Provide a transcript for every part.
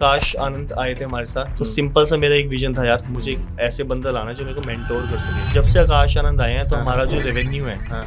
काश आनंद आए थे हमारे साथ, तो हुँ। सिंपल सा मेरा एक विजन था यार, मुझे एक ऐसे बंदा लाना है जो मेरे को मेंटोर कर सके। जब से आकाश आनंद आए हैं तो हाँ, हमारा हाँ। जो रेवेन्यू है हाँ,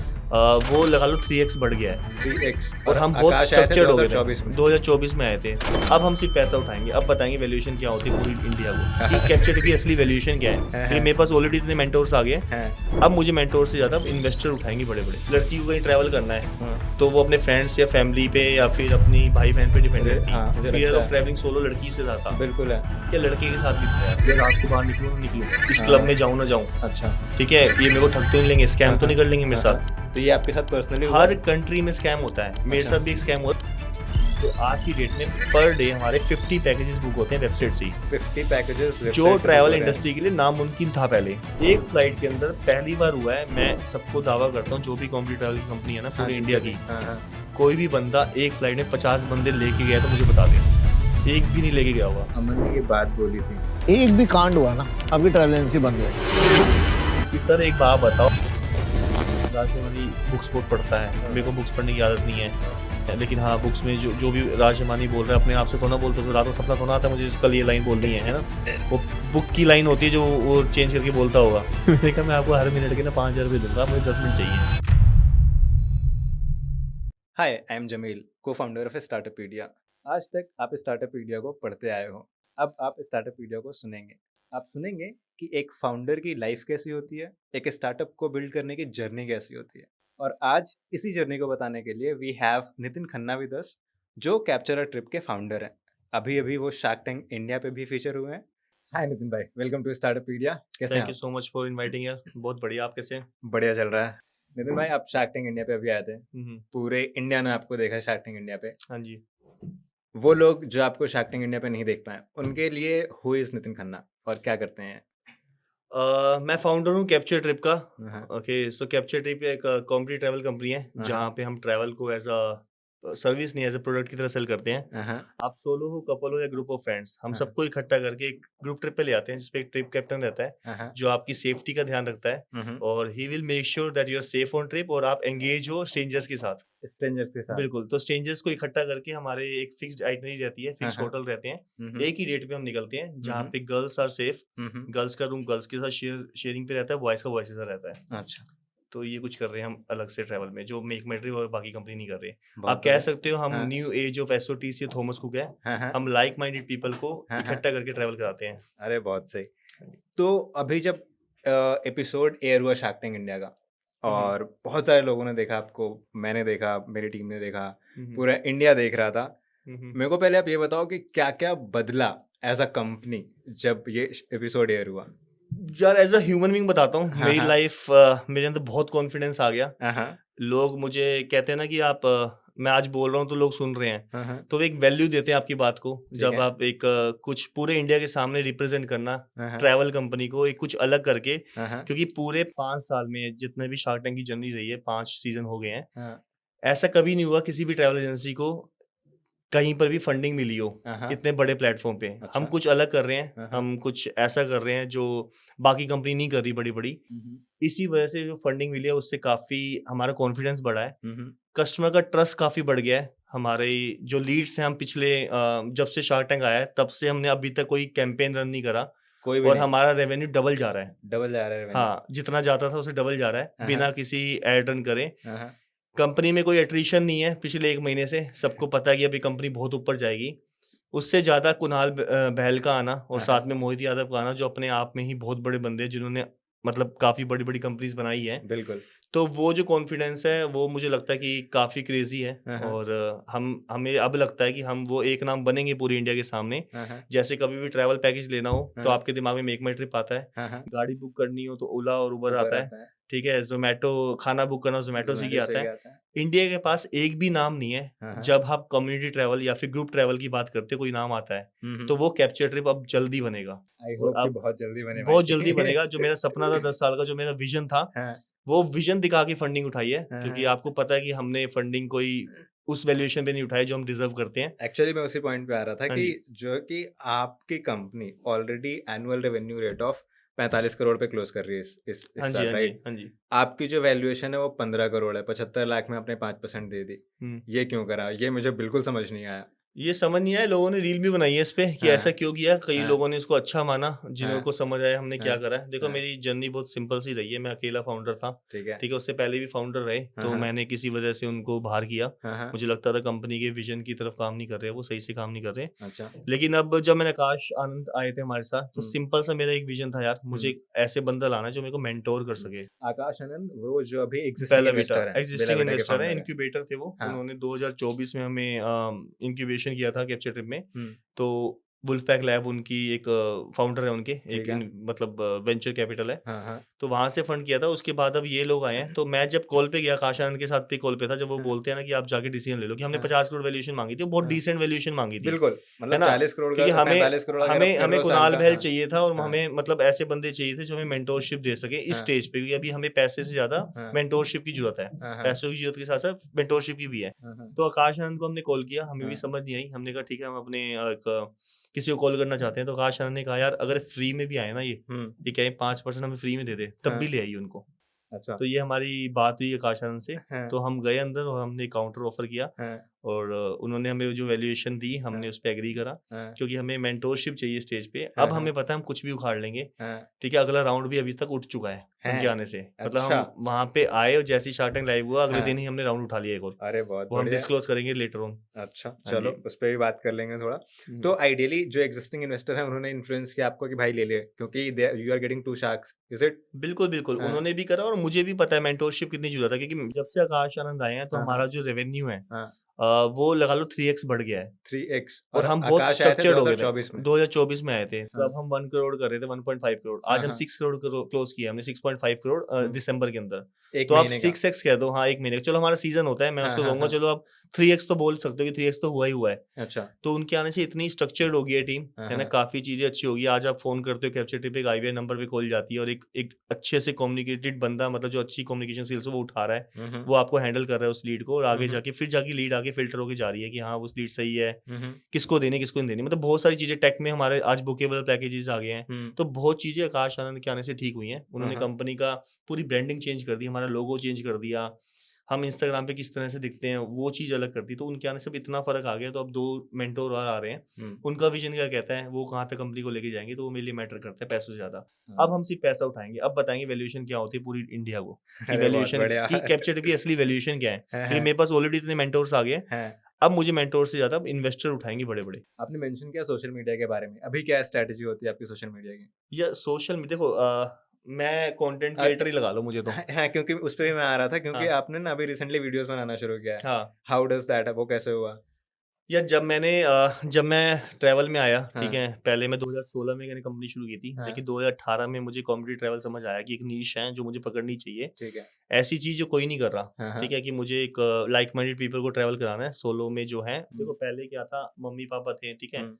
वो लगा लो 3x बढ़ गया है 3x और और हम बहुत आकाश आए थे स्ट्रक्चर्ड हो गए थे। 2024 में। 2024 में आए थे। अब हम सिर्फ पैसा उठाएंगे, अब बताएंगे वैल्यूएशन क्या होती है पूरी इंडिया को कि कैप्चर की असली वैल्यूएशन क्या है, हाँ, क्योंकि हाँ। मेरे पास ऑलरेडी इतने मेंटोर्स आ गए हैं। हाँ, अब मुझे मेंटोर से ज़्यादा इन्वेस्टर उठाएंगे बड़े बड़े। लड़की को कहीं ट्रैवल करना है हाँ। तो वो अपने फ्रेंड्स या फैमिली पे या फिर अपनी भाई बहन पे डिपेंड मुझे रहती हाँ, है। मुझे फियर लगता ऑफ है। ट्रैवलिंग सोलो लड़की से ज़्यादा बिल्कुल है। या लड़के के साथ भी होता है। ये रात को बाहर निकलूँ ना निकलूँ, इस हाँ। क्लब में जाऊँ ना जाऊँ, अच्छा। ठीक है, ये मेरे को ठग तो नहीं लेंगे, स्कैम तो नहीं कर लेंगे मेरे हाँ, साथ। हाँ। तो ये आपके साथ पर्सनली हुआ? हर कंट्री में स्कैम होता है, मेरे अच्छा। साथ भी एक स्कैम होता है। तो आज की डेट में पर डे हमारे 50 पैकेजेस बुक होते हैं वेबसाइट से ही, 50 पैकेजेस जो ट्रैवल इंडस्ट्री के लिए नामुमकिन था पहले। एक फ्लाइट के अंदर पहली बार हुआ है, मैं सबको दावा करता हूँ, जो भी कॉम्प्लीट ट्रैवल की कंपनी है ना पूरी इंडिया की, हाँ, हाँ। कोई भी बंदा एक फ्लाइट में 50 बंदे लेके गया तो मुझे बता दे, एक भी नहीं लेके गया होगा। अमन ने ये बात बोली थी। एक भी कांड हुआ ना आपकी ट्रैवल एजेंसी बंद है। कि सर एक बात बताओ, राजमानी बुक्स बहुत पढ़ता है, मेरे को बुक्स पढ़ने की आदत नहीं है, लेकिन हाँ बुक्स में जो भी राजमानी बोल रहा है अपने आप से तो ना बोलते, तो रात को सपना तो ना आता मुझे कल ये लाइन बोलनी है ना, वो बुक की लाइन होती है जो वो चेंज करके बोलता होगा। मैंने कहा मैं आपको हर मिनट के ना 5,000 रुपये दूंगा, मुझे 10 मिनट चाहिए। Hi, I am Jameel, co-founder of Startupedia. आज तक आप स्टार्टअपीडिया को पढ़ते आए हो, अब आप स्टार्टअपीडिया को सुनेंगे। आप सुनेंगे कि एक फाउंडर की लाइफ कैसी होती है, एक स्टार्टअप को बिल्ड करने की जर्नी कैसी होती है। और आज इसी जर्नी को बताने के लिए we have Nitin Khanna with us, जो कैप्चर अ ट्रिप के फाउंडर हैं। अभी अभी वो शार्क टैंक इंडिया पे भी फीचर हुए हैं। हाय नितिन भाई, वेलकम टू स्टार्टअपीडिया। कैसे हैं थैंक यू आप? सो मच फॉर इनवाइटिंग यार, बहुत बढ़िया, आप कैसे हैं? बढ़िया चल रहा है। नितिन भाई, आप शार्क टैंक इंडिया पे अभी आए थे, हम्म, पूरे इंडिया ने आपको देखा है शार्क टैंक इंडिया पे। हाँ जी। वो लोग जो आपको शार्क टैंक इंडिया पे नहीं देख पाए, उनके लिए हु इज नितिन खन्ना और क्या करते हैं? मैं फाउंडर हूँ कैप्चर ट्रिप का। हाँ, ओके, सो कैप्चर ट्रिप एक कॉम्प्लीट ट्रैवल कंपनी है हाँ, जहाँ पे हम ट्रैवल को एज अ सर्विस नहीं, एज अ प्रोडक्ट की तरह सेल करते हैं। हाँ, आप सोलो हो, कपल हो या ग्रुप ऑफ फ्रेंड्स, हम हाँ, सबको इकट्ठा करके एक ग्रुप ट्रिप पे ले आते हैं जिसपे एक ट्रिप कैप्टन रहता है हाँ, जो आपकी सेफ्टी का ध्यान रखता है और he will make sure that you are safe on trip और आप एंगेज हो स्ट्रेंजर्स के साथ। स्ट्रेंजर्स के साथ। बिल्कुल, तो स्ट्रेंजर्स को इकट्ठा करके हमारे एक फिक्स्ड आइटनरी रहती है, हाँ, फिक्स्ड हाँ, होटल रहते हैं। हम्म, एक ही डेट पे हम निकलते हैं जहाँ हम्म, पे girls are safe, hmm, girls का रूम गर्ल्स के साथ शेयरिंग पे रहता है, बॉयज़ का बॉयज़ के साथ रहता है। अच्छा, तो ये कुछ कर रहे हैं हम अलग से ट्रैवल में, जो मेक माई ट्रिप और बाकी कंपनी नहीं कर रही। बहुत आप कह बढ़िया। सकते हो हम हाँ, new age of SOTC Thomas cook है। हाँ, हाँ, हम लाइक माइंडेड पीपल को हाँ, हाँ। इकट्ठा करके ट्रैवल कराते हैं। अरे बहुत सही। तो अभी जब एपिसोड एयर हुआ शार्क टैंक इंडिया का हुँ, हुँ। और बहुत सारे लोगों ने देखा आपको, मैंने देखा, मेरी टीम ने देखा, हुँ, हुँ। पूरा इंडिया देख रहा था। हुँ, हुँ। मेरे को पहले आप ये बताओ कि क्या-क्या बदला एज़ अ कंपनी जब ये एपिसोड एयर हुआ? यार एज़ अ ह्यूमन बीइंग बताता हूँ, हाँ, मेरी हाँ। लाइफ मेरे अंदर बहुत कॉन्फिडेंस आ गया। हाँ, हाँ। लोग मुझे कहते हैं ना कि आप मैं आज बोल रहा हूँ तो लोग सुन रहे हैं। हाँ, हाँ। तो वो एक वैल्यू देते हैं आपकी बात को, ठीक जब है। आप एक कुछ पूरे इंडिया के सामने रिप्रेज़ेंट करना, हाँ, हाँ। ट्रैवल कंपनी को एक कुछ अलग करके, हाँ, हाँ। क्योंकि पूरे 5 साल में जितने भी शार्क टैंक की जर्नी रही है, 5 सीज़न हो गए हैं। हाँ। ऐसा कभी नहीं हुआ किसी भी ट्रैवल एजेंसी को कहीं पर भी फंडिंग मिली हो, हाँ, हाँ। इतने बड़े प्लेटफ़ॉर्म पे। हम अच्छा। कुछ अलग कर रहे हैं, हाँ, हाँ। हम कुछ ऐसा कर रहे हैं जो बाकी कंपनी नहीं कर रही बड़ी-बड़ी। हुँ, हुँ। इसी वजह से जो फंडिंग मिली है उससे काफ़ी हमारा कॉन्फिडेंस बढ़ा है। हुँ, हुँ। कस्टमर का ट्रस्ट काफ़ी बढ़ गया है। हमारे जो लीड्स हैं, हम पिछले जब से शार्क टैंक आया है तब से हमने अभी तक कोई कैंपेन रन नहीं करा कोई भी और नहीं, हमारा रेवेन्यू डबल जा रहा है। डबल जा रहा है रेवेन्यू। हाँ, जितना जाता था उससे डबल जा रहा है, हाँ, बिना हाँ। किसी एड रन करे। हाँ, हाँ। कंपनी में कोई एट्रिशन नहीं है पिछले 1 महीने से, सबको पता है कि अभी कंपनी बहुत ऊपर जाएगी। उससे ज़्यादा कुणाल बहल का आना और हाँ, साथ हाँ। में मोहित यादव का आना, जो अपने आप में ही बहुत बड़े बंदे हैं जिन्होंने मतलब काफ़ी बड़ी-बड़ी कंपनीज़ बनाई हैं। बिल्कुल। तो वो जो कॉन्फिडेंस है वो मुझे लगता है कि काफ़ी क्रेज़ी है हाँ, हाँ। और हमें अब लगता है कि हम वो एक नाम बनेंगे पूरी इंडिया के सामने। हाँ, हाँ। जैसे कभी भी ट्रैवल पैकेज लेना हो हाँ, तो हाँ। आपके दिमाग में मेक माई ट्रिप आता है, हाँ, हाँ। गाड़ी बुक करनी हो तो ओला और उबर ऊबर आता है, आता है, ठीक है? ज़ोमैटो खाना बुक करना हो ज़ोमैटो, स्विगी ज़ोमैटो, आता स्विगी है। आता है। इंडिया के पास एक भी नाम नहीं है, हाँ, हाँ। जब आप कम्युनिटी ट्रैवल या फिर ग्रुप ट्रैवल की बात करते हो कोई नाम आता है, हुँ, हुँ। तो वो कैप्चर ट्रिप अब जल्दी बनेगा आई और होप कि अब बहुत जल्दी बने बहुत जल्दी भाई। बनेगा। जो मेरा सपना था 10 साल का, जो मेरा विज़न था, हाँ, वो विज़न दिखा के फंडिंग उठाई है, हाँ, क्योंकि हाँ। आपको पता है कि हमने फंडिंग कोई उस वैल्यूएशन पे नहीं उठाई जो हम डिज़र्व करते हैं। एक्चुअली मैं उसी पॉइंट पे आ रहा था हाँ कि जी। जो कि आपकी company already annual revenue rate of 45 crore पे क्लोज़ कर रही है हाँ इस जी, साल, हाँ जी, राइट? हाँ जी। आपकी जो वैल्यूएशन है वो 15 करोड़ है, 75 लाख में आपने 5% दे दी। हुँ। ये क्यों करा? ये मुझे बिल्कुल समझ नहीं आया। ये समझ नहीं आया, लोगों ने रील भी बनाई है इस पे कि हाँ, ऐसा क्यों किया। कई हाँ, लोगों ने इसको अच्छा माना, जिन्हों हाँ, को समझ आया हमने क्या हाँ, करा है। देखो हाँ, मेरी जर्नी बहुत सिंपल सी रही है, मैं अकेला फाउंडर था, ठीक है। ठीक है। उससे पहले भी फाउंडर रहे, हाँ, तो हाँ, मैंने किसी वजह से उनको बाहर किया। हाँ, हाँ, मुझे लगता था कंपनी के विजन की तरफ काम नहीं कर रहे, वो सही से काम नहीं कर रहे। अच्छा, लेकिन अब जब मैंने आकाश आनंद आए थे हमारे साथ, तो हुँ, सिंपल सा मेरा एक विजन था यार, मुझे हुँ, एक ऐसे बंदा लाना है जो मेरे को मेंटोर कर हुँ। सके। आकाश आनंद वो जो अभी एग्ज़िस्टिंग बेला विटा इन्वेस्टर हैं, बेला एक्जिस्टिंग विटा के इन्वेस्टर है, फाउंडर हैं। इनक्यूबेटर थे वो। हाँ, उन्होंने 2024 में हमें इंक्यूबेशन किया था कैप्चर ट्रिप में। हुँ, तो वुल्फपैक लैब उनकी एक फाउंडर है उनके, एक ठीक है। मतलब वेंचर कैपिटल है। हाँ, हाँ, तो वहाँ से फंड किया था। उसके बाद अब ये लोग आए हैं। तो मैं जब कॉल पे गया, आकाश आनंद के साथ पे कॉल पे था, जब वो हाँ, बोलते हैं ना कि आप जाके डिसीजन ले लो, कि हमने हाँ, 50 करोड़ वैल्यूएशन मांगी थी, वो बहुत हाँ, डिसेंट वैल्यूएशन मांगी थी, बिल्कुल, है मतलब ना? 40 करोड़ का क्योंकि हमें 45 करोड़ अगर आप हमें कर हमें रहे हो साल कुणाल का। बहल हाँ, चाहिए था, और हाँ, हमें मतलब ऐसे बंदे चाहिए थे जो हमें मेंटोरशिप दे सके इस हाँ, स्टेज पे, क्योंकि अभी हमें पैसे से ज़्यादा हाँ, मेंटोरशिप की ज़रूरत है। हाँ, हाँ, पैसों की ज़रूरत के साथ-साथ मेंटोरशिप की भी है। हाँ, हाँ, तो आकाश आनंद को हमने कॉल किया, हमें भी हाँ, समझ नहीं आई। हमने कहा ठीक है, हम अपने किसी को कॉल करना चाहते हैं। तो आकाश आनंद ने कहा यार अगर फ्री में भी आए ना हुँ, ये कहें 5% हमें फ्री में दे दे, तब हाँ, भी ले आइए उनको। अच्छा, तो ये हमारी बात हुई आकाश आनंद से। हाँ, तो हम गए अंदर और हमने काउंटर ऑफर किया, हाँ, और उन्होंने हमें जो वैल्यूएशन दी, हमने हाँ, उस पे एग्री करा, हाँ, क्योंकि हमें मेंटोरशिप चाहिए स्टेज पे। हाँ, अब हाँ, हमें पता है हम कुछ भी उखाड़ लेंगे, हाँ, ठीक है। अगला राउंड भी अभी तक उठ चुका है उनके हैं, आने से। मतलब अच्छा, हम वहाँ पे आए और जैसे ही शार्क टैंक लाइव हुआ, अगले हाँ, दिन ही हमने राउंड उठा लिया एक और। अरे बहुत वो हम बढ़िया। डिस्क्लोज करेंगे लेटर ऑन। अच्छा, हाँ जी। चलो उस पे भी बात कर लेंगे थोड़ा। हम्म। तो आइडियली जो एक्जिस्टिंग इन्वेस्टर हैं उन्होंने इन्फ्लुएंस किया आपको कि भाई ले ले, क्योंकि they you are getting 2 sharks, is it? बिल्कुल, बिल्कुल। हाँ, उन्होंने भी करा और मुझे भी पता है मेंटोरशिप कितनी ज़रूरत है, क्योंकि जब से आकाश आनंद आए हैं तो हाँ, हाँ, हमारा जो रेवेन्यू है हाँ, वो लगा लो 3x बढ़ गया है। 3x और और हम बहुत आकाश आए थे स्ट्रक्चर्ड हो गए थे। 2024 में। 2024 में आए थे, तो हाँ, अब हम 1 करोड़ कर रहे थे, 1.5 करोड़। आज हाँ, हम हाँ, 6 करोड़ क्लोज़ किया हमने, 6.5 करोड़ हुँ, दिसंबर के अंदर। 1 तो आप महीने का। 6x कह दो, हाँ, 1 महीने का। चलो हमारा सीज़न होता है, मैं हाँ, उसको हाँ, कहूँगा हाँ, चलो आप 3x तो बोल सकते हो कि 3x तो हुआ ही हुआ है। अच्छा, तो उनके आने से इतनी स्ट्रक्चर्ड हो गई है टीम, हाँ, है ना? हाँ, काफ़ी चीज़ें अच्छी हो गई। आज आप फ़ोन करते हो कैप्चर ट्रिप, एक आईवीआर नंबर पे कॉल जाती है, और एक एक अच्छे से कम्युनिकेटेड बंदा, मतलब जो अच्छी कम्युनिकेशन स्किल्स हो, वो उठा रहा है। हुँ, हुँ, वो आपको हैंडल कर रहा है उस लीड को, और हुँ, आगे हुँ, जाके फिर जाके लीड आगे फ़िल्टर होके जा रही है कि हाँ, उस लीड सही है, हुँ, हुँ, किसको देनी, किसको नहीं देनी। मतलब बहुत सारी चीज़ें टेक में हमारे आज बुकेबल पैकेजेस आ गए हैं। हुँ, तो बहुत चीज़ें आकाश आनंद के आने से ठीक हुई हैं। हाँ, उन्होंने हाँ, कंपनी का पूरी ब्रांडिंग चेंज कर दी, हमारा लोगो चेंज कर दिया। हम इंस्टाग्राम पे किस तरह से दिखते हैं, वो चीज़ अलग कर दी। तो उनके आने से अब इतना फ़र्क आ गया। तो अब 2 मेंटोर और आ रहे हैं। हुँ, उनका विज़न क्या कहता है, वो कहाँ तक कंपनी को लेके जाएँगे, तो वो मेरे लिए मैटर करता है पैसों से ज़्यादा। अब हाँ, हम सिर्फ़ पैसा उठाएँगे। अब बताएँगे वैल्यूएशन क्या होती है पूरी इंडिया को, कि अरे बहुत वैल्यूएशन बढ़िया। की कैप्चर की असली वैल्यूएशन क्या है। हैं, क्योंकि हैं, मेरे पास ऑलरेडी इतने मेंटोर्स आ गए हैं। हैं। अब मुझे मेंटोर से ज़्यादा अब इन्वेस्टर उठाएँगे बड़े-बड़े। आपने मेंशन किया सोशल मीडिया के बारे में, अभी क्या स्ट्रैटेजी होती है आपकी सोशल मीडिया की? या सोशल में देखो, मैं कंटेंट अ, क्रिएटर ही लगा लो मुझे तो। हैं, क्योंकि उस पे भी मैं आ रहा था, क्योंकि हाँ, आपने ना अभी रिसेंटली वीडियोज़ बनाना शुरू किया है। हाँ। हाउ डज़ दैट वो कैसे हुआ? या जब मैं ट्रैवल में आया, ठीक हाँ, है, पहले मैं 2016 में मैंने कंपनी शुरू की थी, हाँ, लेकिन 2018 में मुझे कॉमेडी ट्रैवल समझ आया कि एक नीश है जो मुझे पकड़नी चाहिए। ठीक है। ऐसी चीज़ जो कोई नहीं कर रहा, हाँ, हाँ। ठीक है, कि मुझे एक लाइक माइंडेड पीपल को ट्रैवल कराना है सोलो में जो है। हुँ, देखो पहले क्या था, मम्मी-पापा थे, ठीक है, हुँ,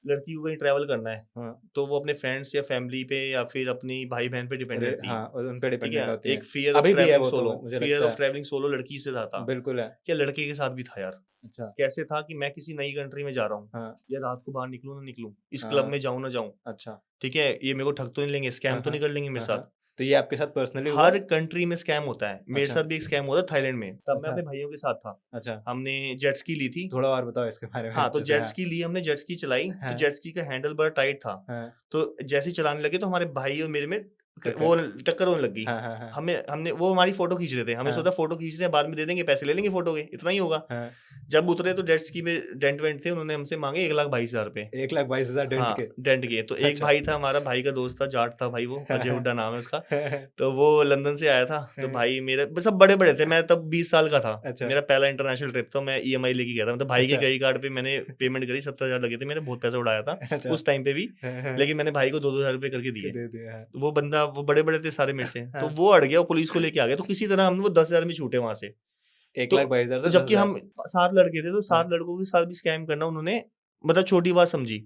लड़की को कहीं ट्रैवल करना है, हाँ। तो वो अपने फ्रेंड्स या फैमिली पे या फिर अपनी भाई-बहन पे डिपेंडेंट थी, हाँ, और उन पे ठीक डिपेंडेंट है? होती एक हैं। फ़ियर ऑफ अभी भी है ट्रैवलिंग वो तो सोलो, मुझे फ़ियर लगता ऑफ है। ट्रैवलिंग सोलो लड़की से ज़्यादा था, बिल्कुल है। या लड़के के साथ भी था यार। अच्छा, कैसे था कि मैं किसी नई कंट्री में जा रहा हूँ, हाँ, या रात को बाहर निकलूँ ना निकलूँ, इस क्लब हाँ, में जाऊँ ना जाऊँ, अच्छा। ठीक है? ये मेरे को ठग तो नहीं लेंगे, हाँ, स्कैम तो हाँ, नहीं कर लेंगे मेरे हाँ, साथ? हाँ। तो ये आपके साथ पर्सनली हुआ हर है? कंट्री में स्कैम होता है, मेरे अच्छा, साथ भी एक स्कैम हुआ था थाईलैंड में, तब मैं अच्छा, अपने भाइयों के साथ था। अच्छा। हमने जेट स्की ली थी। थोड़ा और बताओ इसके बारे में हाँ, तो अच्छे से। जेट हाँ, स्की ली हमने, जेट स्की चलाई, तो हाँ, जेट स्की का हैंडल बड़ा टाइट था। हाँ। तो जैसे ही चलाने लगे तो हमारे भाई और मेरे में टक्कर। वो टक्कर होने लग गई। हाँ, हाँ, हाँ, हमें हमने वो हमारी फ़ोटो खींच रहे थे, हमें हाँ, सोचा फ़ोटो खींच रहे हैं, बाद में दे देंगे, पैसे ले लेंगे फ़ोटो के, इतना ही होगा। हाँ। जब उतरे तो जेट स्की में डेंट वेंट थे, उन्होंने हमसे माँगे 1,22,000 रुपए। 1,22,000 डेंट हाँ, के। डेंट के। तो एक अच्छा। भाई था हमारा, भाई का दोस्त था, जाट था भाई वो, हाँ, अजय हाँ। हुड्डा नाम है उसका। हाँ, तो वो लंदन से आया था, तो हाँ। भाई मेरे सब बड़े-बड़े थे, मैं तब 20 साल का था। अच्छा, मेरा पहला इंटरनेशनल ट्रिप था, मैं ईएमआई लेके गया था। मतलब भाई के अच्छा, क्रेडिट कार्ड पे मैंने पेमेंट करी, 70,000 लगे थे मेरे, बहुत पैसा उड़ाया था अच्छा। उस टाइम पे भी। हाँ, हाँ। लेकिन मैंने भाई को 2-2 हज़ार रुपए करके दिए। दे दिया, हाँ। वो बंदा, वो बड़े-बड़े थे सारे मेरे से, तो हाँ। वो अड़ गया, वो पुलिस को लेके आ गया। तो किसी तरह हम वो 10,000 में छूटे वहाँ से। तो 1,22,000 से जबकि 10,000। हम 7 लड़के थे, तो हाँ। 7 लड़कों के साथ भी स्कैम करना उन्होंने मतलब छोटी बात समझी।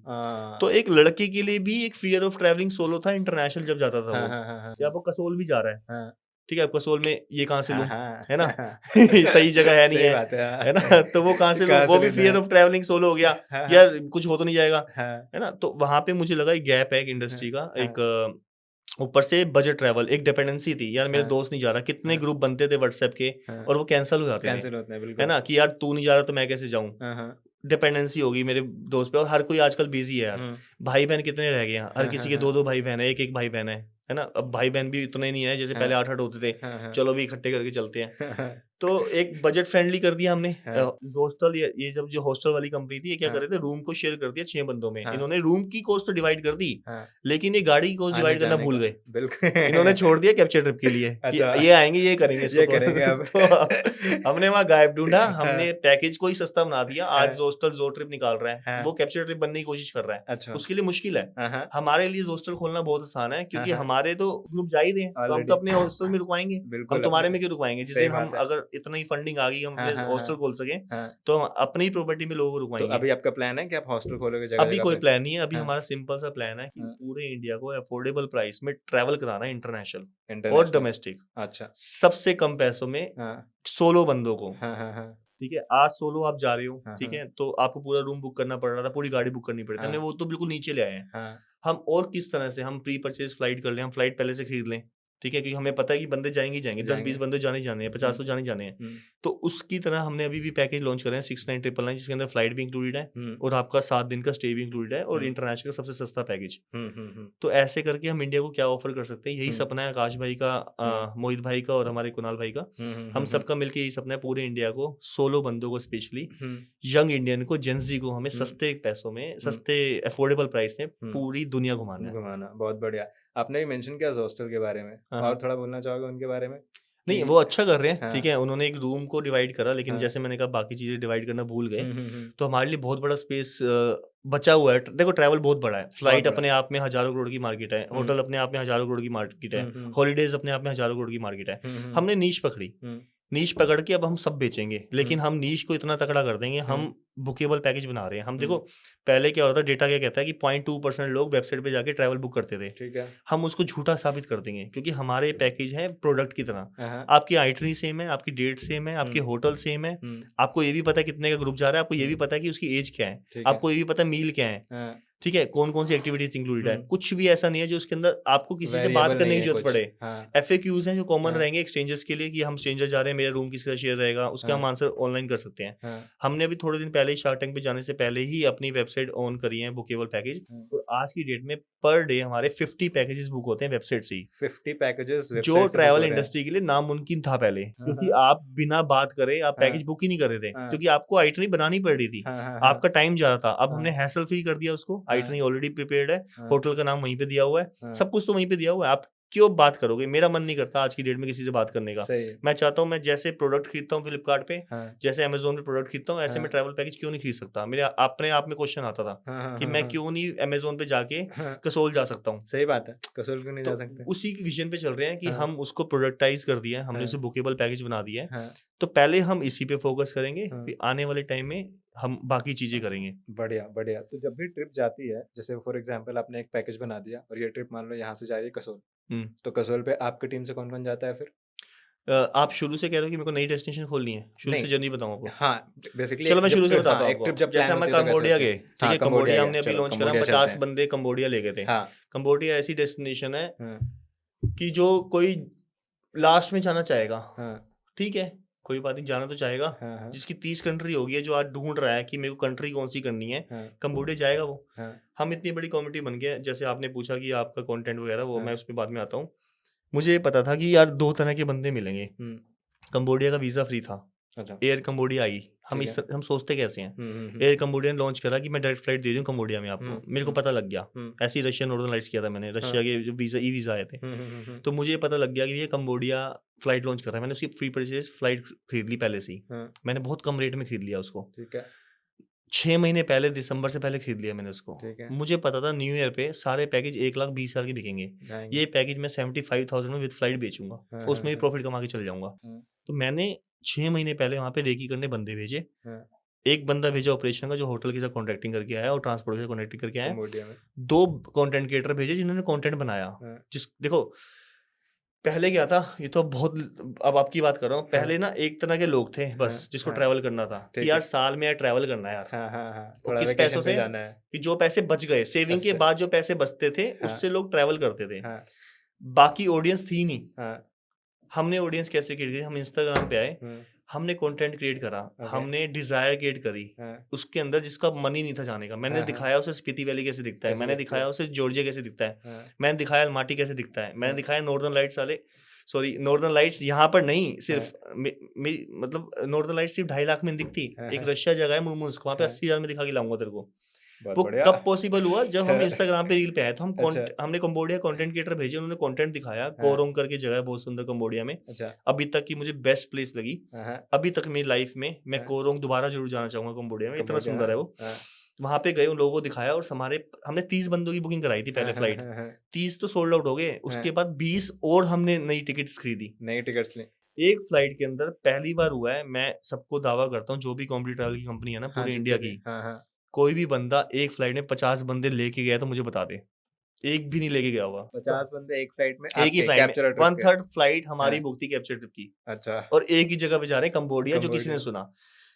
तो हाँ। एक लड़के के लिए भी एक फ़ियर ऑफ ट्रैवलिंग सोलो था, इंटरनेशनल जब जाता था हाँ, वो। हाँ, हाँ, हाँ, या वो कसोल भी जा रहा है, हाँ। ठीक है? अब कसोल में ये कहाँ से हाँ, लूँ, हाँ। है ना? सही जगह है नहीं सही है, बात है, है ना? हाँ। तो वो कहाँ से लूँ? कहाँ वो से भी लेना फ़ियर है? ऑफ ट्रैवलिंग सोलो हो गया, हाँ, हाँ, यार कुछ हो तो नहीं जाएगा, हाँ, है ना? तो वहाँ पे मुझे लगा एक गैप है एक हाँ, इंडस्ट्री का, हाँ, एक ऊपर से बजट ट्रैवल, एक डिपेंडेंसी थी, यार मेरे हाँ, दोस्त नहीं जा रहा, कितने हाँ, ग्रुप बनते थे व्हाट्सएप के हाँ। और वो कैंसल हो जाते थे, कैंसल होते हैं, है बिल्कुल। ना? कि यार तू नहीं जा रहा तो मैं कैसे जाऊँ? हाँ, हाँ। डिपेंडेंसी होगी मेरे दोस्त पे, और हर कोई आजकल बिजी है यार। भाई बहन कितने रह गए हैं, हर किसी के 2-2 भाई बहन है, एक भाई बहन है ना। अब भाई बहन भी इतने नहीं है जैसे पहले 8-8 होते थे, चलो भी इकट्ठे करके चलते हैं। तो एक बजट फ्रेंडली कर दिया हमने। हॉस्टल, ये जब जो हॉस्टल वाली कंपनी थी, ये क्या कर रहे थे, रूम को शेयर कर दिया 6 बंदों में। इन्होंने रूम की कॉस्ट तो डिवाइड कर दी, लेकिन ये गाड़ी की कॉस्ट डिवाइड करना भूल गए। बिल्कुल इन्होंने छोड़ दिया कैप्चर ट्रिप के लिए कि ये आएंगे, ये करेंगे इसको, ये करेंगे अब। तो हमने वहाँ गायब ढूंढा, हमने पैकेज को ही सस्ता बना दिया। आज हॉस्टल जो ट्रिप निकाल रहा है, वो कैप्चर ट्रिप बनने की कोशिश कर रहा है। अच्छा, उसके लिए मुश्किल है। हमारे लिए हॉस्टल खोलना बहुत आसान है, क्योंकि हाँ। हमारे तो ग्रुप जा ही रहे हैं, तो हम तो अपने हॉस्टल में रुकवाएंगे। बिल्कुल हम तुम्हारे अपने- में क्यों रुकवाएंगे? जिस सही दिन हम बात है। अगर इतना ही फंडिंग आ गई, हम अपने हाँ, हॉस्टल हाँ। खोल सकें, हाँ। तो हम अपनी प्रॉपर्टी में लोगों को तो रुकवाएंगे। अभी आपका प्लान है कि आप हॉस्टल खोलोगे जगह अभी जगह कोई पे? प्लान नहीं है। अभी हाँ। हमारा सिंपल सा प्लान है कि हाँ। पूरे इंडिया को अफोर्डेबल प्राइस में ट्रैवल कराना है, इंटरनेशनल और इंटरनेशनल। डोमेस्टिक, अच्छा। सबसे कम पैसों में, हाँ 16 बंदों को। हाँ। ठीक है, आज 16 आप जा रहे हो, हाँ, ठीक हाँ। है, तो आपको पूरा रूम बुक करना पड़ रहा था, पूरी गाड़ी बुक करनी पड़ी थी। हाँ। हमने वो तो बिल्कुल नीचे ले आए हैं। हाँ। हम और किस तरह से हम प्री परचेज फ्लाइट कर लें, हम फ्लाइट पहले से खरीद लें, ठीक है, क्योंकि हमें पता है कि बंदे जाएंगे ही जाएंगे, 10-20 बंदे जाने ही जाने हैं, 50 तो जाने ही जाने हैं। तो उसकी तरह हमने अभी भी पैकेज लॉन्च करे हैं 6999, जिसके अंदर फ्लाइट भी इंक्लूडेड है और आपका 7 दिन का स्टे भी इंक्लूडेड है, और इंटरनेशनल का सबसे सस्ता पैकेज। तो ऐसे करके हम इंडिया को क्या ऑफर कर सकते हैं, यही सपना है आकाश भाई का, मोहित भाई का और हमारे कुणाल भाई का। हम सबका मिलकर यही सपना है, पूरे इंडिया को 16 बंदों को, स्पेशली यंग इंडियन को, जेंजी को, हमें सस्ते पैसों में, सस्ते अफोर्डेबल प्राइस में पूरी दुनिया घुमाना है। घुमाना बहुत बढ़िया। आपने भी मेंशन किया हॉस्टल के बारे में, हाँ, और थोड़ा बोलना चाहोगे उनके बारे में? नहीं, कि- वो अच्छा कर रहे हैं, हाँ। ठीक है। उन्होंने एक रूम को डिवाइड करा, लेकिन हाँ। जैसे मैंने कहा बाकी चीजें डिवाइड करना भूल गए, हम्म। तो हमारे लिए बहुत बड़ा स्पेस बचा हुआ है। देखो, ट्रैवल बहुत बड़ा है, फ्लाइट बड़ा अपने आप में हजारों करोड़ की मार्केट है, होटल अपने आप में हजारों करोड़ की मार्केट है, हॉलीडेज अपने आप में हजारों करोड़ की मार्केट है। हमने नीश पकड़ी, नीश पकड़ के अब हम सब बेचेंगे, लेकिन हम नीश को इतना तगड़ा कर देंगे, हम बुकेबल पैकेज बना रहे हैं। हम देखो, पहले क्या होता था, डेटा क्या कहता है कि 0.2% लोग वेबसाइट पे जाके ट्रैवल बुक करते थे। ठीक है। हम उसको झूठा साबित कर देंगे, क्योंकि हमारे पैकेज है प्रोडक्ट की तरह। हाँ। आपकी आइटरी सेम है, आपकी डेट सेम है, आपके होटल सेम है, हम्म। आपको ये भी पता है कितने का ग्रुप जा रहा है, आपको ये भी पता है कि उसकी एज क्या है, ठीक है। आपको ये भी पता है मील क्या है, हाँ। ठीक है, कौन कौन सी एक्टिविटीज इंक्लूडेड है। कुछ भी ऐसा नहीं है जो उसके अंदर आपको किसी से बात Variable करने नहीं की है जरूरत कुछ। पड़े। हाँ। FAQs हैं जो कॉमन हाँ। रहेंगे एक्सचेंजर्स के लिए, कि हम स्ट्रेंजर जा रहे हैं, मेरा रूम किसका शेयर रहेगा, उसका हम आंसर ऑनलाइन कर सकते हैं। हाँ। हमने अभी थोड़े दिन पहले ही शार्क टैंक पे जाने से पहले ही अपनी वेबसाइट ऑन करी है बुकेबल पैकेज, और आज की डेट में पर डे हमारे 50 पैकेजेस बुक होते हैं वेबसाइट से ही। 50 पैकेजेस जो ट्रैवल इंडस्ट्री के लिए नामुमकिन था पहले, क्योंकि आप बिना बात करे आप पैकेज बुक ही नहीं कर रहे थे, क्योंकि आपको आइटनरी बनानी पड़ रही थी, आपका टाइम जा रहा था। अब हमने हैसल फ्री कर दिया उसको, आइटनरी ऑलरेडी प्रिपेयर्ड है, होटल का नाम वहीं पे दिया हुआ है, सब कुछ तो वहीं पे दिया हुआ है। आप क्यों बात करोगे? मेरा मन नहीं करता आज की डेट में किसी से बात करने का। मैं चाहता हूँ, मैं जैसे प्रोडक्ट खरीदता हूँ फ्लिपकार्ट पे, जैसे अमेजोन पे प्रोडक्ट खरीदता हूँ, ऐसे मैं ट्रैवल पैकेज क्यों नहीं खरीद सकता? मेरे अपने आप में क्वेश्चन आता था कि मैं क्यों नहीं अमेजोन पे जाके कसोल जा सकता हूँ। सही बात है, कसोल क्यों नहीं जा सकते? उसी की विजन पे चल रहे हैं कि हम उसको प्रोडक्टाइज कर दिया है, हमने उसे बुकेबल पैकेज बना दिया है। तो पहले हम इसी पे फोकस करेंगे, फिर आने वाले टाइम में हम बाकी चीजें करेंगे। बढ़िया बढ़िया। तो जब भी ट्रिप जाती है, जैसे फॉर एग्जांपल आपने एक पैकेज बना दिया और ये ट्रिप मान लो यहाँ से जा रही है कसोल, तो कसोल पे आपकी टीम से कौन कौन जाता है फिर? आप शुरू से कह रहे हो कि मेरे को नई डेस्टिनेशन खोलनी है? शुरू से जर्नी बताऊं आपको? हाँ, बेसिकली चलो मैं शुरू से बताता हूँ एक ट्रिप जब जैसे हम कंबोडिया गए, ठीक है, कंबोडिया हमने अभी लॉन्च करा, 50 बंदे कंबोडिया ले गए थे। कंबोडिया ऐसी डेस्टिनेशन है कि जो कोई लास्ट में जाना चाहेगा, ठीक है, कोई बात नहीं, जाना तो चाहेगा, जिसकी 30 कंट्री होगी है, जो आज ढूंढ रहा है कि मेरे को कंट्री कौन सी करनी है, कंबोडिया जाएगा वो। हम इतनी बड़ी कम्युनिटी बन गए, जैसे आपने पूछा कि आपका कंटेंट वगैरह, वो मैं उस पर बाद में आता हूँ। मुझे ये पता था कि यार 2 तरह के बंदे मिलेंगे। कंबोडिया का वीजा फ्री था, एयर कंबोडिया आई, हम सोचते कैसे हैं, एयर कंबोडिया ने लॉन्च करा कि मैं डायरेक्ट फ्लाइट दे रही हूँ कंबोडिया में आपको। मेरे को पता लग गया, ऐसे ही रशिया नॉर्दर्न लाइट्स किया था मैंने, रशिया के जो ई वीजा आए थे, तो मुझे पता लग गया कि ये कंबोडिया फ्लाइट लॉन्च कर रहा है। मैंने उसकी फ्री परचेज फ्लाइट खरीद ली पहले से ही, मैंने बहुत कम रेट में खरीद लिया उसको, 6 महीने पहले, दिसंबर से पहले खरीद लिया मैंने उसको। मुझे पता था न्यू ईयर पे सारे पैकेज 1,20,000 के बिकेंगे, ये पैकेज मैं 75,000 में विद फ्लाइट बेचूंगा, उसमें भी प्रॉफिट कमा के चल जाऊंगा। तो मैंने 6 महीने पहले वहाँ पे रेकी करने बंदे भेजे। एक बंदा भेजा ऑपरेशन का, जो होटल के साथ कॉन्ट्रैक्टिंग करके आया और ट्रांसपोर्ट के साथ कॉन्ट्रैक्टिंग करके आया। 2 कंटेंट क्रिएटर भेजे जिन्होंने कंटेंट बनाया। देखो पहले क्या था, ये तो बहुत, अब आपकी बात कर रहा हूँ, पहले ना एक तरह के लोग थे बस, जिसको ट्रैवल करना था कि यार साल में यार ट्रैवल करना है यार, और किस पैसों से, कि जो पैसे बच गए सेविंग के बाद, जो पैसे बचते थे उससे लोग ट्रैवल करते थे। बाकी ऑडियंस थी नहीं। हमने ऑडियंस कैसे क्रिएट की? हम इंस्टाग्राम पे आए, हमने कंटेंट क्रिएट करा, Okay. हमने डिजायर क्रिएट करी, हाँ, उसके अंदर जिसका मन ही नहीं था जाने का, मैंने हाँ, दिखाया उसे स्पीति वैली कैसे दिखता है, कैसे मैंने दिखता दिखाया है। उसे जॉर्जिया कैसे दिखता है, हाँ, मैंने दिखाया अलमाटी कैसे दिखता है, मैंने हाँ। दिखाया नॉर्दर्न लाइट्स वाले, सॉरी नॉर्दर्न लाइट्स यहाँ पर नहीं, सिर्फ मतलब नॉर्दर्न लाइट्स सिर्फ 2.5 लाख में नहीं दिखती, हाँ, एक हाँ। रशिया जगह है मुर्मुंस्क, वहाँ पे हाँ। 80,000 में दिखा के लाऊंगा तेरे को। बहुत वो बढ़िया। कब पॉसिबल हुआ जब हम हाँ। इंस्टाग्राम पे रील पे आए, तो अच्छा। हमने कंबोडिया कंटेंट क्रिएटर भेजे, उन्होंने कंटेंट दिखाया, हाँ। कोरोंग करके जगह है बहुत सुंदर कंबोडिया में, अच्छा। अभी तक की मुझे बेस्ट प्लेस लगी, हाँ, हाँ, अभी तक मेरी लाइफ में। मैं हाँ। कोरोंग दोबारा जरूर जाना चाहूंगा कंबोडिया में, इतना कंबोडिया, सुंदर है वो। हाँ, वहां पे गए, उन लोगों को दिखाया, और हमने 30 बंदों की बुकिंग कराई थी पहले हाँ, फ्लाइट, हाँ, हाँ। 30 तो सोल्ड आउट हो गए, उसके बाद 20 और हमने नई टिकट्स खरीदी। नई टिकट्स ली। एक फ्लाइट के अंदर पहली बार हुआ है, मैं सबको दावा करता हूँ, जो भी कॉम्प्लीट ट्रैवल की कंपनी है ना हाँ, पूरे जितने इंडिया भी। की, हाँ, हाँ। कोई भी बंदा एक फ्लाइट में 50 बंदे लेके गया तो मुझे बता दे, एक भी नहीं लेके गया होगा। 50 बंदे एक फ्लाइट में, एक ही आपके फ्लाइट में, कैप्चर ट्रिप 1/3 फ्लाइट हमारी हाँ। बुक थी कैप्चर ट्रिप की, अच्छा। और एक ही जगह पे जा रहे हैं कंबोडिया, जो किसी ने कंबोडिया। सुना।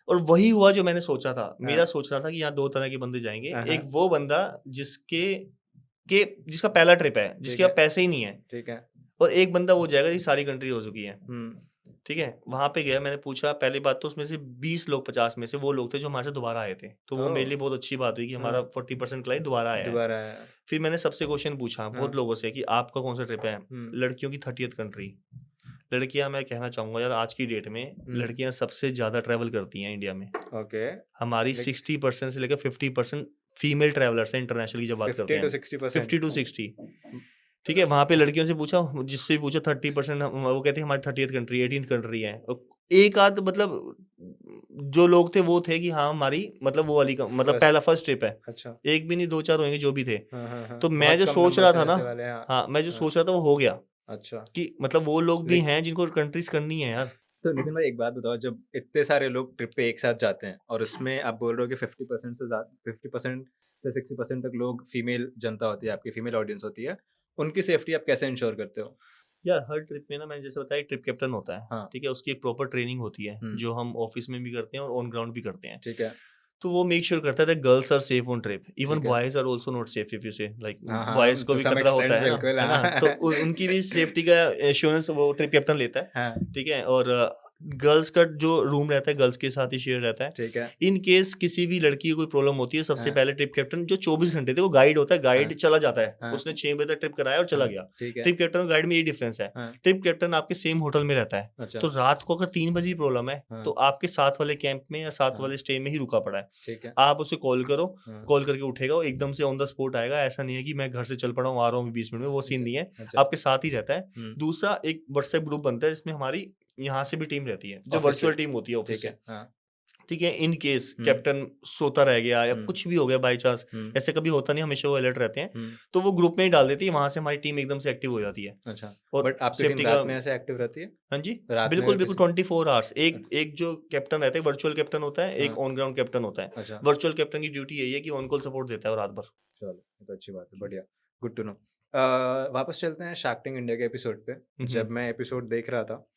और वही हुआ जो मैंने सोचा था, हाँ। मेरा सोचना था कि यहाँ 2 तरह के बंदे जाएंगे, हाँ, एक हाँ। वो बंदा जिसका पहला ट्रिप है, जिसके है। पास पैसे ही नहीं है, ठीक है। और एक बंदा वो जाएगा जिसकी सारी कंट्री हो चुकी है। हम्म। ठीक है, वहां पे गया, मैंने पूछा, पहली बात तो उसमें से 20 लोग 50 में से वो लोग थे जो हमारे से दोबारा आए थे, तो वो ओह। मेरे लिए बहुत अच्छी बात हुई कि हमारा हाँ। 40% क्लाइंट दोबारा आया है। दोबारा आया। फिर मैंने सबसे क्वेश्चन पूछा बहुत हाँ। लोगों से कि आपका कौन सा ट्रिप है, लड़कियों की 30th कंट्री। लड़कियां, मैं कहना चाहूंगा यार, आज की डेट में लड़कियां सबसे ज्यादा ट्रैवल करती हैं इंडिया में। ओके। हमारी 60% से लेकर 50% फीमेल ट्रैवलर्स हैं इंटरनेशनल की जब बात करते 50 to हैं, 60%। 50 to 60। ठीक है, वहां पे लड़कियों से पूछा, जिससे भी पूछा 30%, वो कहते हैं हमारी 30th कंट्री 18th कंट्री है। और एक आध मतलब जो लोग थे वो थे कि हाँ हमारी मतलब वो वाली मतलब First। पहला फर्स्ट ट्रिप है, अच्छा। एक भी नहीं 2-4 होंगे जो भी थे। हाँ, हाँ, हाँ। तो मैं बहुत जो कम सोच numbers रहा था हैं ना, ऐसे वाले, हाँ। हाँ मैं जो हाँ। सोच रहा था वो हो गया, अच्छा। कि मतलब वो लोग भी लेकिन- हैं जिनको कंट्रीज करनी है यार। तो नितिन भाई एक बात बताओ, जब इतने सारे लोग ट्रिप पे एक साथ जाते हैं और उसमें आप बोल रहे हो कि 50% से ज्यादा 50% से 60% तक लोग फीमेल जनता होती है, आपकी फीमेल ऑडियंस होती है, उनकी सेफ्टी आप कैसे इंश्योर करते हो? यार हर ट्रिप में ना, मैंने जैसे बताया, एक ट्रिप कैप्टन होता है, हाँ। ठीक है, उसकी एक प्रॉपर ट्रेनिंग होती है हम्म। जो हम ऑफिस में भी करते हैं और ऑन ग्राउंड भी करते हैं। ठीक है। तो वो मेक श्योर करता है girls are safe on trip, even ठीक है। Boys are also not safe, if you say like हाँ, हाँ, बॉयज को to भी some खतरा होता extent है ना, बिल्कुल, है ना, हाँ। तो उनकी भी सेफ्टी का एश्योरेंस वो ट्रिप कैप्टन लेता है। हाँ। ठीक है, और गर्ल्स का जो रूम रहता है गर्ल्स के साथ ही शेयर रहता है। ठीक है। इन केस किसी भी लड़की की कोई प्रॉब्लम होती है, सबसे हाँ। पहले ट्रिप कैप्टन जो 24 घंटे थे वो गाइड होता है, गाइड हाँ। चला जाता है, हाँ। उसने 6 बजे तक ट्रिप कराया और चला हाँ। गया। ठीक है। ट्रिप कैप्टन और गाइड में यही डिफरेंस है, हाँ। ट्रिप कैप्टन आपके सेम होटल में रहता है, अच्छा। तो रात को अगर 3 बजे प्रॉब्लम है हाँ। तो आपके साथ वाले कैंप में या साथ हाँ। वाले स्टे में ही रुका पड़ा है, ठीक है। आप उसे कॉल करो, हाँ। कॉल करके उठेगा, वो एकदम से ऑन द स्पॉट आएगा। ऐसा नहीं है कि मैं घर से चल पड़ा हूँ आ रहा हूँ 20 मिनट में, वो सीन अच्छा। नहीं है, अच्छा। आपके साथ ही रहता है। हम्म। दूसरा, एक व्हाट्सएप ग्रुप बनता है जिसमें हमारी यहाँ से भी टीम रहती है, जो Office वर्चुअल से। टीम होती है ऑफिस ठीक से। है। हाँ। ठीक है, इन केस हम्म। कैप्टन सोता रह गया या हम्म। कुछ भी हो गया बाई चांस, हम्म। ऐसे कभी होता नहीं, हमेशा वो अलर्ट रहते हैं, हम्म। तो वो ग्रुप में ही डाल देती है, वहां से हमारी टीम एकदम से एक्टिव हो जाती है। अच्छा। और बट आपकी टीम सेफ्टी रात का, में ऐसे एक्टिव रहती है? हाँ जी, रात में बिल्कुल अगर बिल्कुल किसी- 24 आवर्स। एक जो कैप्टन रहता है वर्चुअल कैप्टन होता है, एक हाँ। ऑन ग्राउंड कैप्टन होता है। अच्छा। वर्चुअल कैप्टन की ड्यूटी यही है कि ऑन कॉल सपोर्ट देता है और रात भर। चलो, ये तो अच्छी बात है, बढ़िया, गुड टू नो। वापस चलते हैं शार्क टैंक इंडिया के एपिसोड पे। जब मैं एपिसोड देख रहा था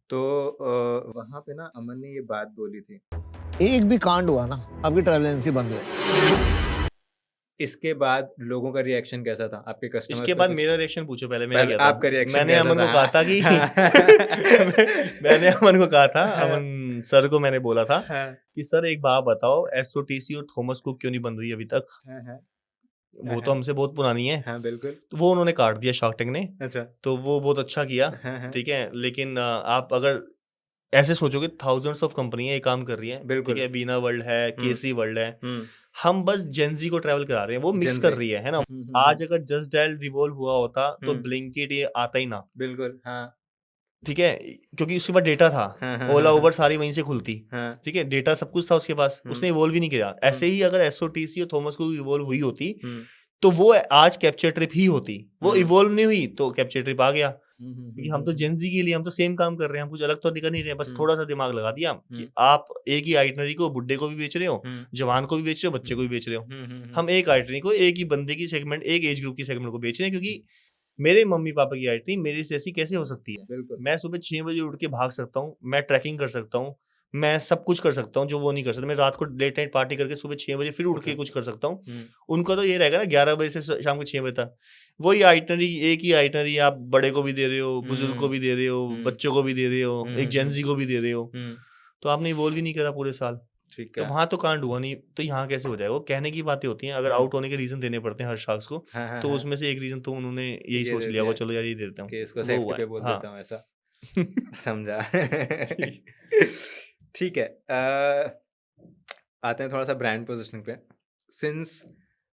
तो वहाँ पे ना अमन ने ये बात बोली थी, एक भी कांड हुआ ना आपकी ट्रैवल एजेंसी बंद हो जाएगी। इसके बाद लोगों का रिएक्शन कैसा था आपके कस्टमर्स? इसके बाद मेरा रिएक्शन पूछो पहले, मेरा पहले क्या था? आपका रिएक्शन मैंने कैसा अमन को था? कहा था कि मैंने अमन को कहा था, अमन सर को मैंने बोला था हाँ, कि सर एक बात बताओ, एसओटीसी और थॉमस कुक क्यों नहीं बन रही अभी तक? हाँ, हाँ, वो तो हमसे बहुत पुरानी है। हाँ, बिल्कुल। तो वो उन्होंने काट दिया शार्क टैंक ने, अच्छा। तो वो बहुत अच्छा किया। हाँ, हाँ, ठीक है, लेकिन आप अगर ऐसे सोचोगे, थाउजेंड्स ऑफ कंपनियां ये काम कर रही हैं। बिल्कुल। ठीक है, बीना वर्ल्ड है, केसी वर्ल्ड है, हम्म, हम बस जेंजी को ट्रैवल करा रहे हैं, वो मिक्स Gen कर Z। रही है ना। हम्म, आज अगर जस्ट डायल रिवॉल्व हुआ होता तो हम्म। ब्लिंकिट ये आता ही ना। बिल्कुल। हाँ, ठीक है, क्योंकि उसके पास डेटा था, हाँ, हाँ, ओला हाँ, उबर सारी वहीं से खुलती। हाँ, ठीक है, डेटा सब कुछ था उसके पास, उसने इवॉल्व ही नहीं किया। ऐसे ही अगर एसओटीसी और थॉमस कुक इवॉल्व हुई होती तो वो आज कैप्चर ट्रिप ही होती। वो इवॉल्व नहीं हुई तो कैप्चर ट्रिप आ गया, क्योंकि हम तो जेंजी के लिए हम तो सेम काम कर रहे हैं, हम कुछ अलग तो कर नहीं रहे, बस थोड़ा सा दिमाग लगा दिया कि आप एक ही आइटनरी को बुड्ढे को भी बेच रहे हो, जवान को भी बेच रहे हो, बच्चे को भी बेच रहे हो। हम एक आइटनरी को, एक ही बंदे की सेगमेंट, एक एज ग्रुप की सेगमेंट को बेच रहे हैं, क्योंकि मेरे मम्मी पापा की आइटनरी मेरी जैसी कैसे हो सकती है? बिल्कुल। मैं सुबह 6 बजे उठ के भाग सकता हूँ, मैं ट्रैकिंग कर सकता हूँ, मैं सब कुछ कर सकता हूँ जो वो नहीं कर सकते। मैं रात को लेट नाइट पार्टी करके सुबह 6 बजे फिर उठ के कुछ कर सकता हूँ। उनका तो ये रहेगा ना 11 बजे से शाम को 6 बजे तक वही आइटनरी, एक ही आइटनरी आप बड़े को भी दे रहे हो, बुजुर्ग को भी दे रहे हो, बच्चों को भी दे रहे हो, एक जेंजी को भी दे रहे हो। तो आपने इवॉल्व ही नहीं करा पूरे साल, ठीक तो है। वहां तो कांड हुआ नहीं, तो यहाँ कैसे हो जाएगा? वो कहने की बातें होती हैं, अगर हाँ। आउट होने के रीजन देने पड़ते हैं हर शख्स को, हाँ, हाँ, तो हाँ, उसमें से एक रीजन तो उन्होंने यही ये सोच दे लिया होगा, दिया चलो यार ये दे देता हूँ, कि इसको वो सेफ्टी हुआ पे है। बोल हाँ देता हूँ ऐसा। समझा। ठीक। ठीक है। आते हैं थोड़ा सा ब्रांड पोजिशनिंग पे। सिंस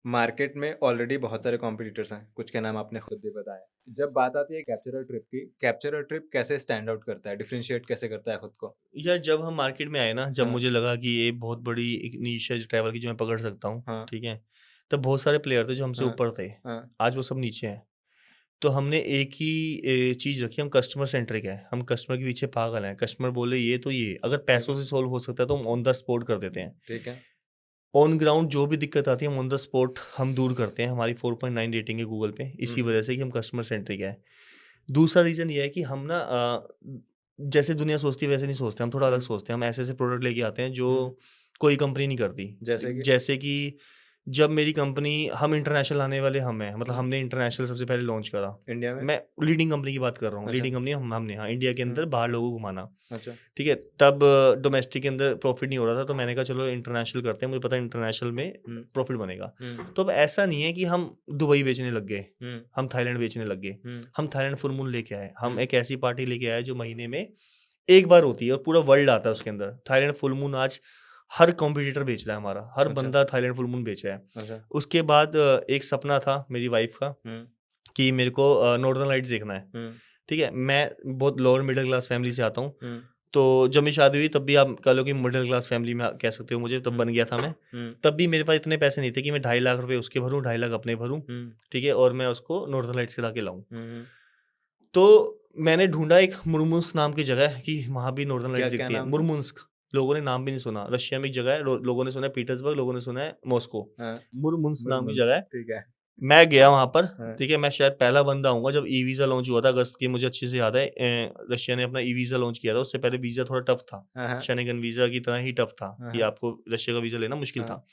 मार्केट में ऑलरेडी बहुत सारे कॉम्पिटिटर्स हैं, कुछ के नाम आपने खुद भी बताया। जब बात आती है कैप्चर अ ट्रिप की, कैप्चर अ ट्रिप कैसे स्टैंड आउट करता है, डिफरेंशिएट कैसे करता है खुद को? यार जब हम मार्केट में आए ना, जब हाँ। मुझे लगा कि ये बहुत बड़ी एक नीश है ट्रैवल की जो मैं पकड़ सकता हूँ, हाँ। ठीक है, तब बहुत सारे प्लेयर थे जो हमसे हाँ। ऊपर थे, हाँ। आज वो सब नीचे हैं। तो हमने एक ही चीज़ रखी, हम कस्टमर सेंट्रिक है, हम कस्टमर के पीछे पागल हैं, कस्टमर बोले ये तो ये, अगर पैसों से सॉल्व हो सकता है तो हम ऑन द स्पॉट कर देते हैं। ठीक है। ऑन ग्राउंड जो भी दिक्कत आती है हम ऑन द स्पॉट हम दूर करते हैं। हमारी 4.9 रेटिंग है गूगल पे, इसी वजह से कि हम कस्टमर सेंट्रिक है। दूसरा रीज़न ये है कि हम ना जैसे दुनिया सोचती है वैसे नहीं सोचते, हम थोड़ा अलग सोचते हैं। हम ऐसे-ऐसे प्रोडक्ट लेके आते हैं जो कोई कंपनी नहीं करती। जैसे कि? जैसे कि जब मेरी कंपनी, हम इंटरनेशनल आने वाले हम हैं, मतलब हमने इंटरनेशनल सबसे पहले लॉन्च करा। इंडिया में? मैं लीडिंग कंपनी की बात कर रहा हूँ, अच्छा। लीडिंग कंपनी हमने हाँ, इंडिया के अंदर बाहर लोगों को घुमाना। अच्छा। ठीक है, तब डोमेस्टिक के अंदर प्रॉफिट नहीं हो रहा था, तो मैंने कहा चलो इंटरनेशनल करते हैं, मुझे पता है इंटरनेशनल में प्रॉफिट बनेगा। तो अब ऐसा नहीं है कि हम दुबई बेचने लग गए, हम थाईलैंड बेचने लग गए, हम थाईलैंड फुल मून लेके आए। हम एक ऐसी पार्टी लेके आए जो महीने में एक बार होती है और पूरा वर्ल्ड आता है उसके अंदर। थाईलैंड फुल मून आज हर कॉम्पिटिटर बेच रहा है हमारा, हर अच्छा। बंदा थाईलैंड फुल मून बेच रहा है। अच्छा। उसके बाद एक सपना था मेरी वाइफ का कि मेरे को नॉर्दर्न लाइट्स देखना है। ठीक है, मैं बहुत लोअर मिडिल क्लास फैमिली से आता हूँ, तो जब मेरी शादी हुई तब भी आप कह लो कि मिडिल क्लास फैमिली में कह सकते हो मुझे, तब बन गया था मैं। तब भी मेरे पास इतने पैसे नहीं थे कि मैं 2.5 लाख रुपए उसके भरूँ, 2.5 लाख अपने भरूँ, ठीक है, और मैं उसको नॉर्दर्न लाइट्स करा के लाऊं। तो मैंने ढूंढा एक मुर्मुंस्क नाम की जगह कि वहाँ भी नॉर्दर्न लाइट्स क्या दिखती है। नाम है? मुर्मुंस्क, लोगों ने नाम भी नहीं सुना। रशिया में एक जगह है, लोगों ने सुना है पीटर्सबर्ग, लोगों ने सुना है मॉस्को। मुर्मुंस्क नाम की जगह है। ठीक है। मैं गया वहाँ पर, हाँ। ठीक है, मैं शायद पहला बंदा हूँगा जब ई वीज़ा लॉन्च हुआ था अगस्त की, मुझे अच्छे से याद है। रशिया ने अपना ई वीज़ा लॉन्च किया था, उससे पहले वीज़ा थोड़ा टफ था, शेंगेन वीज़ा की तरह ही टफ था कि आपको रशिया का वीज़ा लेना मुश्किल था।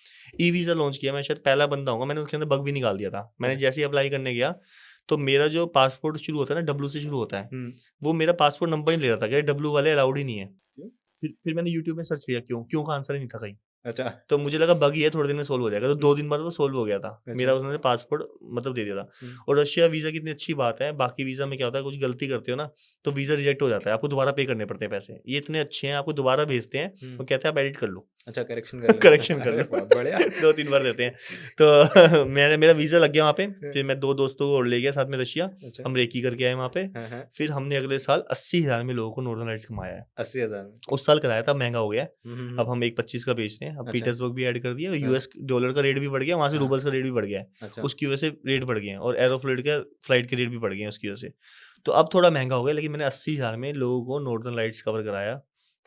ई वीज़ा लॉन्च किया, मैं शायद पहला बंदा हूँगा, मैंने उसके अंदर बग भी निकाल दिया था। मैंने जैसे ही अप्लाई करने गया तो मेरा जो पासपोर्ट शुरू होता है ना, डब्ल्यू से शुरू होता है, वो मेरा पासपोर्ट नंबर ही ले रहा था कि डब्ल्यू वाले अलाउड ही नहीं है। फिर मैंने यूट्यूब में सर्च किया क्यों का आंसर ही नहीं था कहीं। अच्छा। तो मुझे लगा बग ही है, थोड़े दिन में सोल्व हो जाएगा, तो 2 दिन बाद वो सोल्व हो गया था। अच्छा। मेरा उन्होंने पासपोर्ट मतलब दे दिया था। और रशिया वीज़ा की इतनी अच्छी बात है, बाकी वीज़ा में क्या होता है, कुछ गलती करते हो ना तो वीज़ा रिजेक्ट हो जाता है, आपको दोबारा पे करने पड़ते हैं पैसे। ये इतने अच्छे हैं, आपको दोबारा भेजते हैं और कहते हैं आप एडिट कर लो। अच्छा, करेक्शन कर लो। करेक्शन कर अरे लो, बहुत बढ़िया। 2-3 बार देते हैं। तो मेरा वीज़ा लग गया वहाँ पे, फिर मैं 2 दोस्तों को और ले गया साथ में रशिया, अच्छा। हम रेकी करके आए वहाँ पे। फिर हमने अगले साल 80,000 में लोगों को नॉर्दर्न लाइट्स घुमाया है। 80,000 में? उस साल कराया था, महंगा हो गया है। हम्म। अब हम 1.25 का बेच रहे हैं। अब अच्छा। पीटर्सबर्ग भी ऐड कर दिया और यूएस डॉलर का रेट भी बढ़ गया, वहाँ से रूबल्स का रेट भी बढ़ गया है। अच्छा। उसकी वजह से रेट बढ़ गए हैं और एरोफ्लाइट के फ्लाइट के रेट भी बढ़ गए हैं उसकी वजह से। तो अब थोड़ा महंगा हो गया, लेकिन मैंने 80,000 में लोगों को नॉर्दर्न लाइट्स कवर कराया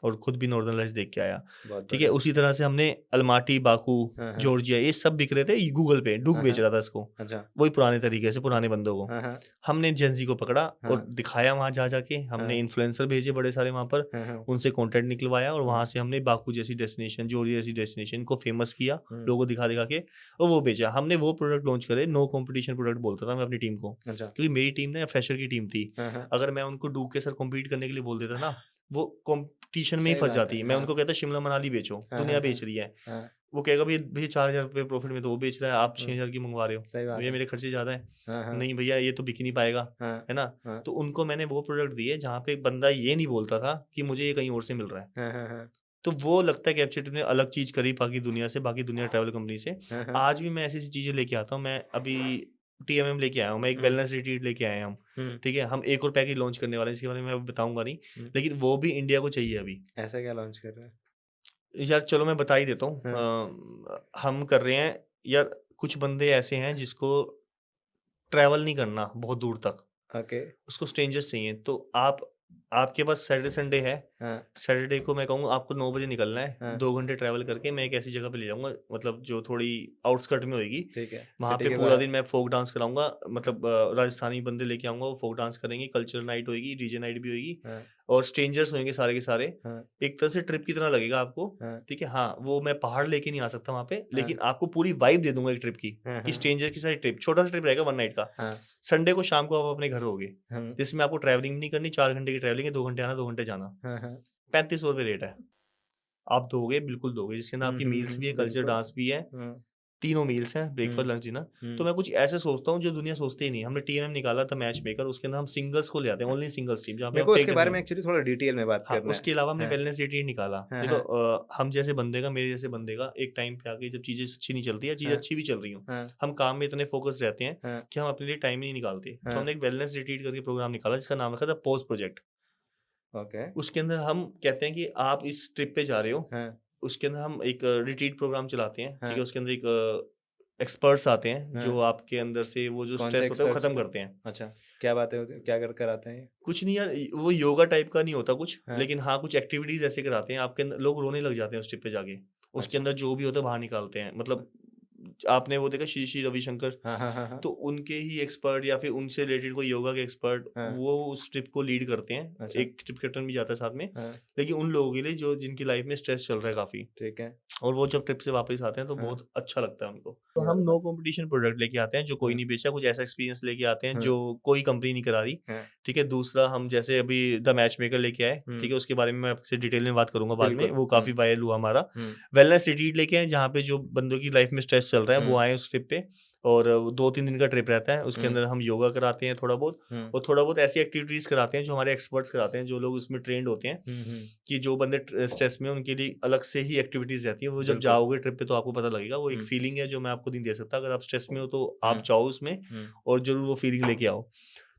और खुद भी नॉर्दर्न लाइट्स देख के आया। बहुत ठीक है, बढ़िया। उसी तरह से हमने अलमाटी, बाकू, जॉर्जिया, ये सब बिक रहे थे गूगल पे, डूक बेच रहा था इसको। अच्छा। वही पुराने तरीके से, पुराने बंदों को हमने जेंजी को पकड़ा और दिखाया वहाँ जा जाके। हमने इन्फ्लुएंसर भेजे बड़े सारे वहाँ पर, उनसे कंटेंट निकलवाया और वहाँ से हमने बाकू जैसी डेस्टिनेशन, जॉर्जिया जैसी डेस्टिनेशन को फेमस किया, लोगों को दिखा दिखा के, और वो बेचा। हमने वो प्रोडक्ट लॉन्च करे, नो कॉम्पिटिशन प्रोडक्ट बोलता था मैं अपनी टीम को, अच्छा। क्योंकि मेरी टीम ना फ्रेशर की टीम थी। अगर मैं उनको डूक के सर कॉम्पीट करने के लिए बोल देता ना, वो कंपटीशन में ही सही फंस बात जाती है। है। मैं उनको कहता शिमला मनाली बेचो, दुनिया बेच रही है। वो कहेगा भैया 4,000 रुपये प्रॉफिट में तो वो बेच रहा है, आप 6,000 की मंगवा रहे हो, सही बात भैया है। मेरे खर्चे ज़्यादा है। नहीं भैया ये तो बिक ही नहीं पाएगा, है ना। तो उनको मैंने वो प्रोडक्ट दिए जहाँ पे एक बंदा ये नहीं बोलता था कि मुझे ये कहीं और से मिल रहा है। तो वो लगता है कि कैप्चर ने अलग चीज़ करी बाकी दुनिया से, बाकी दुनिया ट्रैवल कंपनी से। आज भी मैं ऐसी ऐसी चीज़ें लेके आता हूँ। मैं अभी TMM लेके आया हूँ, मैं एक वेलनेस रिट्रीट लेके आए हम, ठीक है। हम एक और पैकेज लॉन्च करने वाले हैं, इसके बारे में मैं बताऊंगा नहीं, लेकिन वो भी इंडिया को चाहिए अभी। ऐसा क्या लॉन्च कर रहे हैं? यार चलो मैं बता ही देता हूँ। हम कर रहे हैं यार, कुछ बंदे ऐसे हैं जिसको ट्रैवल नहीं करना बहुत दूर तक, ओके। उसको स्ट्रेंजर्स चाहिए। तो आपके पास सैटरडे संडे है, सैटरडे को मैं कहूँगा आपको 9 बजे निकलना है, 2 घंटे ट्रैवल करके मैं एक ऐसी जगह पे ले जाऊंगा, मतलब जो थोड़ी आउटस्कर्ट में होगी। ठीक है। वहाँ सिटी पे के पूरा बाहर? दिन मैं फोक डांस कराऊंगा, मतलब राजस्थानी बंदे लेके आऊंगा, वो फोक डांस करेंगे, कल्चरल नाइट होगी, डीजे नाइट भी होगी, और स्ट्रेंजर्स होंगे सारे के सारे। एक तरह से ट्रिप की तरह लगेगा आपको, ठीक है। हाँ, वो मैं पहाड़ लेके नहीं आ सकता वहाँ पे, लेकिन आपको पूरी वाइब दे दूंगा एक ट्रिप की, कि स्ट्रेंजर की सारी ट्रिप, छोटा सा ट्रिप रहेगा 1 नाइट का। संडे को शाम को आप अपने घर होगे, जिसमें आपको ट्रैवलिंग नहीं करनी, 4 घंटे की ट्रैवलिंग है, 2 घंटे आना 2 घंटे जाना, 3500 रुपये रेट है। आप दोगे, बिल्कुल दोगे, जिसके अंदर आपकी मील्स भी है, कल्चर बिल्कुल। डांस भी है, हम्म, तीनों मील्स हैं, ब्रेकफास्ट हम्म, लंच डिनर। तो हम्म, मैं कुछ ऐसे सोचता हूँ जो दुनिया सोचती ही नहीं। हमने टीएमएम निकाला था मैच मेकर, उसके अंदर हम सिंगल्स को ले आते हैं, ओनली सिंगल्स टीम, जहाँ पे मेरे हम को फेक इसके बारे में एक्चुअली थोड़ा डिटेल में बात हाँ, करना है। उसके अलावा हमने हाँ, वेलनेस रिट्रीट निकाला। हाँ, देखो हाँ, हम जैसे बंदे का, मेरे जैसे बंदे का एक टाइम पे आके जब चीज़ें अच्छी नहीं चलती है, चीज़ें हाँ, अच्छी भी चल रही हों, हाँ, हम काम में इतने फोकस रहते हैं हाँ, कि हम अपने लिए टाइम ही नहीं निकालते। तो हाँ, हमने एक वेलनेस रिट्रीट करके प्रोग्राम निकाला जिसका नाम रखा था पोस्ट प्रोजेक्ट। ओके, उसके अंदर हम कहते हैं कि आप इस ट्रिप पे जा रहे हो, हाँ, उसके अंदर हम एक रिट्रीट प्रोग्राम चलाते हैं, ठीक हाँ, है? उसके अंदर एक एक्सपर्ट्स आते हैं हाँ, जो आपके अंदर से वो जो कौन से स्ट्रेस होता है वो एक्सपर्ट्स? खत्म करते हैं। अच्छा, क्या बातें होती हैं, क्या कर कर आते हैं ये? कुछ नहीं यार, वो योगा टाइप का नहीं होता कुछ, हाँ, लेकिन हाँ कुछ एक्टिविटीज ऐसे कराते हैं, आपके अंदर लोग रोने लग जाते हैं उस ट्रिप पे जाके। उसके अच्छा, अंदर जो भी होता है बाहर निकालते हैं, मतलब आपने वो देखा श्री श्री रविशंकर, हाँ, हाँ, हाँ, हाँ, तो उनके ही एक्सपर्ट या फिर उनसे रिलेटेड कोई योगा के एक्सपर्ट हाँ, वो उस ट्रिप को लीड करते हैं। अच्छा, एक ट्रिप कैप्टन भी जाता है साथ में, हाँ, लेकिन उन लोगों के लिए जो जिनकी लाइफ में स्ट्रेस चल रहा है काफी, ठीक है, और वो जब ट्रिप से वापस आते हैं तो हाँ, बहुत अच्छा लगता है उनको। तो हाँ, हम नो कंपटीशन प्रोडक्ट लेके आते हैं जो कोई हाँ, नहीं बेचा, कुछ ऐसा एक्सपीरियंस लेके आते हैं हाँ, जो कोई कंपनी नहीं करा रही। हाँ, ठीक है, दूसरा हम जैसे अभी द मैच मेकर लेके आए, हुँ, ठीक है, उसके बारे में मैं आपसे डिटेल में बात करूंगा बाद में, बिल्कुल, वो काफी वायरल हुआ हमारा। हुँ, वेलनेस रिट्रीट लेके आए जहाँ पे जो बंदों की लाइफ में स्ट्रेस चल रहा है वो हुँ, आए उस ट्रिप पे, और 2-3 दिन का ट्रिप रहता है। उसके हुँ, अंदर हम योगा कराते हैं थोड़ा बहुत, हुँ, और थोड़ा बहुत ऐसी एक्टिविटीज कराते हैं जो हमारे एक्सपर्ट्स कराते हैं, जो लोग उसमें ट्रेंड होते हैं, हुँ, हुँ, कि जो बंदे स्ट्रेस में हैं, उनके लिए अलग से ही एक्टिविटीज़ रहती हैं। वो जब बिल्कुल, जाओगे ट्रिप पे तो आपको पता लगेगा। वो एक हुँ, फीलिंग है जो मैं आपको नहीं दे सकता। अगर आप स्ट्रेस में हो तो हुँ, आप जाओ उसमें हुँ, और ज़रूर वो फीलिंग लेके आओ।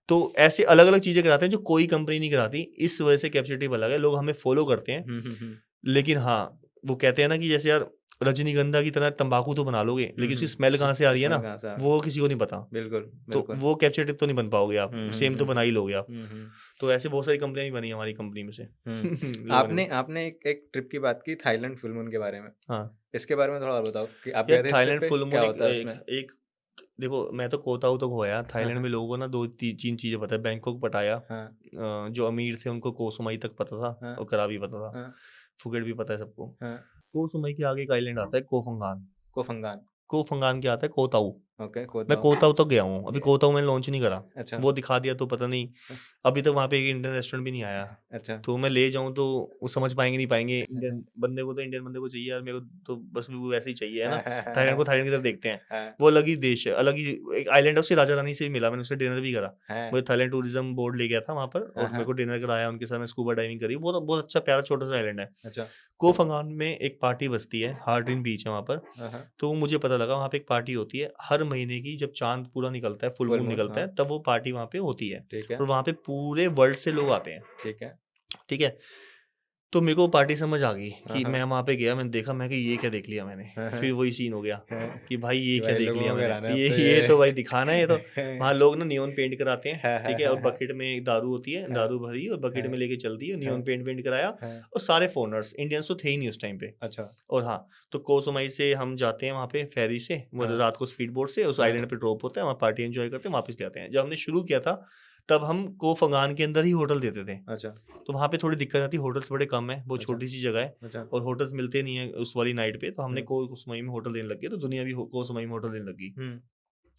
तो ऐसे अलग-अलग चीज़ें कराते हैं जो कोई कंपनी नहीं कराती। इस वजह से कैपेसिटी अलग है। लोग हमें फ़ॉलो करते हैं। हुँ, हुँ, हुँ, लेकिन हाँ, वो कहते हैं ना कि जैसे यार रजनीगंधा की तरह तंबाकू तो बना लोगे, हुँ, लेकिन उसकी हुँ, स्मेल कहाँ से आ रही है स्मेल ना, कहाँ से आ रहा है? वो किसी को नहीं पता। बिल्कुल, तो बिल्कुल, वो कैपेसिटी तो नहीं बन पाओगे आप। हुँ, हुँ, सेम तो हुँ, बना ही लोगे आप। हुँ, हुँ, तो ऐसे बहुत सारी कंपनियाँ भी बनी हमारी कंपनी में से। हुँ। जो बनी। आपने आपने एक ट्रिप की बात की थाईलैंड फुल मून के बारे में। हाँ। इसके बारे में थोड़ा और बताओ कि आप यार गए थे इस ट्रिप थाईलैंड पे? फुल क्या मून एक होता है एक उसमें? एक देखो, मैं तो कोताऊ तक होया। हाँ, थाईलैंड हाँ, में लोगों को ना 2-3 चीज़ें पता है। बैंकॉक, पटाया, हाँ, जो अमीर थे उनको कोसुमाई तक पता था, हाँ, और करावी पता था। हाँ, फुकेट भी पता है सबको। हाँ, कोसुमाई के आगे एक आइलैंड आता है कोफंगान। कोफंगान, कोफंगान के आता है कोताऊ। ओके, मैं कोताओ, कोताऊ तक गया हूँ। अभी ये कोताऊ मैंने लॉन्च नहीं करा। अच्छा, वो दिखा दिया तो पता नहीं। हाँ, अभी तक वहाँ पे एक इंडियन रेस्टोरेंट भी नहीं आया। अच्छा, तो मैं ले जाऊँ तो वो समझ पाएँगे नहीं पाएँगे। इंडियन बंदे को तो इंडियन बंदे को चाहिए यार, मेरे को तो बस वो वैसे ही चाहिए, है ना? हाँ, हाँ, हाँ, थाईलैंड को हाँ, थाईलैंड की तरफ देखते हैं। हाँ, वो अलग ही देश है, अलग ही एक आइलैंड है, उससे राजा-रानी से भी मिला, मैंने उससे डिनर भी करा। हाँ, मुझे थाईलैंड टूरिज़्म बोर्ड ले गया था वहाँ पर, हाँ, और मेरे हाँ, को डिनर कराया, उनके साथ मैं स्कूबा डाइविंग करी। बहुत बहुत अच्छा प्यारा छोटा-सा आइलैंड है। अच्छा, कोह फंगान में एक पार्टी बसती है, हार्डिन बीच है वहाँ पर। हाँ, हाँ, तो मुझे पता लगा वहाँ पे एक पार्टी होती है हर महीने की, जब चाँद पूरा निकलता है, फुल फुल मून मून, निकलता हाँ, है, तब वो पार्टी वहाँ पे होती है, ठीक है, और वहाँ पे पूरे वर्ल्ड से लोग आते हैं, ठीक है, ठीक है? तो मेरे को पार्टी समझ आ गई हाँ, कि हाँ, मैं वहाँ पे गया, मैंने देखा, मैं कि ये क्या देख लिया मैंने। हाँ, हाँ, फिर वही सीन हो गया हाँ, कि भाई ये कि क्या भाई देख लोगों लिया को मैंने। कराना है अब ये तो ये ये। तो भाई दिखाना है ये तो। वहाँ लोग ना नियॉन पेंट कराते हैं, हाँ, हाँ, ठीक है? हाँ, और हाँ, बकेट में दारू होती है, हाँ, दारू भरी और बकेट हाँ, में लेके चलती है, हाँ, नियॉन पेंट कराया, हाँ, और सारे फ़ॉरेनर्स, इंडियंस तो थे ही नहीं उस टाइम पे। अच्छा, और हाँ, तो कोह सामुई से हम जाते हैं वहाँ पे फेरी से, मतलब हाँ, रात को स्पीड बोट से उस हाँ, आइलैंड पे ड्रॉप होता है, वहाँ पार्टी एंजॉय करते हैं, वापस ले आते हैं। जब हमने शुरू किया था, तब हम कोह फंगान के अंदर ही होटल देते थे। अच्छा, तो वहाँ पे थोड़ी दिक्कत आती है, होटल्स बड़े कम हैं, बहुत अच्छा, छोटी-सी जगह है, अच्छा, और होटल्स मिलते नहीं हैं उस वाली नाइट पे, तो हमने हुँ, कोह सामुई में होटल देने लग गए, तो दुनिया भी कोह सामुई में होटल देने लगी। हुँ,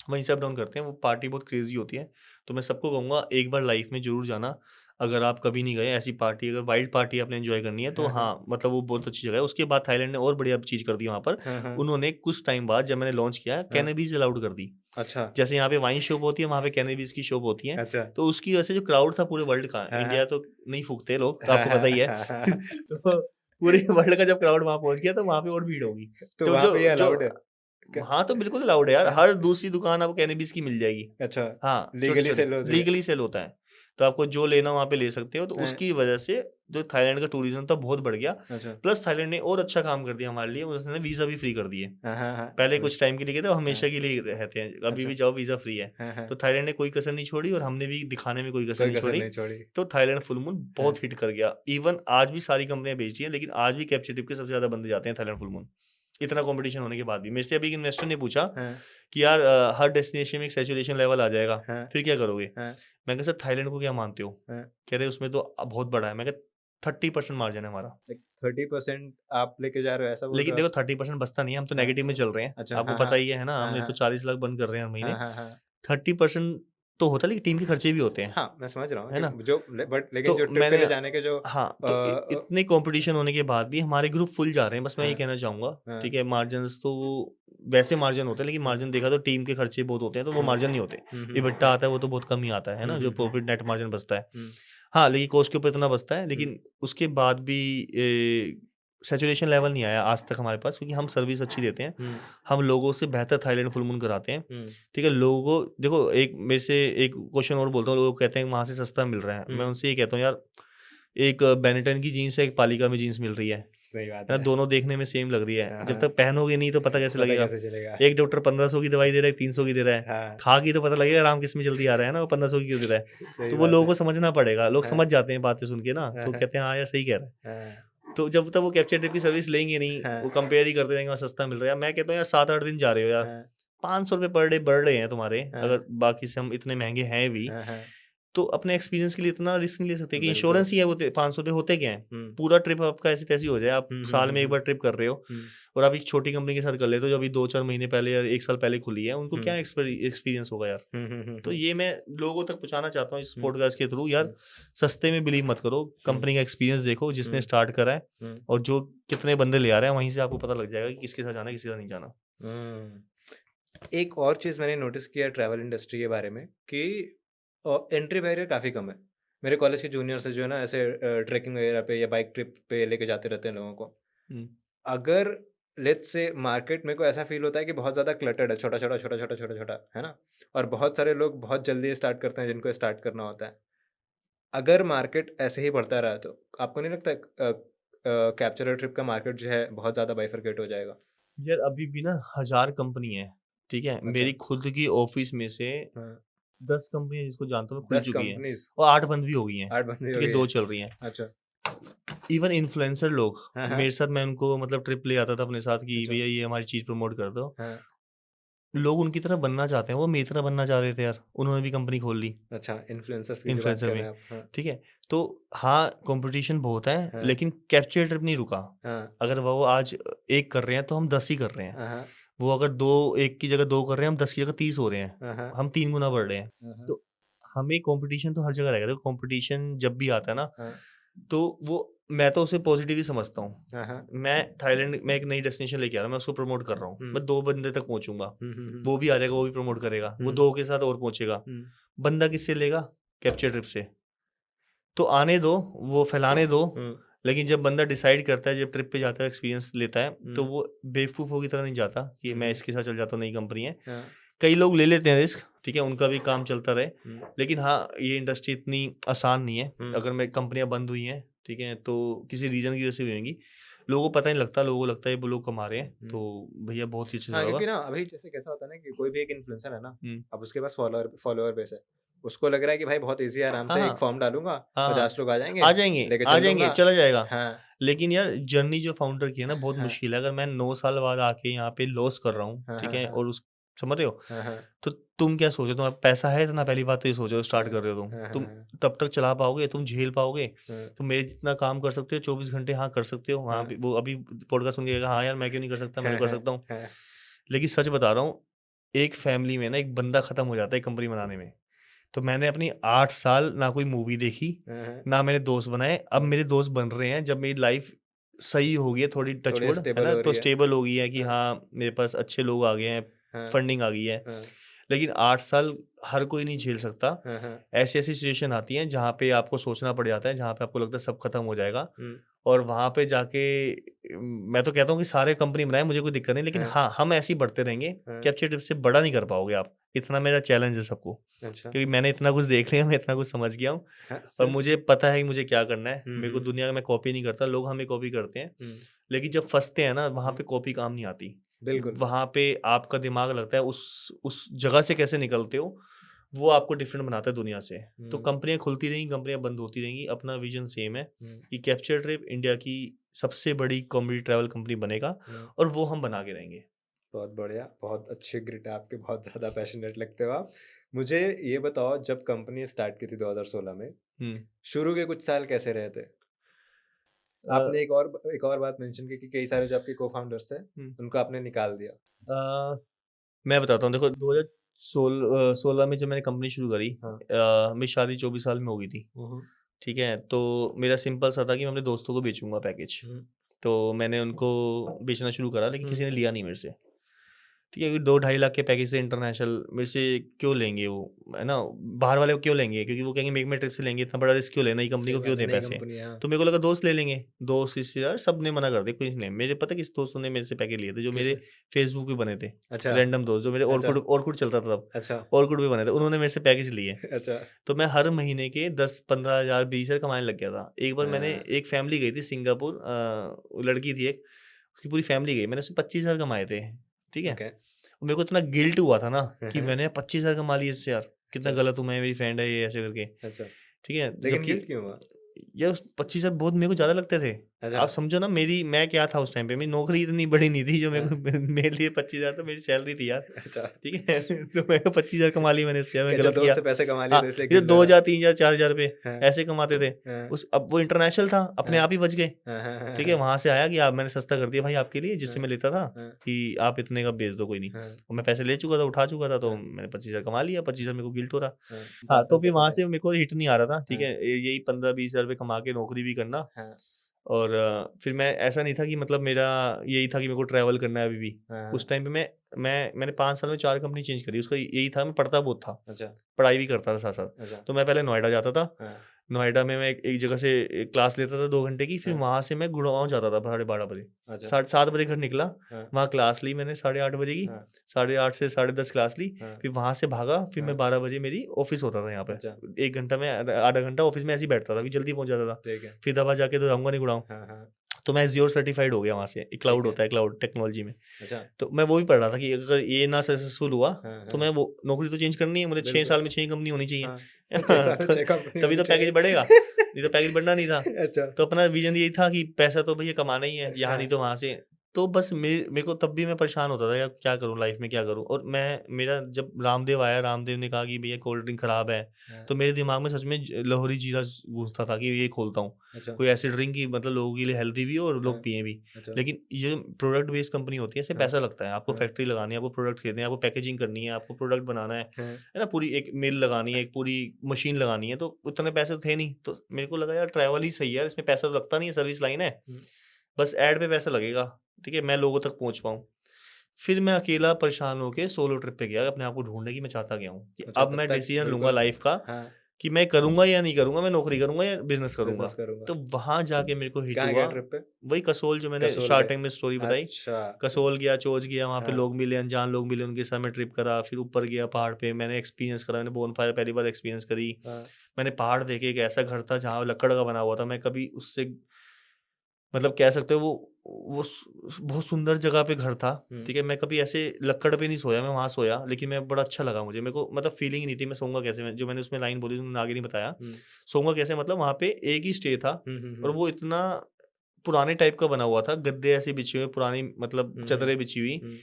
वहीं से अप डाउन करते हैं, वो पार्टी बहुत क्रेज़ी होती है। तो मैं सबको कहूँगा एक बार लाइफ़ में ज़रूर जाना, अगर आप कभी नहीं गए ऐसी पार्टी, अगर वाइल्ड पार्टी आपने एन्जॉय करनी है तो हाँ, हाँ, हाँ, मतलब वो बहुत अच्छी जगह है। उसके बाद थाईलैंड ने और बढ़िया चीज़ कर दी वहाँ पर, हाँ, हाँ, उन्होंने कुछ टाइम बाद जब मैंने लॉन्च किया, हाँ, कैनबिस अलाउड कर दी। अच्छा, जैसे यहाँ पे वाइन शॉप होती है, वहाँ पे कैनबिस की शॉप होती है, अच्छा, तो उसकी वजह से जो क्राउड था पूरे वर्ल्ड का, हाँ, इंडिया हाँ, तो नहीं फूँकते लोग, हाँ, आपको पता हाँ, ही है। हाँ, हाँ, तो पूरे वर्ल्ड का जब क्राउड वहाँ पहुँच गया, तो वहाँ पे और भीड़ होगी। तो तो वहाँ पे ये जो जो अलाउड है? क्या हाँ, तो बिल्कुल अलाउड है यार, हाँ, हर दूसरी दुकान आपको कैनबिस की मिल जाएगी। अच्छा, हाँ, लीगली छोटे-छोटे सेल होती है? लीगली सेल होता है। तो आपको जो लेना हो वहाँ पे ले सकते हो, तो हैं, उसकी वजह से जो थाईलैंड का टूरिज़्म था बहुत बढ़ गया। अच्छा, प्लस थाईलैंड ने और अच्छा काम कर दिया हमारे लिए, उसने वीज़ा भी फ्री कर दिए। हाँ, हाँ, हाँ, पहले वही, कुछ टाइम के लिए गए थे, अब हाँ, हमेशा के लिए रहते हैं, अभी अच्छा, भी जाओ वीज़ा फ्री है। हाँ, हाँ, तो थाईलैंड ने कोई कसर नहीं छोड़ी, और हमने भी दिखाने में कोई कसर कोई नहीं कसर छोड़ी। नहीं छोड़ी। तो थाईलैंड फुल मून हाँ, बहुत हिट कर गया। इवन आज भी सारी कंपनियाँ बेचती हैं, लेकिन आज भी कैप्चर टिप के सबसे ज़्यादा बंदे जाते हैं थाईलैंड फुल मून। इतना कॉम्पिटिशन होने के बाद भी। मेरे से अभी एक इन्वेस्टर ने पूछा हाँ, कि यार हर डेस्टिनेशन में एक सैचुरेशन लेवल आ जाएगा, हाँ, फिर क्या करोगे? हाँ, मैंने कहा सर थाईलैंड को क्या मानते हो? हाँ, कह रहे उसमें तो बहुत बड़ा है। मैं कहा 30% मार्जिन है हमारा। लाइक 30% आप लेके जा रहे हो ऐसा बोल लेकिन रहे हो देखो आप? 30% बचता नहीं है, हम तो हाँ, नेगेटिव में चल रहे हैं। अच्छा, आपको हाँ, पता हाँ, ही है ना, हाँ, हमने तो हाँ, 40 लाख बंद कर रहे हैं हर हाँ, महीने। हाँ, हाँ, 30% तो होता है, लेकिन टीम के खर्चे भी होते हैं, हाँ मैं समझ रहा हूँ है कि ना? जो बट लेकिन तो जो ट्रिप पे मैंने ले जाने के जो हाँ, तो इतने कंपटीशन होने के बाद भी हमारे ग्रुप फुल जा रहे हैं, बस मैं ये हाँ, कहना चाहूँगा, हाँ, ठीक है? मार्जिन्स तो वैसे मार्जिन होते हैं, लेकिन मार्जिन देखा तो टीम के खर्चे बहुत होते हैं, तो वो मार्जिन नहीं होते। इबिट्डा आता है, वो तो बहुत कम ही आता है ना? जो प्रॉफिट नेट मार्जिन बचता है। हाँ, लेकिन कॉस्ट के ऊपर इतना बचता है, लेकिन उसके बाद भी सैचुरेशन लेवल नहीं आया आज तक हमारे पास, क्योंकि हम सर्विस अच्छी देते हैं। हम लोगों से बेहतर थाईलैंड फुल मून कराते हैं, ठीक है? लोगों को देखो, एक मेरे से एक क्वेश्चन और बोलता हूँ, लोग कहते हैं वहाँ से सस्ता मिल रहा है। मैं उनसे ये कहता हूँ, यार एक बेनेटन की जीन्स है, एक पालिका में जीन्स मिल रही है सही बात ना? है। दोनों देखने में सेम लग रही है, हाँ, जब हाँ। तक पहनोगे नहीं तो पता कैसे पता लगेगा? कैसे चलेगा? एक डॉक्टर 1500 की दवाई दे रहा है, 300 की दे रहा है, हाँ, खा के तो पता लगेगा आराम किस में जल्दी आ रहा है ना, वो 1500 की क्यों दे रहा है? सही तो वो बात लोगों है। को समझना पड़ेगा, लोग हाँ, समझ जाते हैं बातें सुन के ना, तो हाँ, कहते हैं हाँ यार सही कह रहा है। हाँ, तो जब तक वो कैप्चर ट्रिप की सर्विस लेंगे नहीं, हाँ, वो कंपेयर ही करते रहेंगे, वहाँ सस्ता मिल रहा है। मैं कहता हूँ यार 7-8 दिन जा रहे हो यार, हाँ, 500 रुपये पर डे बढ़ रहे हैं तुम्हारे, हाँ, अगर बाकी से हम इतने महंगे हैं भी, हाँ, हाँ, तो अपने एक्सपीरियंस के लिए इतना रिस्क नहीं ले सकते कि बिल्कुल। इंश्योरेंस ही है वो 500 रुपये होते क्या है? पूरा ट्रिप आपका ऐसी तैसी हो जाए, आप साल में एक बार ट्रिप कर रहे हो, और आप एक छोटी कंपनी के साथ कर लेते हो जो अभी 2-4 महीने पहले या 1 साल पहले खुली है, उनको क्या एक्सपीरियंस होगा यार? तो ये मैं लोगों तक पहुंचाना चाहता हूँ इस पॉडकास्ट के थ्रू, यार सस्ते में बिलीव मत करो, कंपनी का एक्सपीरियंस देखो, जिसने स्टार्ट करा है और जो कितने बंदे ले आ रहे हैं, वहीं से आपको पता लग जाएगा कि किसके साथ जाना है, किसके साथ नहीं जाना। एक और चीज़ मैंने नोटिस किया ट्रैवल इंडस्ट्री के बारे में कि एंट्री बैरियर काफ़ी कम है। मेरे कॉलेज के जूनियर से जो है ना ऐसे ट्रैकिंग वगैरह पे या बाइक ट्रिप पे लेके जाते रहते हैं लोगों को। हम्म, अगर लेट्स से मार्केट मेरे को ऐसा फील होता है कि बहुत ज़्यादा क्लटर्ड है, छोटा-छोटा, छोटा-छोटा, छोटा-छोटा, है ना? और बहुत सारे लोग बहुत जल्दी स्टार्ट करते हैं जिनको स्टार्ट करना होता है। अगर मार्केट ऐसे ही बढ़ता रहा तो आपको नहीं लगता कैप्चर ट्रिप का मार्केट जो है बहुत ज़्यादा बाइफरकेट हो जाएगा? यार अभी भी ना 1000 कंपनी है, ठीक है? मेरी अच्छा। खुद की ऑफिस में से हाँ, 10 कंपनियां जिसको जानता हूँ मैं खुल 10 चुकी हैं, कंपनीज़, और 8 बंद भी हो गई हैं, 8 बंदी हो ठीक है? गई 2 है। चल रही हैं। अच्छा। इवन इन्फ्लुएंसर लोग, हाँ, हाँ। मेरे साथ मैं उनको मतलब ट्रिप ले आता था अपने साथ कि अच्छा। भैया ये हमारी चीज़ प्रमोट कर दो। हाँ, लोग उनकी तरह बनना चाहते हैं, वो मेरी तरह बनना चाह रहे थे यार, उन्होंने भी कंपनी खोल ली अच्छा इन्फ्लुएंसर्स की जो बात इन्फ्लुएंसर कर रहे में, हैं आप। हाँ, ठीक है? तो हाँ, कंपटीशन बहुत है, हाँ, लेकिन कैप्चर ट्रिप नहीं रुका। हाँ, अगर वो आज 1 कर रहे हैं, तो हम 10 ही कर रहे हैं। हाँ, हाँ, वो अगर 2 1 की जगह 2 कर रहे हैं, हम 10 की जगह 30 हो रहे हैं। हाँ, हाँ, हम 3 गुना बढ़ रहे हैं। हाँ, हाँ, तो हमें कंपटीशन तो हर जगह रहेगा। देखो कंपटीशन जब भी आता है ना, हाँ, तो वो मैं तो उसे पॉजिटिव ही समझता हूँ। हाँ, हाँ, मैं थाईलैंड में एक नई डेस्टिनेशन लेके आ रहा हूँ, मैं उसको प्रमोट कर रहा हूँ। मैं 2 बंदे तक पहुँचूँगा। वो भी आ जाएगा, वो भी प्रमोट करेगा। वो 2 के साथ और पहुँचेगा। बंदा किससे लेगा? कैप्चर ट्रिप से। तो आने दो, वो फैलाने दो, लेकिन जब बंदा डिसाइड करता है, जब ट्रिप पे जाता है, एक्सपीरियंस लेता है, तो वो बेवकूफ़ों की तरह नहीं जाता कि मैं इसके साथ चल जाता हूँ, नई कंपनी है। हाँ, कई लोग ले लेते हैं रिस्क, ठीक है? उनका भी काम चलता रहे। लेकिन हाँ, ये इंडस्ट्री इतनी आसान नहीं है। अगर मैं कंपनियाँ बंद हुई हैं, ठीक है? तो किसी रीज़न की वजह से हुई होंगी। लोगों को पता नहीं लगता, लोगों को लगता है वो लोग कमा रहे हैं, तो भैया बहुत ही अच्छा हाँ, चल क्योंकि रहा ना अभी जैसे कैसा होता है ना कि कोई भी एक इन्फ्लुएंसर है ना, हुँ। अब उसके पास फॉलोअर बेस है। उसको लग रहा है कि भाई बहुत ईज़ी है, आराम हाँ, से हाँ। एक फॉर्म डालूँगा, हाँ, हाँ। 50 लोग आ जाएँगे, आ जाएँगे, लेके आ चल जाएँगे, दूँगा। चला जाएगा। हाँ, लेकिन यार जर्नी जो फाउंडर की है ना, बहुत हाँ, मुश्किल है। अगर मैं 9 साल बाद आके यहाँ पे लॉस कर रहा हूँ, हाँ, ठीक हाँ, है? हाँ, और उस समझ रहे हो? हाँ, हाँ, तो तुम क्या सोचो, तुम्हारे पास पैसा है इतना? पहली बात तो ये सोचो, स्टार्ट हाँ, कर रहे हो तुम। हाँ, तुम हाँ, तब तक चला पाओगे? तुम झेल पाओगे? हाँ, तुम मेरे जितना काम कर सकते हो 24 घंटे? हाँ, कर सकते हो। हाँ, हाँ, वो अभी पॉडकास्ट सुन के कहेगा, हाँ यार मैं क्यों नहीं कर सकता? मैं हाँ, तो कर हाँ, सकता हूँ। हाँ, लेकिन सच बता रहा हूँ, एक फैमिली में ना एक बंदा खत्म हो जाता है कंपनी बनाने में। तो मैंने अपनी 8 साल ना कोई मूवी देखी, हाँ, हाँ, ना मैंने दोस्त बनाए। अब मेरे दोस्त बन रहे हैं जब मेरी लाइफ सही हो गई है, थोड़ी टच थोड़ी वुड, है स्टेबल ना? हो तो रही है। स्टेबल हो गई है कि हाँ, हाँ, मेरे पास अच्छे लोग आ गए हैं, हाँ, फंडिंग आ गई है। हाँ, लेकिन 8 साल हर कोई नहीं झेल सकता। हाँ, हाँ, ऐसी-ऐसी सिचुएशन आती हैं जहाँ पे आपको सोचना पड़ जाता है, जहाँ पे आपको लगता है सब खत्म हो जाएगा, हुँ, और वहाँ पे जाके मैं तो कहता हूँ कि सारे कंपनी बनाएँ, मुझे कोई दिक्कत नहीं, लेकिन हाँ, हाँ, हम ऐसे ही बढ़ते रहेंगे। हाँ, कैप्चर ट्रिप से बड़ा नहीं कर पाओगे आप। इतना मेरा चैलेंज है सबको, अच्छा, क्योंकि मैंने इतना कुछ देख लिया, मैं इतना कुछ समझ गया हूँ, हाँ, और सिर्फ मुझे पता है कि मुझे क्या करना है। हुँ, मेरे को हुँ, दुनिया में कॉपी नहीं करता, लोग हमें कॉपी करते हैं, हुँ, लेकिन जब फँसते हैं ना, वहाँ हुँ, पे कॉपी काम नहीं आती। बिल्कुल, वहाँ पे आपका दिमाग लगता है उस जगह से कैसे निकलते हो, वो आपको डिफरेंट बनाता है दुनिया से। तो हुँ, कंपनियाँ खुलती रहेंगी, कंपनियाँ बंद होती रहेंगी, अपना विज़न सेम है हुँ, कि कैप्चर ट्रिप इंडिया की सबसे बड़ी कॉमेडी ट्रैवल कंपनी बनेगा, हुँ। और वो हम बना के रहेंगे। बहुत बढ़िया, बहुत अच्छे ग्रिट है आपके, बहुत ज़्यादा पैशनेट लगते हो आप। मुझे ये बताओ जब कंपनी स्टार्ट की थी 2016 में, हुँ। शुरू के कुछ साल कैसे रहे थे? अ, आपने एक और बात मेंशन की कि कई सारे जो आपके को-फाउंडर्स थे, हुँ। उनको आपने निकाल दिया। मैं बताता हूँ, देखो 16 में जब मैंने कंपनी शुरू करी, हाँ। मेरी शादी 24 साल में हो गई थी। ठीक है, तो मेरा सिंपल सा था कि मैं अपने दोस्तों को बेचूंगा पैकेज। तो मैंने उनको बेचना शुरू करा, लेकिन किसी ने लिया नहीं मेरे से। ठीक है, 2-2.5 लाख के पैकेज से इंटरनेशनल मेरे से क्यों लेंगे वो, है ना? बाहर वाले को क्यों लेंगे? क्योंकि वो कहेंगे मेक माई ट्रिप से लेंगे, इतना बड़ा रिस्क क्यों लेना, नई कंपनी को क्यों दें पैसे? तो मेरे को लगा दोस्त ले लेंगे, दोस्त इससे यार सब ने मना कर दिया, कोई नहीं। मेरे पता किस दोस्तों ने मेरे से पैकेज लिए थे, जो मेरे फेसबुक पे बने थे, अच्छा रैंडम दोस्त, जो मेरे ऑर्कुट चलता था तब, अच्छा ऑर्कुट पे बने थे, उन्होंने मेरे से पैकेज लिए। अच्छा तो मैं हर महीने के 10-15 हज़ार 20 हज़ार कमाने लग गया था। एक बार मैंने हाँ। एक फैमिली गई थी सिंगापुर, लड़की थी एक, उसकी पूरी फैमिली गई, मैंने उससे 25 हज़ार कमाए थे। ठीक है, ओके मेरे को इतना गिल्ट हुआ था ना कि हाँ। मैंने 25 हज़ार कमा लिए इससे, यार कितना अच्छा। गलत हूँ मैं, मेरी फ्रेंड है ये, ऐसे करके। अच्छा ठीक है, लेकिन जबकि गिल्ट क्यों हुआ? ये 25 हज़ार बहुत मेरे को ज़्यादा लगते थे। अच्छा आप समझो ना, मैं क्या था उस टाइम पे, मेरी नौकरी इतनी बड़ी नहीं थी जो मेरे हाँ। को मेरे लिए 25 हज़ार तो मेरी सैलरी थी यार। अच्छा ठीक है तो मैं 25 हज़ार कमा लिए मैंने, इससे मैं अच्छा गलत दोस्त किया। से पैसे कमा लिए हाँ, तो इसलिए ये गिल्ट 2,000 3,000 4,000 रुपए हाँ। ऐसे कमाते थे। हाँ अब वो इंटरनेशनल था, अपने हाँ। आप ही बच गए। हाँ ठीक है, वहां से आया कि आप, मैंने सस्ता कर दिया भाई आपके लिए, जिससे हाँ। मैं लेता था हाँ। कि आप इतने का बेच दो, कोई नहीं। हाँ। और मैं पैसे ले चुका था, उठा चुका था, तो हाँ। मैंने 25 हज़ार कमा लिया। 25 हज़ार मेरे को गिल्ट हो रहा। हाँ। हाँ, तो वापस फिर से वहां पता से मेरे को हिट नहीं आ रहा था। ठीक हाँ। है, यही 15-20 हज़ार रुपये कमा के नौकरी भी करना। हाँ और फिर मैं, ऐसा नहीं था कि मतलब मेरा यही था कि मेरे को ट्रैवल करना है अभी भी। हाँ। उस टाइम पे मैंने 5 साल में 4 कंपनी चेंज करी। उसका यही था, मैं पढ़ता बहुत था, अच्छा पढ़ाई भी करता था साथ साथ। अच्छा तो मैं पहले नोएडा जाता था। हाँ नोएडा में मैं एक जगह से एक क्लास लेता था 2 घंटे की, फिर हाँ। वहाँ से मैं गुड़गांव जाता था 12:30 बजे। अच्छा 7:30 बजे घर निकला, हाँ वहाँ क्लास ली मैंने 8:30 बजे की, हाँ 8:30 से 10:30 क्लास ली। हाँ। फिर वहाँ से भागा, फिर मैं हाँ। 12 बजे मेरी ऑफिस होता था यहाँ पे। अच्छा 1 घंटा में, आधा घंटा ऑफिस में ऐसे ही बैठता था कि जल्दी पहुँच जाता था। ठीक है फिर दबा जाके तो जाऊँगा नहीं गुड़गांव। हाँ हाँ तो मैं एज़्योर सर्टिफाइड हो गया वहाँ से। एक क्लाउड ठीक है होता है, क्लाउड टेक्नोलॉजी में। अच्छा तो मैं वो भी पढ़ रहा था कि अगर ये ना सक्सेसफुल हुआ, हाँ तो हाँ मैं वो नौकरी तो चेंज करनी है मुझे। 6 बिल्कुल साल में 6 कंपनी होनी चाहिए। हाँ 6 साल में तो 6 कंपनी तभी होनी तो पैकेज चाहिए बढ़ेगा, नहीं तो पैकेज बढ़ना नहीं था। अच्छा तो अपना विजन यही था कि पैसा तो भैया कमाना ही है, यहाँ हाँ नहीं तो वहाँ से। तो बस मेरे को तब भी मैं परेशान होता था यार, क्या करूँ लाइफ में, क्या करूँ? और मेरा जब रामदेव आया, रामदेव ने कहा कि भैया कोल्ड ड्रिंक खराब है, हाँ, तो मेरे दिमाग में सच में लाहौरी जीरा गूंजता था कि ये खोलता हूँ। अच्छा कोई ऐसी ड्रिंक की, मतलब लोगों के लिए हेल्दी भी हो और लोग हाँ, पिए भी। अच्छा लेकिन ये प्रोडक्ट बेस्ड कंपनी होती है, इसमें हाँ, पैसा लगता है। आपको हाँ, फैक्ट्री लगानी है, आपको प्रोडक्ट खरीदने हैं, आपको पैकेजिंग करनी है, आपको प्रोडक्ट बनाना हाँ, है ना? पूरी एक मिल लगानी है, एक पूरी मशीन लगानी है, तो उतने पैसे तो थे नहीं। तो मेरे को लगा यार ट्रैवल ही सही है, इसमें पैसा तो लगता नहीं है, सर्विस लाइन है, हुँ, बस ऐड पे पैसा लगेगा। ठीक है, मैं लोगों तक पहुँच पाऊँ। फिर मैं अकेला परेशान होके सोलो ट्रिप पे गया, अपने आप को ढूँढने की मैं चाहता गया हूँ कि अच्छा अब तब मैं तक डिसीज़न लूँगा बिल्कुल लाइफ़ का हाँ, कि मैं करूँगा या नहीं करूँगा, मैं नौकरी करूँगा या बिज़नेस करूँगा। बिज़नेस करूँगा। तो वहाँ जाके मेरे को हिट कहाँ हुआ, गए ट्रिप पे? वही कसोल, जो मैंने कसोल गए। स्टार्टिंग में स्टोरी बताई। अच्छा, कसोल गया, चोच गया, वहाँ पे हाँ, लोग मिले, अनजान लोग मिले, उनके साथ मैं ट्रिप करा। फिर ऊपर गया पहाड़ पे, मैंने एक्सपीरियंस करा, मैंने बोनफायर पहली बार एक्सपीरियंस करी। हाँ, मैंने पहाड़ देखे, एक ऐसा घर था जहाँ लकड़ का बना हुआ था, मैं कभी उससे, मतलब कह सकते हो बहुत सुंदर जगह पे घर था। हुँ, ठीक है, मैं कभी ऐसे लक्कड़ पे नहीं सोया, मैं वहाँ सोया, लेकिन मैं बड़ा अच्छा लगा मुझे। मेरे को मतलब फीलिंग ही नहीं थी मैं सोऊँगा कैसे, जो मैंने उसमें लाइन बोली उन्होंने आगे नहीं बताया। हुँ, सोऊँगा कैसे, मतलब वहाँ पे एक ही स्टे था हुँ, हुँ, और हुँ, वो इतना पुराने टाइप का बना हुआ था, गद्दे ऐसे बिछे हुए पुरानी, मतलब हुँ, हुँ, चदरें बिछी हुई, हुँ,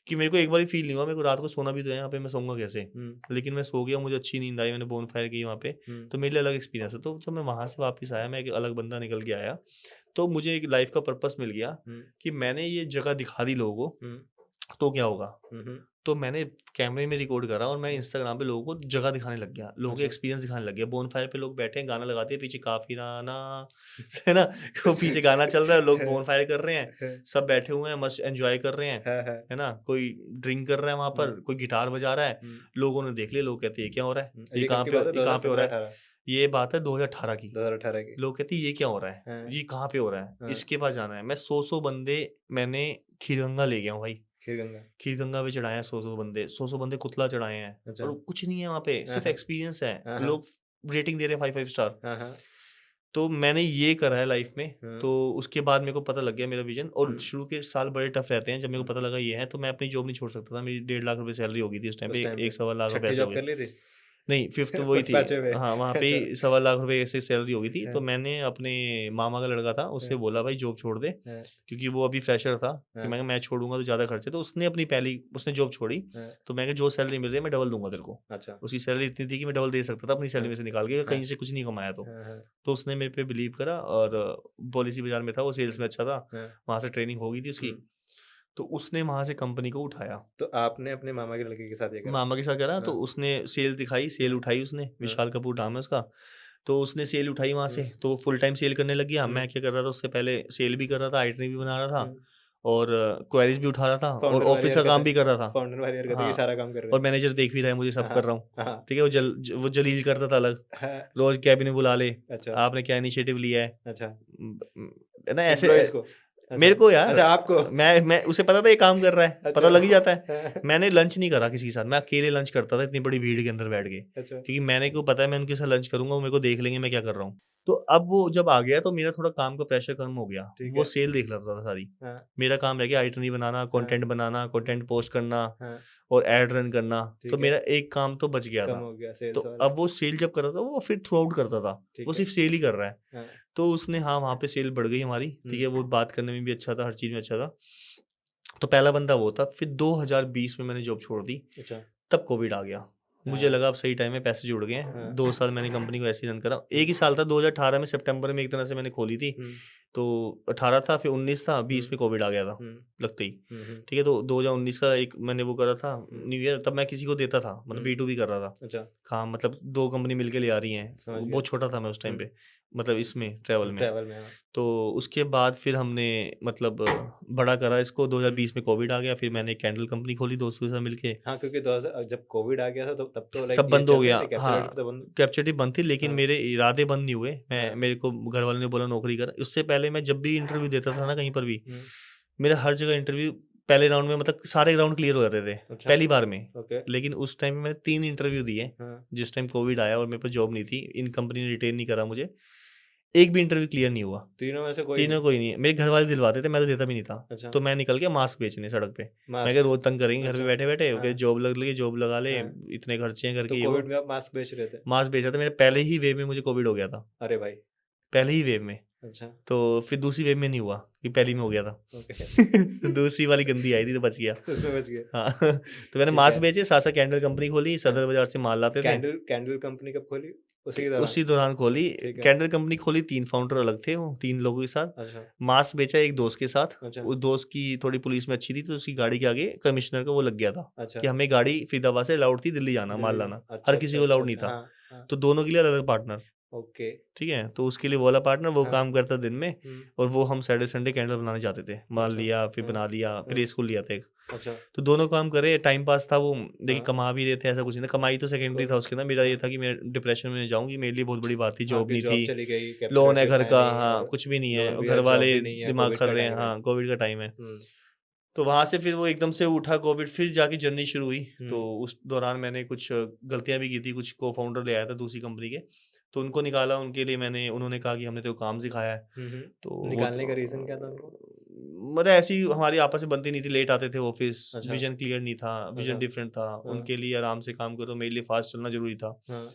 कि मेरे को एक बार ही फील नहीं हुआ मेरे को रात को सोना भी तो है यहाँ पे, मैं सोऊँगा कैसे? हुँ, लेकिन मैं सो गया, मुझे अच्छी नींद आई, मैंने बोनफायर की वहाँ पे, हुँ, तो मेरे लिए अलग एक्सपीरियंस है। तो जब मैं वहाँ से वापस आया, मैं एक अलग बंदा निकल के आया, तो मुझे एक लाइफ़ का पर्पस मिल गया हुँ, कि मैंने ये जगह दिखा दी लोगों को, हुँ, तो क्या होगा? हुँ, हुँ, तो मैंने कैमरे में रिकॉर्ड करा और मैं हुँ, इंस्टाग्राम पे लोगों को जगह दिखाने लग गया, लोगों के अच्छा, एक्सपीरियंस दिखाने लग गया। बोनफायर पे लोग बैठे हैं, गाना लगाते हैं, पीछे काफिराना है ना? वो पीछे गाना चल रहा है, लोग बोनफायर कर रहे हैं, है, सब बैठे हुए हैं, मस्त एंजॉय कर रहे हैं, है, है ना? कोई ड्रिंक कर रहा है वहाँ पर, हुँ, कोई गिटार बजा रहा है। हुँ, लोगों ने देख लिया, लोग कहते हैं ये क्या हो रहा है? हुँ, ये कब की बात है ये कहाँ पे हो रहा है? 2017-18 ये बात है 2018 की। 2018 की? लोग कहते हैं ये क्या हो रहा है? हाँ, ये कहाँ पे हो रहा है? हाँ, इसके पास जाना है। मैं 100 बंदे मैंने खीरगंगा ले गया हूँ भाई। खीरगंगा, खीरगंगा पे चढ़ाए हैं 100 बंदे, 100 बंदे कुतला चढ़ाए हैं अच्छा, और कुछ नहीं है वहाँ पे, हाँ, सिर्फ हाँ, एक्सपीरियंस है। हाँ, हाँ, लोग रेटिंग दे रहे हैं 5-5 स्टार। हाँ, हाँ, तो मैंने ये करा है लाइफ में। हाँ, तो उसके बाद मेरे को पता लग गया मेरा विजन, और हुँ, शुरू के साल बड़े टफ रहते हैं। जब मेरे हुँ, को पता लगा ये है, तो मैं अपनी जॉब नहीं छोड़ सकता था। मेरी 1.5 लाख रुपए सैलरी हो गई थी उस टाइम उस पे, टाइम पे 1 सवा लाख रुपए छठी ऐसे हो जॉब गए। कर ली थी? नहीं, 5th वही थी। 5वें में हाँ, वहाँ पे अच्छा, 1.25 लाख रुपए ऐसे सैलरी हो गई थी। तो हाँ, मैंने अपने मामा का लड़का था, उससे हाँ, बोला भाई जॉब छोड़ दे, हाँ, क्योंकि वो अभी फ्रेशर था, कि हाँ, मैं छोड़ूँगा तो ज़्यादा खर्चे। तो उसने जॉब छोड़ी। हाँ, तो मैं कहा जो सैलरी मिल रही है मैं डबल दूँगा तेरे को। अच्छा, उसकी सैलरी इतनी थी कि मैं डबल दे सकता था अपनी सैलरी हाँ, में से निकाल के, हाँ, कहीं से कुछ नहीं कमाया तो। हाँ, हाँ, तो उसने मेरे पे बिलीव करा, और पॉलिसी बाज़ार में था, वो सेल्स में अच्छा था, हाँ, वहाँ से ट्रेनिंग हो गई थी उसकी। हुँ, तो उसने वहाँ से कंपनी को उठाया। तो आपने अपने मामा के लड़के के साथ ये करा? मामा के साथ करा तो हाँ। उसने सेल दिखाई, सेल उठाई उसने, विशाल कपूर नाम है उसका। तो उसने सेल उठाई वहाँ से, तो वो फुल टाइम सेल करने लग गया। मैं क्या कर रहा था उससे पहले, सेल भी कर रहा था, आइटनरी भी बना रहा था और क्वेरीज भी उठा रहा था और फाउंडर वाली ऑफिस का काम भी कर रहा था। फाउंडर वाली हरकत है हाँ, कि सारा काम कर रहे और मैनेजर देख भी रहा है मुझे सब कर रहा हूँ। हाँ, ठीक है, वो जलील करता था अलग, हाँ, रोज कैबिन में बुला ले, अच्छा, आपने क्या इनिशिएटिव लिया है, अच्छा, है ना ऐसे। एम्प्लॉइज को? मेरे को यार, अच्छा आपको? मैं उसे पता था ये काम कर रहा है, पता अच्छा। लग ही जाता है। मैंने लंच नहीं करा किसी के साथ, मैं अकेले लंच करता था इतनी बड़ी भीड़ के अंदर बैठ के, अच्छा, क्योंकि मैंने को पता है मैं उनके साथ लंच करूंगा, वो मेरे को देख लेंगे मैं क्या कर रहा हूँ। तो अब वो जब आ गया तो मेरा थोड़ा काम का प्रेशर कम हो गया, ठीक वो है। सेल देख लेता था सारी। हाँ, मेरा काम रह गया आइटनरी बनाना, कंटेंट बनाना, कंटेंट पोस्ट करना हाँ, और एड रन करना। ठीक तो है। मेरा एक काम तो बच गया कम था। हो गया तो सेल्स वाला। अब वो सेल जब कर रहा था वो फिर थ्रू आउट करता था, ठीक वो है। सिर्फ सेल ही कर रहा है। हाँ, तो उसने, हाँ, वहाँ पे सेल बढ़ गई हमारी, ठीक है, वो बात करने में भी अच्छा था, हर चीज़ में अच्छा था। तो पहला बंदा वो था। फिर 2020 में मैंने जॉब छोड़ दी, अच्छा, तब कोविड आ गया। मुझे लगा अब सही टाइम है, पैसे जुड़ गए हैं। हाँ। 2 साल मैंने कंपनी को ऐसे ही रन करा। एक ही साल था, 2018 में सितंबर में एक तरह से मैंने खोली थी। तो 18 था, फिर 19 था, 20 में कोविड आ गया था लगते ही। ठीक है, तो 2019 का एक मैंने वो करा था न्यू ईयर, तब मैं किसी को देता था, मतलब B2B कर रहा था अच्छा, काम, मतलब 2 कंपनी मिलके ले आ रही हैं। समझ गया। बहुत छोटा था मैं उस टाइम पे, मतलब इसमें ट्रैवल में। ट्रैवल में, हाँ। तो उसके बाद फिर हमने मतलब बड़ा करा इसको। 2020 में कोविड आ गया, फिर मैंने एक कैंडल कंपनी खोली दोस्तों के साथ मिलके। हाँ, क्योंकि 2000 जब कोविड आ गया था तो तब तो लाइक सब ये बंद हो चल रहे गया। थे, कैप्चर हाँ, आइटम तो बंद। कैप्चर बंद थी, लेकिन हाँ। मेरे इरादे बंद नहीं हुए। हाँ। मेरे को घर वालों ने बोला नौकरी कर। उससे पहले मैं जब भी इंटरव्यू देता था ना कहीं पर भी, हम्म, मेरा हर जगह इंटरव्यू पहले राउंड में, मतलब सारे राउंड क्लियर हो जाते थे अच्छा, पहली बार में। ओके, लेकिन उस टाइम में मैंने 3 इंटरव्यू दिए, हाँ, जिस टाइम कोविड आया और मेरे पास जॉब नहीं थी, इन कंपनी ने रिटेन नहीं करा मुझे। एक भी इंटरव्यू क्लियर नहीं हुआ, तीनों में से कोई तीनों कोई नहीं। मेरे घर वाले दिलवाते थे, मैं तो देता भी नहीं था। अच्छा, तो मैं निकल गया मास्क बेचने सड़क पे। मैं मास्क, क्या रोज तंग करेंगे घर अच्छा, पे बैठे बैठे, हाँ, जॉब लग लगी, जॉब लगा ले, हाँ। इतने खर्चे हैं तो करके ये वो। कोविड में आप मास्क बेच रहे थे? मास्क बेचा था मेरे, पहले ही वेव में मुझे कोविड हो गया था, अरे भाई, पहले ही वेव में। अच्छा, तो फिर दूसरी वेव में नहीं हुआ, कि पहली में हो गया था। ओके, तो दूसरी वाली गंदी आई थी तो बच गया। उसमें बच गए। हाँ। तो मैंने ठीक मास्क है। बेचे, साथ साथ कैंडल कंपनी खोली, सदर बाजार से माल लाते थे। कैंडल कंपनी कब खोली? उसी के दौरान? उसी दौरान खोली। ठीक है। कैंडल कंपनी खोली, 3 फाउंडर अलग थे, वो 3 लोगों के साथ। अच्छा, मास्क बेचा एक दोस्त के साथ। अच्छा, उस दोस्त की थोड़ी पुलिस में अच्छी थी, तो उसकी गाड़ी के आगे कमिश्नर का वो लग गया था अच्छा, कि हमें गाड़ी फरीदाबाद से अलाउड थी दिल्ली जाना, माल दिल्ली लाना। में। अच्छा, हर किसी अच्छा, को अच्छा, अलाउड नहीं अच्छा, था। हाँ, हाँ, तो दोनों के लिए अलग अलग पार्टनर। ओके, ठीक है, तो उसके लिए वो वाला पार्टनर, वो हाँ, काम करता दिन में, हम्म, और वो हम सैटरडे संडे कैंडल बनाने जाते थे। माल अच्छा, लिया, फिर हाँ, बना लिया, फिर हाँ, स्कूल लिया था एक। अच्छा, तो दोनों काम करे, टाइम पास था वो। देखिए, हाँ, कमा भी रहे थे, ऐसा कुछ नहीं था। कमाई तो सेकेंडरी था उसके अंदर। मेरा ये हाँ, था कि मैं डिप्रेशन में जाऊंगी, मेरे लिए बहुत बड़ी बात थी, हाँ, जॉब कि नहीं जॉब थी, चली गई, कैप्चर लोन है आइटम घर है का, नहीं, हाँ, और कुछ भी नहीं है, लोन और भी घर है, जॉब वाले भी नहीं है, दिमाग कोविड कर का रहे हैं, टाइम है। हाँ, कोविड का टाइम है। तो वहां से फिर वो एकदम से उठा कोविड, फिर जाके जर्नी शुरू हुई। तो उस दौरान मैंने कुछ गलतियां भी की थी, कुछ को फाउंडर ले आया था दूसरी कंपनी के, तो उनको निकाला। उनके लिए उन्होंने कहा कि हमने तो काम सिखाया है। तो वो निकालने का रीजन क्या था उनको? मतलब ऐसी हमारी आपस में बनती नहीं थी, लेट आते थे ऑफिस, अच्छा, विजन क्लियर नहीं था, विजन अच्छा, डिफरेंट था। हाँ, उनके लिए आराम से काम करो, मेरे लिए फास्ट चलना जरूरी था। हाँ,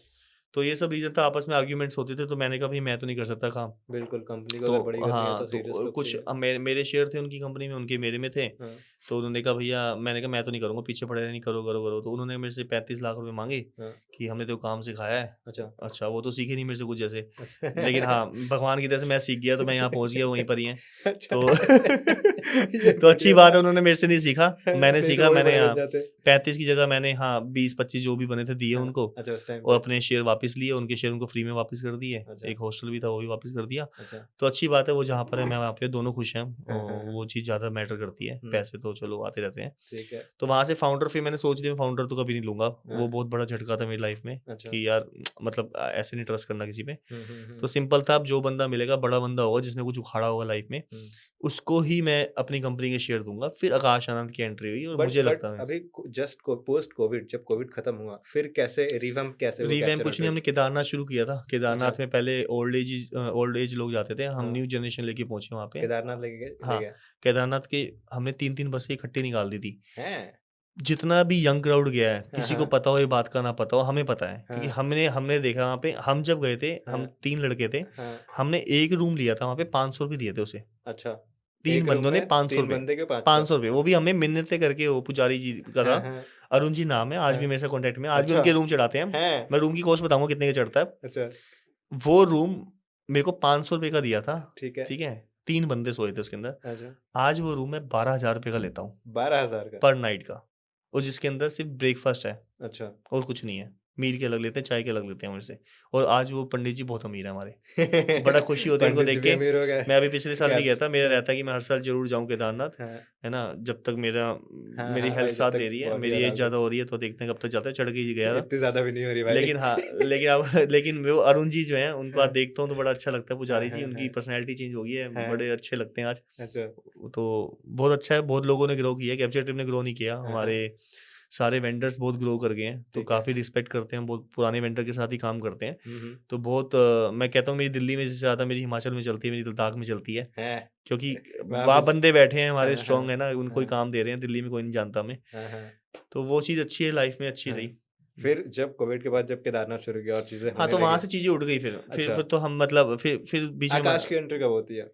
तो ये सब रीजन था, आपस में आर्ग्यूमेंट्स होते थे। तो मैंने कहा भाई मैं तो नहीं कर सकता काम। बिल्कुल, कंपनी को तो अगर बड़ी करनी है हाँ, तो सीरियस तो लोग कुछ चाहिए। अब मेरे शेयर थे उनकी कंपनी में, उनके मेरे में थे। हाँ, तो उन्होंने कहा भैया, मैंने कहा मैं तो नहीं करूँगा, पीछे पड़े नहीं, करो करो करो। तो उन्होंने मेरे से 35 लाख रुपए मांगे हाँ, कि हमने तो काम सिखाया है। अच्छा, अच्छा, वो तो सीखे नहीं मेरे से कुछ जैसे, अच्छा, लेकिन हाँ, भगवान की तरह से मैं सीख गया, तो मैं यहाँ पहुँच गया, वहीं पर ही हैं। अच्छा, तो ये तो अच्छी बढ़िया बात था। है, उन्होंने मेरे से नहीं सीखा, मैंने नहीं तो सीखा। वही मैंने बड़े बन हाँ, जाते। 35 की जगह मैंने, हाँ, 20-25 जो भी बने थे दिए हाँ, उनको, अच्छा, उस टाइम और पे, अपने शेयर वापस लिए, उनके शेयर उनको फ्री में वापस कर दिए। अच्छा, एक हॉस्टल भी था, वो भी वापस कर दिया। अच्छा, तो अच्छी बात है, वो जहाँ पर है मैं वहाँ पे, दोनों खुश हैं। हाँ, हाँ, हाँ, वो चीज़ ज़्यादा मैटर करती है, पैसे तो चलो आते रहते हैं। ठीक है, तो वहाँ से फाउंडर, फिर मैंने सोच लिया फाउंडर तो कभी नहीं लूंगा। वो हाँ, बहुत बड़ा झटका था मेरी लाइफ में, अच्छा, कि यार मतलब ऐसे नहीं ट्रस्ट करना किसी पे। तो हम्म, सिंपल था, अब जो बंदा मिलेगा, बड़ा बंदा होगा जिसने कुछ उखाड़ा होगा लाइफ में, उसको ही मैं अपनी कंपनी के शेयर दूंगा। फिर आकाश आनंद की एंट्री हुई, और मुझे बट लगता है अभी जस्ट पोस्ट कोविड, जब कोविड खत्म हुआ, फिर कैसे रिवैम्प, कैसे वो रीवैम्प कैप्चर कुछ नहीं, हमने केदारनाथ शुरू किया था। केदारनाथ अच्छा, में पहले ओल्ड एज लोग जाते थे, हम हाँ, न्यू जनरेशन लेके पहुंचे वहाँ पे। केदारनाथ लेके ले हाँ, गए केदारनाथ के हमने 3-3 बसें इकट्ठी निकाल दी थी। हैं? जितना भी यंग क्राउड गया है, हाँ, किसी को हाँ, पता हो ये बात का ना पता हो, हमें पता है, क्योंकि हाँ, हमने देखा वहाँ पे। हम जब गए थे, हम हाँ, 3 लड़के थे, हाँ, हमने एक रूम लिया था वहाँ पे, 500 रुपये दिए थे उसे। अच्छा, 3 एक रूम बंदों ने में 500 तीन रुपये, बंदे के 500? 500 रुपये, वो भी हमें मिन्नतें करके। वो पुजारी जी का था, हाँ, हाँ, अरुण जी नाम है, आज भी हाँ, मेरे से कॉन्टेक्ट में, आज भी अच्छा, उनके रूम चढ़ाते हैं हम। हैं, मैं रूम की कॉस्ट बताऊंगा कितने का चढ़ता है। अच्छा, वो रूम मेरे को 500 रुपये का दिया था, ठीक है, ठीक है। 3 बंदे सोए थे उसके अंदर। अच्छा, आज वो रूम मैं 12,000 रुपए का लेता हूँ 12,000 का। पर नाइट का, और जिसके अंदर सिर्फ ब्रेकफास्ट है अच्छा। और कुछ नहीं है। मील के अलग लेते हैं, चाय के अलग लेते हैं मेरे से। और आज वो पंडित जी बहुत अमीर है हमारे। बड़ा खुशी होती है उनको पंडित देख जी भी के। अमीर हो गए। मैं अभी पिछले साल भी गया था, मेरा हाँ, रहता है कि मैं हर साल जरूर जाऊँ केदारनाथ, हाँ, है ना, जब तक मेरी हाँ, हेल्थ भाई, जब साथ तक दे रही है। बॉडी मेरी एज अलाउ ज़्यादा करे। हो रही है तो देखते हैं कब तक जाता है, चढ़ के ही गया था। इतनी ज्यादा भी नहीं हो रही भाई। लेकिन हाँ, लेकिन अब लेकिन वो अरुण जी जो हैं उनको आज हाँ, देखता हूँ तो बड़ा अच्छा लगता है। हाँ, पुजारी जी, हाँ, उनकी हाँ, पर्सनैलिटी चेंज हो गई है, हाँ, बड़े अच्छे लगते हैं आज। अच्छा, तो बहुत अच्छा है, बहुत लोगों ने ग्रो किया है, कैप्चर ट्रिप ने ग्रो नहीं किया। हाँ, हाँ, हमारे सारे वेंडर्स बहुत ग्रो कर गए हैं, तो ठीक है। काफ़ी रिस्पेक्ट करते हैं, बहुत पुराने वेंडर के साथ ही काम करते हैं। हम्म, तो बहुत मैं कहता हूँ मेरी दिल्ली में जिससे ज़्यादा मेरी हिमाचल में चलती है, मेरी लद्दाख में चलती है, है। क्योंकि वहाँ वहाँ पे बंदे बैठे हैं हमारे हाँ, स्ट्रॉन्ग हाँ, है ना, उनको ही हाँ, काम दे रहे हैं। दिल्ली में कोई नहीं जानता हमें, हाँ, हाँ, तो वो चीज़ अच्छी है, लाइफ में अच्छी हाँ। रही। फिर जब कोविड के बाद जब केदारनाथ शुरू किया और चीजें हाँ, होने तो वहाँ लगी, से चीज़ें उठ गई फिर अच्छा, फिर तो हम मतलब फिर बीच में आकाश की एंट्री कब होती है?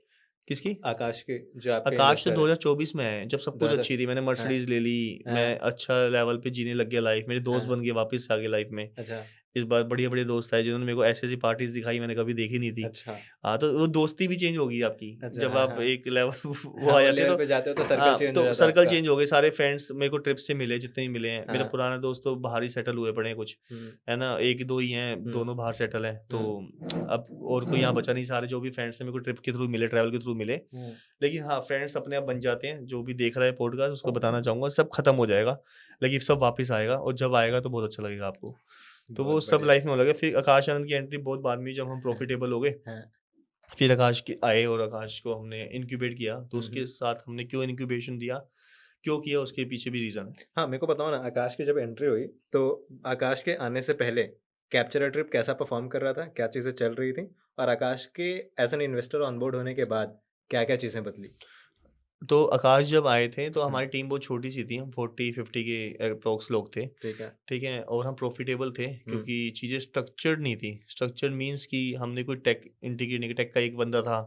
किसकी? आकाश की, जो आपके आकाश तो इन्वेस्टर है। 2024 में है, जब सब कुछ 2000 अच्छी थी। मैंने हाँ, मर्सिडीज ले ली, मैं हाँ, अच्छा लेवल पे जीने लग गया लाइफ। मेरे दोस्त हाँ, बन गए, वापस आ गए लाइफ में। अच्छा, इस बार बढ़िया-बढ़िया दोस्त आए जिन्होंने मेरे को ऐसी-ऐसी पार्टीज़ दिखाई मैंने कभी देखी नहीं थी। अच्छा, हाँ, तो वो दोस्ती भी चेंज हो गई आपकी। अच्छा, जब हाँ, आप हाँ, एक लेवल वो हाँ, आ वो जाते हैं लेवल तो पे जाते हो तो सर्कल हाँ, चेंज हो तो जाता है सर्कल आपका। चेंज हो गए। सारे फ्रेंड्स मेरे को ट्रिप से मिले जितने भी मिले हैं। मेरा हाँ, पुराना दोस्त तो बाहर ही सेटल हुए पड़े हैं कुछ, हम्म, है ना? 1-2 ही हैं, हम्म, दोनों बाहर सेटल हैं। तो हम्म, अब और कोई यहाँ बचा नहीं, सारे जो भी फ्रेंड्स हैं मेरे को ट्रिप के थ्रू मिले, ट्रैवल के थ्रू मिले। हम्म, लेकिन हाँ, फ्रेंड्स अपने आप बन जाते हैं। जो भी देख रहा है पॉडकास्ट उसको बताना चाहूँगा, सब खत्म हो जाएगा, लेकिन सब वापस आएगा, और जब आएगा तो बहुत अच्छा लगेगा आपको। तो वो बहुत सब बढ़िया। लाइफ में हो लगे। फिर आकाश आनंद की एंट्री बहुत बाद में हुई, जब हम प्रॉफिटेबल हो गए। हाँ, फिर आकाश के आए और आकाश को हमने इनक्यूबेट किया। तो उसके हम्म। साथ हमने क्यों इनक्यूबेशन दिया, क्यों किया, उसके पीछे भी रीज़न है। हाँ, मेरे को बताओ ना, आकाश की जब एंट्री हुई तो आकाश के आने से पहले कैप्चर ट्रिप कैसा परफॉर्म कर रहा था, क्या चीज़ें चल रही थी, और आकाश के एज एन इन्वेस्टर ऑनबोर्ड होने के बाद क्या क्या चीज़ें बदली? तो आकाश जब आए थे तो हम्म, हमारी टीम बहुत छोटी सी थी, हम 40-50 के अप्रोक्स लोग थे, ठीक है। ठीक है? और हम प्रॉफिटेबल थे हम्म, क्योंकि चीज़ें स्ट्रक्चर्ड नहीं थी। स्ट्रक्चर्ड मीन्स कि हमने कोई टेक इंटीग्रेट नहीं किया। टेक का एक बंदा था,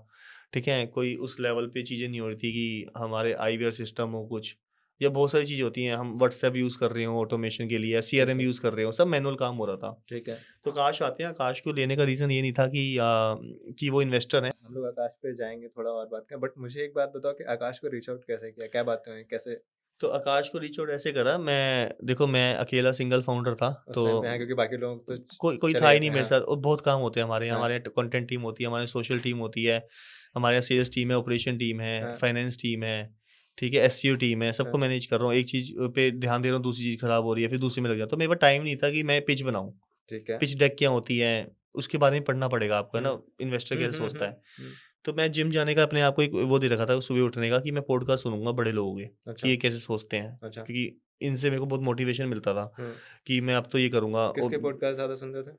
ठीक है? कोई उस लेवल पे चीज़ें नहीं हो रही थी कि हमारे आईवीआर सिस्टम हो कुछ, या बहुत सारी चीज़ें होती हैं। हम व्हाट्सएप यूज़ कर रहे हो ऑटोमेशन के लिए, या ठीक सीआरएम है, यूज़ कर रहे हो, सब मैनुअल काम हो रहा था। ठीक है। तो आकाश आते हैं, आकाश को लेने का रीज़न ये नहीं था कि वो इन्वेस्टर हैं। हम लोग आकाश पे जाएंगे थोड़ा और बात करें, बट मुझे एक बात बताओ कि आकाश को रीच आउट कैसे किया, क्या बातें हुई, कैसे तो आकाश को रीच आउट ऐसे करा, मैं अकेला सिंगल फाउंडर था, उस तो टाइम पे हैं, क्योंकि बाकी लोग तो कोई चले था गए ही थे। नहीं मेरे हाँ, साथ। और बहुत काम होते हैं हमारे यहाँ। हाँ, हमारे यहाँ कंटेंट टीम होती है, हमारे सोशल टीम होती है, हमारे यहाँ सेल्स टीम है, ऑपरेशन टीम है, हाँ, फाइनेंस टीम है, ठीक है, एससीओ टीम है। सबको हाँ, मैनेज कर रहा हूँ। एक चीज़ पे ध्यान दे रहा हूँ, दूसरी चीज़ खराब हो रही है, फिर दूसरी में लग जाता। तो मेरे पास टाइम नहीं था कि मैं पिच बनाऊँ। ठीक है। पिच डेक क्या होती है, उसके बारे में पढ़ना पड़ेगा आपको, है हम्म, ना? इन्वेस्टर हम्म, कैसे सोचता है। हम्म, तो मैं जिम जाने का अपने आप को एक वो दे रखा था सुबह उठने का, कि मैं पॉडकास्ट सुनूंगा बड़े लोगों के, अच्छा, कि ये कैसे सोचते हैं, अच्छा, क्योंकि इनसे मेरे को बहुत मोटिवेशन मिलता था हम्म। कि मैं अब तो ये करूंगा। किसके और पॉडकास्ट ज्यादा सुनते थे?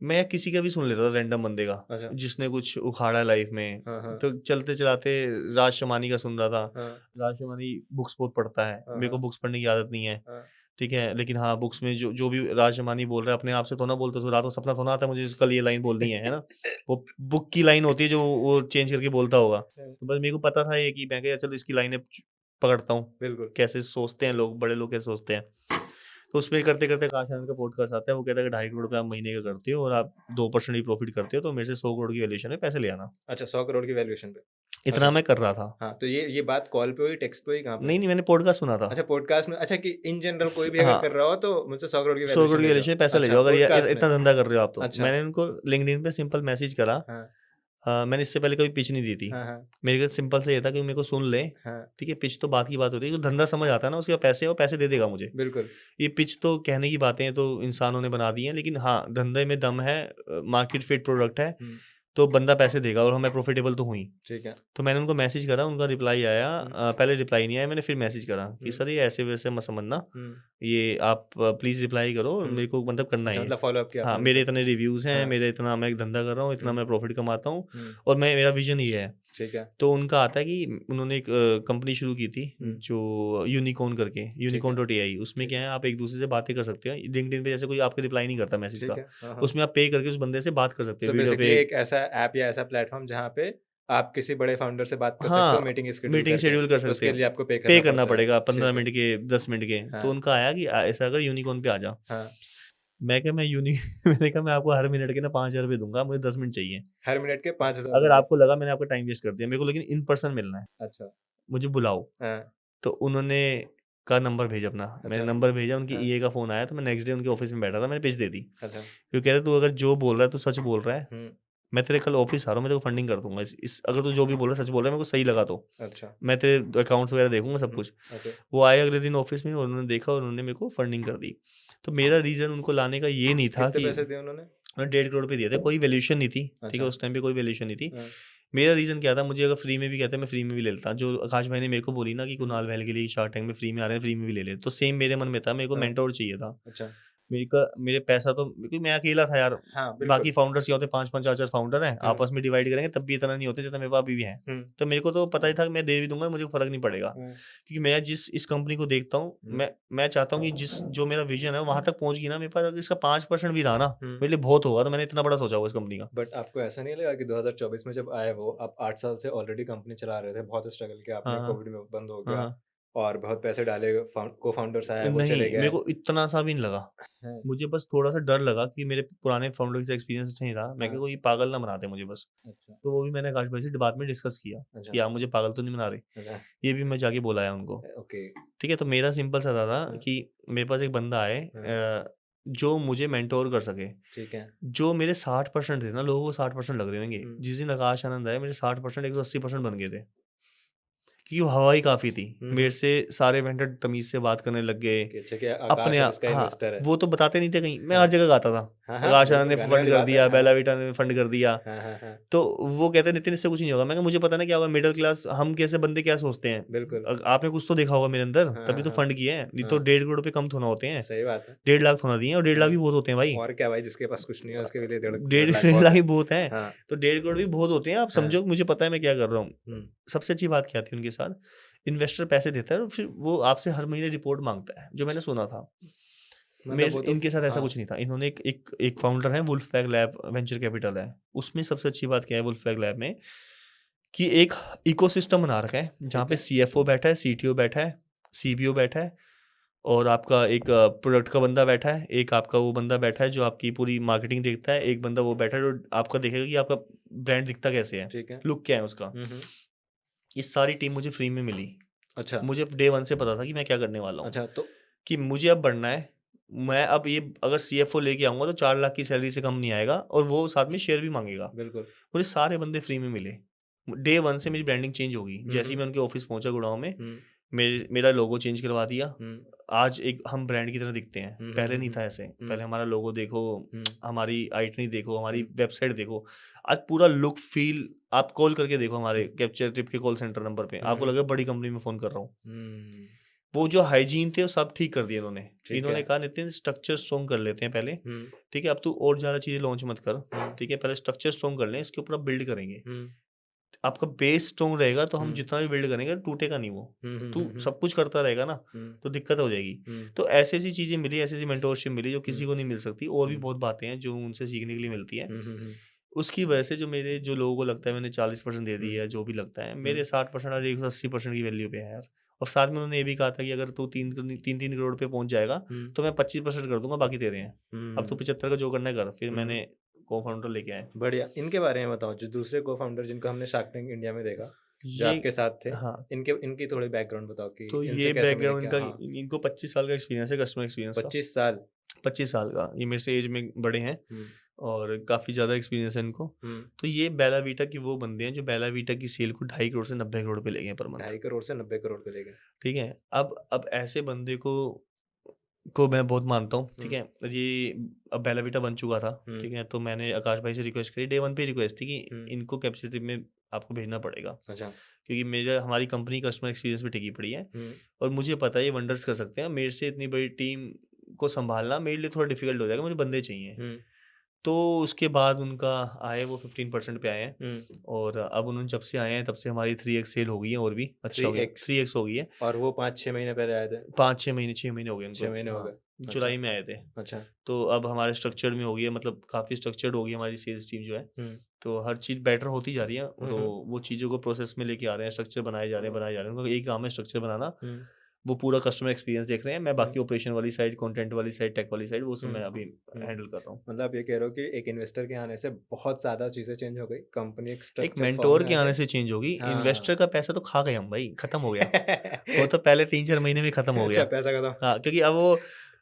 मैं किसी का भी सुन लेता था, रैंडम बंदे का, अच्छा, जिसने कुछ उखाड़ा है लाइफ में। हाँ, हाँ, तो चलते चलाते राज शमानी का सुन रहा था। हाँ, राज शमानी बुक्स बहुत पढ़ता है, हाँ, मेरे को हाँ, बुक्स पढ़ने की आदत नहीं है, हाँ, ठीक है? लेकिन हाँ, बुक्स में जो जो भी राज शमानी बोल रहा है, अपने आप से तो ना बोलता, तो रात को सपना तो ना आता मुझे कल ये लाइन बोलनी है ना? वो बुक की लाइन होती है जो वो चेंज करके बोलता होगा। तो बस मेरे को पता था ये कि मैं कहा चलो इसकी लाइनें पकड़ता हूँ, बिल्कुल। कैसे सोचते हैं लोग, बड़े लोग कैसे सोचते हैं। तो उसपे करते-करते आकाश आनंद का पॉडकास्ट आता है, वो कहता है कि 2.5 करोड़ रुपए आप महीने का करते हो और आप 2% ही प्रॉफिट करते हो, तो मेरे से 100 करोड़ की वैल्यूएशन में पैसे ले आना। अच्छा, 100 करोड़ की वैल्यूएशन पे। इतना अच्छा, मैं कर रहा था। हाँ, तो ये बात कॉल पे हुई, टेक्स्ट पे हुई, कहाँ पे हुई? नहीं, मैंने पॉडकास्ट सुना था। अच्छा, पॉडकास्ट में। अच्छा, कि इन जनरल कोई भी अगर हाँ, कर रहा हो तो मुझसे 100 करोड़ की 100 करोड़ वैल्यूएशन की ले वैल्यूएशन जाओ। में पैसा ले अच्छा, जाओ अगर ये पॉडकास्ट में। इतना धंधा कर रहे हो आप तो। अच्छा, मैंने उनको लिंक्डइन पे सिंपल मैसेज करा। हाँ, मैंने इससे पहले कभी पिच नहीं दी थी। हाँ, हाँ, मेरे को सिंपल से ये था कि मेरे को सुन ले, हाँ, ठीक है? पिच तो बात की बात होती है, जो धंधा समझ आता है ना, उसके बाद पैसे, वो पैसे दे देगा मुझे। बिल्कुल। ये पिच तो कहने की बातें हैं, तो इंसानों ने बना दी हैं, लेकिन हाँ, धंधे में दम है, मार्केट फिट प्रोडक्ट है, हुँ, तो बंदा पैसे देगा, और मैं प्रॉफिटेबल तो हूँ ही। ठीक है। तो मैंने उनको मैसेज करा, उनका रिप्लाई आया। पहले रिप्लाई नहीं आया, मैंने फिर मैसेज करा कि हुँ, सर ये ऐसे-वैसे मत समझना, हुँ, ये आप प्लीज़ रिप्लाई करो, और हुँ। मेरे को मतलब करना अच्छा, ही है। मतलब फ़ॉलो अप किया हाँ, आपने मेरे उनको। इतने रिव्यूज़ हैं, हाँ, मेरा इतना मैं एक धंधा कर रहा हूँ, इतना हुँ, मैं प्रॉफिट कमाता हूँ, हुँ, और मेरा विज़न ये है। ठीक है। तो उनका आता है कि उन्होंने एक कंपनी शुरू की थी, हुँ, जो यूनिकॉर्न करके, ठीक है, unicorn.ai, उसमें ठीक क्या है, है, आप एक-दूसरे से बातें कर सकते हो। लिंक्डइन पे जैसे कोई आपको रिप्लाई नहीं करता मैसेज ठीक का, है। हाँ, हाँ। उसमें आप पे करके उस बंदे से बात कर सकते सो हो वीडियो बेसिकली पे। एक ऐसा ऐप या ऐसा प्लेटफ़ॉर्म जहाँ पे आप किसी बड़े फाउंडर से बात कर सकते हो, हाँ, मीटिंग शेड्यूल मीटिंग करके। शेड्यूल कर सकते उसके हो। लिए आपको पे पे करना करना पड़ता है। पड़ेगा 15 ठीक है। मिनट के, 10 मिनट के। तो हाँ, उनका आया कि ऐसा अगर यूनिकॉर्न पे आ जा। हाँ, मैं क्या, मैं यूनि मैंने कहा मैं आपको हर मिनट के ना 5,000 रुपये दूंगा, मुझे 10 मिनट चाहिए। हर मिनट के 5,000 अगर रुपए? आपको लगा मैंने आपका टाइम वेस्ट कर दिया, मेरे को लेकिन इन पर्सन मिलना है, अच्छा। मुझे बुलाओ। हाँ, तो उन्होंने का नंबर भेजा अपना, मैंने अच्छा। नंबर भेजा, उनकी हाँ। ईए का फ़ोन आया, तो मैं नेक्स्ट डे उनके ऑफिस में बैठा था, मैंने पिच दे दी। अच्छा। क्योंकि कह रहे तू अगर जो बोल रहा है तू सच बोल रहा है, हुँ, मैं तेरे कल ऑफिस आ रहा हूँ, मैं तेरे को फंडिंग कर दूंगा। इस अगर तू जो भी बोल रहा है सच बोल रहा है, मेरे को सही लगा तो अच्छा। मैं तेरे अकाउंट्स वगैरह देखूंगा सब कुछ। ओके। वो आए अगले दिन ऑफिस में और उन्होंने देखा और उन्होंने मेरे को फंडिंग कर दी। तो मेरा रीज़न उनको लाने का ये नहीं था कितने कि पैसे दिए उन्होंने? उन्होंने 1.5 करोड़ पे दिए थे, कोई वैल्यूएशन नहीं थी, ठीक है, अच्छा। उस टाइम पे कोई वैल्यूएशन नहीं थी। हाँ, मेरा रीज़न क्या था, मुझे अगर फ्री में भी कहते मैं फ्री में भी ले लेता। जो आकाश भाई ने मेरे को बोली ना कि हुँ। कुणाल बहल के लिए शार्क टैंक में फ्री में आ रहे हैं, फ्री में भी ले ले, तो सेम मेरे मन में था, मेरे को हाँ। मेंटोर चाहिए था। अच्छा। मेरे पैसा तो, क्योंकि मैं अकेला था यार, हाँ, बाकी बिल्कुल। फाउंडर्स क्या होते हैं, 5-5 4-4 फाउंडर हैं, हुँ, आपस में डिवाइड करेंगे तब भी इतना नहीं होते जितना मेरे पास अभी भी है। हुँ, तो मेरे को तो पता ही था कि मैं दे भी दूँगा, मुझे फ़र्क नहीं पड़ेगा। हुँ, क्योंकि मैं जिस इस कंपनी को देखता हूँ, हुँ, मैं चाहता हूँ कि जो मेरा विज़न है वहाँ तक पहुँच गई ना, मेरे पास अगर इसका 5% भी रहा ना, हुँ। मेरे लिए बहुत होगा। तो मैंने इतना बड़ा सोचा हुआ इस कंपनी का। बट आपको ऐसा नहीं लगा कि 2024 में जब आए वो, आप 8 साल से ऑलरेडी कंपनी चला रहे थे, बहुत स्ट्रगल किया आपने, हाँ, हाँ। कोविड में बंद हो हाँ, गया हाँ। और बहुत पैसे डाले, को-फाउंडर्स आए, वो चले नहीं, मेरे गए। को इतना सा भी नहीं लगा। हाँ, मुझे बस थोड़ा-सा डर लगा कि मेरे पुराने फाउंडर से एक्सपीरियंस अच्छा नहीं रहा। मैं हाँ, कहा कोई पागल ना बना दे मुझे बस। अच्छा, तो वो भी मैंने आकाश भाई से बाद में डिस्कस किया अच्छा, कि आप मुझे पागल तो नहीं बना रहे। अच्छा, ये भी मैं जाके बोला है उनको। ओके, ठीक है, तो मेरा सिंपल सा था हाँ, कि मेरे पास एक बंदा आए हाँ, जो मुझे मेंटोर कर सके। ठीक है। जो मेरे 60% थे ना, लोगों को 60% लग रहे होंगे। हुँ, जिस दिन आकाश आनंद आए मेरे 60% 180% बन गए थे। क्योंकि वो हवा ही काफ़ी थी। हुँ, मेरे हुँ, से सारे वेंडर तमीज़ से बात करने लग गए। कि अच्छा कि अपने आकाश अब इसका हाँ, इन्वेस्टर है। वो तो बताते नहीं थे कहीं, मैं हाँ, हर जगह गाता था। हाँ, हाँ, आकाश आनंद बिल्कुल ने गाने फंड वाली कर बात है। दिया, हाँ, बेला विटा ने फंड कर दिया। हाँ, हाँ, हाँ, तो वो कहते हैं नितिन इससे कुछ नहीं होगा। मैं कहा मुझे पता है ना क्या होगा, मिडल क्लास हम कैसे बंदे क्या सोचते हैं। बिल्कुल। आपने कुछ तो देखा होगा मेरे अंदर, हाँ, तभी हाँ, तो हाँ, फंड किए हैं। नहीं तो हाँ, 1.5 करोड़ रुपए कम थोड़ा होते हैं। सही बात है। 1.5 लाख थोड़ा दिए हैं और 1.5 लाख भी हाँ, बहुत होते हैं भाई। और क्या भाई, जिसके पास कुछ नहीं है उसके लिए डेढ़ डेढ़ डेढ़ लाख डेढ़ बहुत लाख है। ही बहुत हैं। हाँ, तो 1.5 करोड़ भी बहुत होते हैं। आप हाँ, समझो कि मुझे पता है मैं क्या कर रहा हूँ। हुँ, सबसे अच्छी बात क्या थी उनके साथ, इन्वेस्टर पैसे देता है और फिर वो आपसे हर महीने रिपोर्ट माँगता है, जो मैंने सुना था। मतलब वो तो इनके साथ ऐसा हाँ, कुछ नहीं था। इन्होंने एक फाउंडर है, वुल्फपैक लैब वेंचर कैपिटल है। उसमें सबसे अच्छी बात क्या है वुल्फपैक लैब में, कि एक इकोसिस्टम बना रखा है, जहाँ ठीक पे है। सीएफओ बैठा है, सीटीओ बैठा है, सीबीओ बैठा है और आपका एक प्रोडक्ट का बंदा बैठा है, एक आपका वो बंदा बैठा है जो आपकी पूरी मार्केटिंग देखता है, एक बंदा वो बैठा है जो आपका देखेगा कि आपका ब्रांड दिखता कैसे है, ठीक है। लुक क्या है उसका। हुँ, हुँ। ये सारी टीम मुझे फ्री में मिली। अच्छा, मुझे डे 1 से पता था कि मैं क्या करने वाला हूँ, अच्छा तो कि मुझे अब बढ़ना है। मैं अब ये अगर सीएफओ लेके आऊँगा तो 4 लाख की सैलरी से कम नहीं आएगा और वो साथ में शेयर भी माँगेगा। बिल्कुल। मुझे सारे बंदे फ्री में मिले। डे 1 से मेरी ब्रांडिंग चेंज हो गई। हुँ, जैसे ही हुँ, मैं उनके ऑफ़िस पहुँचा गुड़गाँव में, हुँ, मेरा लोगो चेंज करवा दिया। हुँ, आज एक हम ब्रांड की तरह दिखते हैं। हुँ, हुँ, पहले हुँ, नहीं हुँ, था ऐसे। हुँ, पहले हमारा लोगो देखो, हुँ, हमारी आइटनी देखो, हमारी हुँ, वेबसाइट देखो। आज पूरा लुक फ़ील, आप कॉल करके देखो हमारे हुँ, कैप्चर ट्रिप के कॉल सेंटर नंबर पे। हुँ, आपको हुँ, लगेगा बड़ी कंपनी में फ़ोन कर रहा हूँ। हुँ, वो जो हाइजीन थे वो सब ठीक कर दिए इन्होंने। ठीक इन्होंने है। कहा नितिन स्ट्रक्चर स्ट्रॉन्ग कर लेते हैं पहले, हुँ, ठीक है? अब तू और ज़्यादा चीज़ें लॉन्च मत कर, हुँ, ठीक है? पहले स्ट्रक्चर स्ट्रॉन्ग कर लें, इसके ऊपर अब बिल्ड करेंगे। हुँ, आपका बेस स्ट्रॉन्ग रहेगा तो हम हुँ, जितना भी बिल्ड करेंगे टूटेगा नहीं वो। हुँ, हुँ, तू हुँ, हुँ, सब कुछ करता रहेगा ना, हुँ, तो दिक्कत हो जाएगी। हुँ, तो ऐसी-ऐसी चीज़ें मिली, ऐसी-ऐसी मेंटोरशिप मिली जो हुँ, किसी को नहीं मिल सकती। और भी हुँ, बहुत बातें हैं जो उनसे सीखने के लिए मिलती हैं। हुँ, हुँ, हुँ, उसकी वजह से जो लोगों को लगता है मैंने 40% दे दी हुँ, है, जो भी लगता है, हुँ, मेरे 60% और 180% की वैल्यू पे है यार। और साथ में उन्होंने ये भी कहा था कि अगर तू 3-3 करोड़ पे पहुँच जाएगा, हुँ, तो मैं 25% कर दूँगा, बाकी तेरे हैं। अब तू हुँ, 75 का जो करना है कर। फिर हुँ, मैंने को-फाउंडर लेके आए। बढ़िया। इनके बारे में बताओ, जो दूसरे को-फाउंडर जिनको हमने शार्क टैंक इंडिया में देखा, जो ये आपके साथ थे, हाँ, इनकी थोड़ी बैकग्राउंड बताओ कि तो इनसे ये कैसे मिले बैकग्राउंड क्या? इनका, हाँ, इनको 25 साल का एक्सपीरियंस है कस्टमर एक्सपीरियंस का। 25 साल। 25 साल का। ये मेरे से एज में बड़े हैं हुँ, और काफ़ी ज़्यादा एक्सपीरियंस है इनको। हुँ, तो ये बेला वीटा के वो बंदे हैं जो बेला वीटा की सेल को 2.5 करोड़ से 90 करोड़ पे ले गए पर मंथ। 2.5 करोड़ से 90 करोड़ पे ले गए। ठीक है? अब ऐसे बंदे को मैं बहुत मानता हूँ, ठीक हुँ, है? ये अब बेला वीटा बन चुका था, हुँ, ठीक है? तो मैंने आकाश भाई से रिक्वेस्ट करी, डे 1 पे रिक्वेस्ट थी कि हुँ, इनको कैप्चर ट्रिप में आपको भेजना पड़ेगा। अच्छा। क्योंकि हमारी कंपनी कस्टमर एक्सपीरियंस पे टिकी पड़ी है हुँ, और मुझे पता है ये वंडर्स कर सकते हैं। मेरे से इतनी बड़ी टीम को सँभालना मेरे लिए थोड़ा डिफ़िकल्ट हो जाएगा, मुझे बंदे चाहिए। हुँ, तो उसके बाद उनका आए वो 15% पे आए हैं हुँ, और अब उन्होंने जब से आए हैं तब से हमारी 3x सेल हो गई है और भी अच्छा हो गया, 3x 3x हो गई है। और वो 5-6 महीने पहले आए थे? 5-6 महीने 6 महीने हो गए 6 उनको। महीने हो हाँ, गए। अच्छा, जुलाई में आए थे। अच्छा। तो अब हमारे स्ट्रक्चर्ड में हो गई है, मतलब काफ़ी स्ट्रक्चर्ड हो गई है हमारी सेल्स टीम जो है। हुँ, तो हर चीज़ बेटर होती जा रही है। हुँ, तो हुँ, वो चीज़ों को प्रोसेस में लेके आ रहे हैं, स्ट्रक्चर बनाए जा रहे हैं, बनाए जा रहे हैं। उनका एक काम है स्ट्रक्चर बनाना। हुँ, वो पूरा कस्टमर एक्सपीरियंस देख रहे हैं, मैं बाकी ऑपरेशन वाली साइड, कंटेंट वाली साइड, टेक वाली साइड, वो सब मैं अभी हैंडल कर रहा हूँ। मतलब आप ये कह रहे हो कि एक इन्वेस्टर के आने से बहुत ज़्यादा चीज़ें चेंज हो गई, कंपनी एक एक स्ट्रक्चर मेंटोर फॉर्म के में आ आने गई। से चेंज होगी। हाँ। इन्वेस्टर का पैसा तो खा गए हम भाई, खत्म हो गया। वो तो पहले 3-4 महीने में खत्म हो अच्छा, गया। पैसा खत्म। हाँ, क्योंकि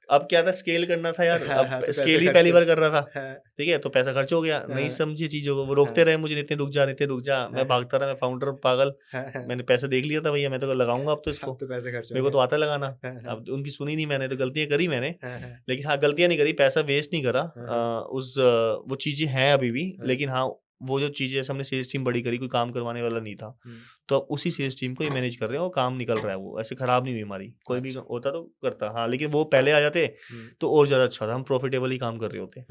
अब क्या था, स्केल करना था यार। हाँ, अब हाँ, तो पैसे स्केल ही खर्च पहली कर। बार कर रहा था, हाँ, ठीक है, तो पैसा खर्च हो गया। नहीं हाँ, समझी चीजों को, वो रोकते हाँ, रहे मुझे, नितिन रुक जा, नितिन रुक जा। मैं हाँ, भागता रहा, मैं फाउंडर पागल। हाँ, हाँ, मैंने पैसे देख लिया था, भैया मैं तो लगाऊंगा अब तो इसको, अब तो पैसे खर्च हो मेरे को गए। तो आता है लगाना। हाँ, हाँ, अब उनकी सुनी नहीं मैंने, तो गलतियां करी मैंने, हाँ, हाँ, लेकिन हाँ गलतियां नहीं करी, पैसा वेस्ट नहीं करा। हाँ, हाँ, वो चीजें हैं अभी भी, हाँ, लेकिन हाँ वो जो चीजें जैसे हमने सेल्स टीम बड़ी करी, कोई काम करवाने वाला नहीं था, तो अब उसी सेल्स टीम को ही मैनेज कर रहे हैं और काम निकल रहा है, वो ऐसे खराब नहीं हुई हमारी। कोई भी अच्छा। होता तो करता, हाँ, लेकिन वो पहले आ जाते तो और ज्यादा अच्छा था, हम प्रॉफिटेबल ही काम कर रहे होते।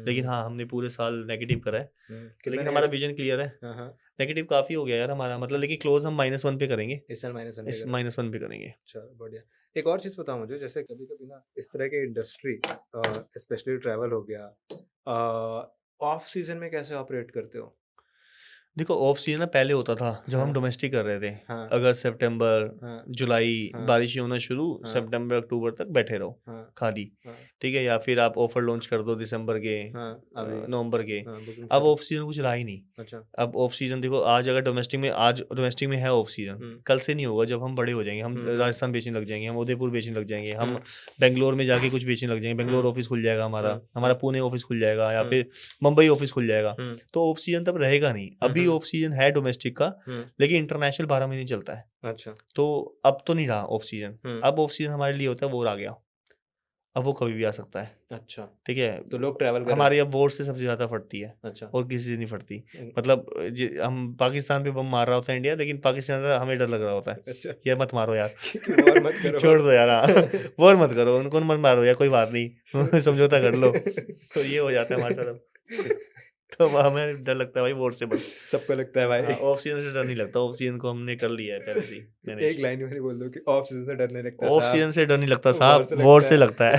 लेकिन हाँ हमने पूरे साल नेगेटिव करा है, कितना लेकिन हमारा नेगेटिव? विजन क्लियर है। हाँ, हाँ, नेगेटिव काफी हो गया यार हमारा, मतलब, लेकिन क्लोज हम -1 पे करेंगे, इस साल -1 पे इस करें। -1 पे करेंगे। चलो बढ़िया। एक और चीज़ बताओ मुझे, जैसे कभी-कभी ना इस तरह के इंडस्ट्री स्पेशली ट्रैवल हो गया, ऑफ सीजन में कैसे ऑपरेट करते हो? देखो ऑफ सीजन ना पहले होता था जब हम हाँ, डोमेस्टिक कर रहे थे, हाँ, अगस्त सितंबर हाँ, जुलाई, हाँ, बारिशें होना शुरू, हाँ, सितंबर अक्टूबर तक बैठे रहो हाँ, खाली, हाँ, ठीक है, या फिर आप ऑफर लॉन्च कर दो दिसंबर के, हाँ, अभी नवंबर के। हाँ, बुकिंग अब शुरू। ऑफ सीजन कुछ रहा ही नहीं। अच्छा। अब ऑफ सीजन देखो, आज डोमेस्टिक में है ऑफ सीजन, हुँ, कल से नहीं होगा, जब हम बड़े हो जाएंगे, हम हुँ, राजस्थान बेचने लग जाएंगे, हम उदयपुर बेचने लग जाएंगे, हम हुँ, बेंगलोर में जाके कुछ बेचने लग जाएंगे, बेंगलोर हुँ, ऑफिस खुल जाएगा हमारा, हुँ, हमारा हुँ, पुणे ऑफिस खुल जाएगा, या हुँ, फिर मुंबई ऑफिस खुल जाएगा। हुँ, तो ऑफ सीजन तब रहेगा नहीं। अभी हुँ, ऑफ सीजन है डोमेस्टिक का, हुँ, लेकिन इंटरनेशनल 12 महीने चलता है, अच्छा। तो अब तो नहीं रहा ऑफ सीजन। हुँ, अब ऑफ सीजन हमारे लिए होता है वॉर आ गया, अब वो कभी भी आ सकता है, अच्छा। ठीक है। तो लोग ट्रैवल कर रहे हमारी हैं। अब वॉर से सबसे ज्यादा फटती है, अच्छा। और किसी से नहीं फटती। हुँ, मतलब हम पाकिस्तान पे बम मार रहा होता है इंडिया, लेकिन पाकिस्तान से हमें डर लग रहा होता है, अच्छा। यार मत मारो यार, कि वॉर मत करो छोड़ बस। दो यार, हाँ वॉर मत करो, उनको मत मारो यार, कोई बात नहीं समझौता कर लो, तो ये हो जाता है हमारे साथ अब। तो हमें डर लगता है भाई वॉर से बस। सबको लगता है हाँ, भाई। ऑफ सीजन से डर नहीं लगता, ऑफ सीजन को हमने कर लिया है पहले से ही एक मैनेज। लाइन में बोल दो कि ऑफ सीजन से डर नहीं लगता ऑफ साहब, सीजन से डर नहीं लगता वॉर साहब, से वॉर लगता से है। लगता है।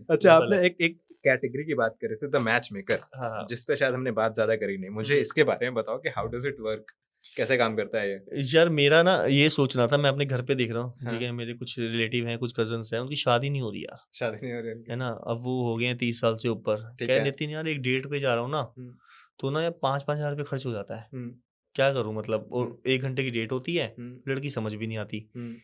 अच्छा, सिंपल आपने है। एक एक कैटेगरी की बात कर रहे थे, द मैच मेकर, हाँ हाँ। जिस पे शायद हमने बात ज्यादा करी नहीं। मुझे इसके बारे में बताओ कि हाउ डज इट वर्क, कैसे काम करता है ये? यार मेरा ना ये सोचना था, मैं अपने घर पे देख रहा हूँ, हाँ। ठीक है, मेरे कुछ रिलेटिव हैं, कुछ कजन्स हैं, उनकी शादी नहीं हो रही यार, शादी नहीं हो रही है उनकी। ना। अब वो हो गए हैं 30 साल से ऊपर, ठीक कह है। नितिन यार एक डेट पे जा रहा हूँ ना, हम्म, तो ना यार 5-5 हज़ार रुपये खर्च हो जाता है, हम्म, क्या करूँ मतलब। हम्म, और 1 घंटे की डेट होती है, हम्म, लड़की समझ भी नहीं आती। हम्म,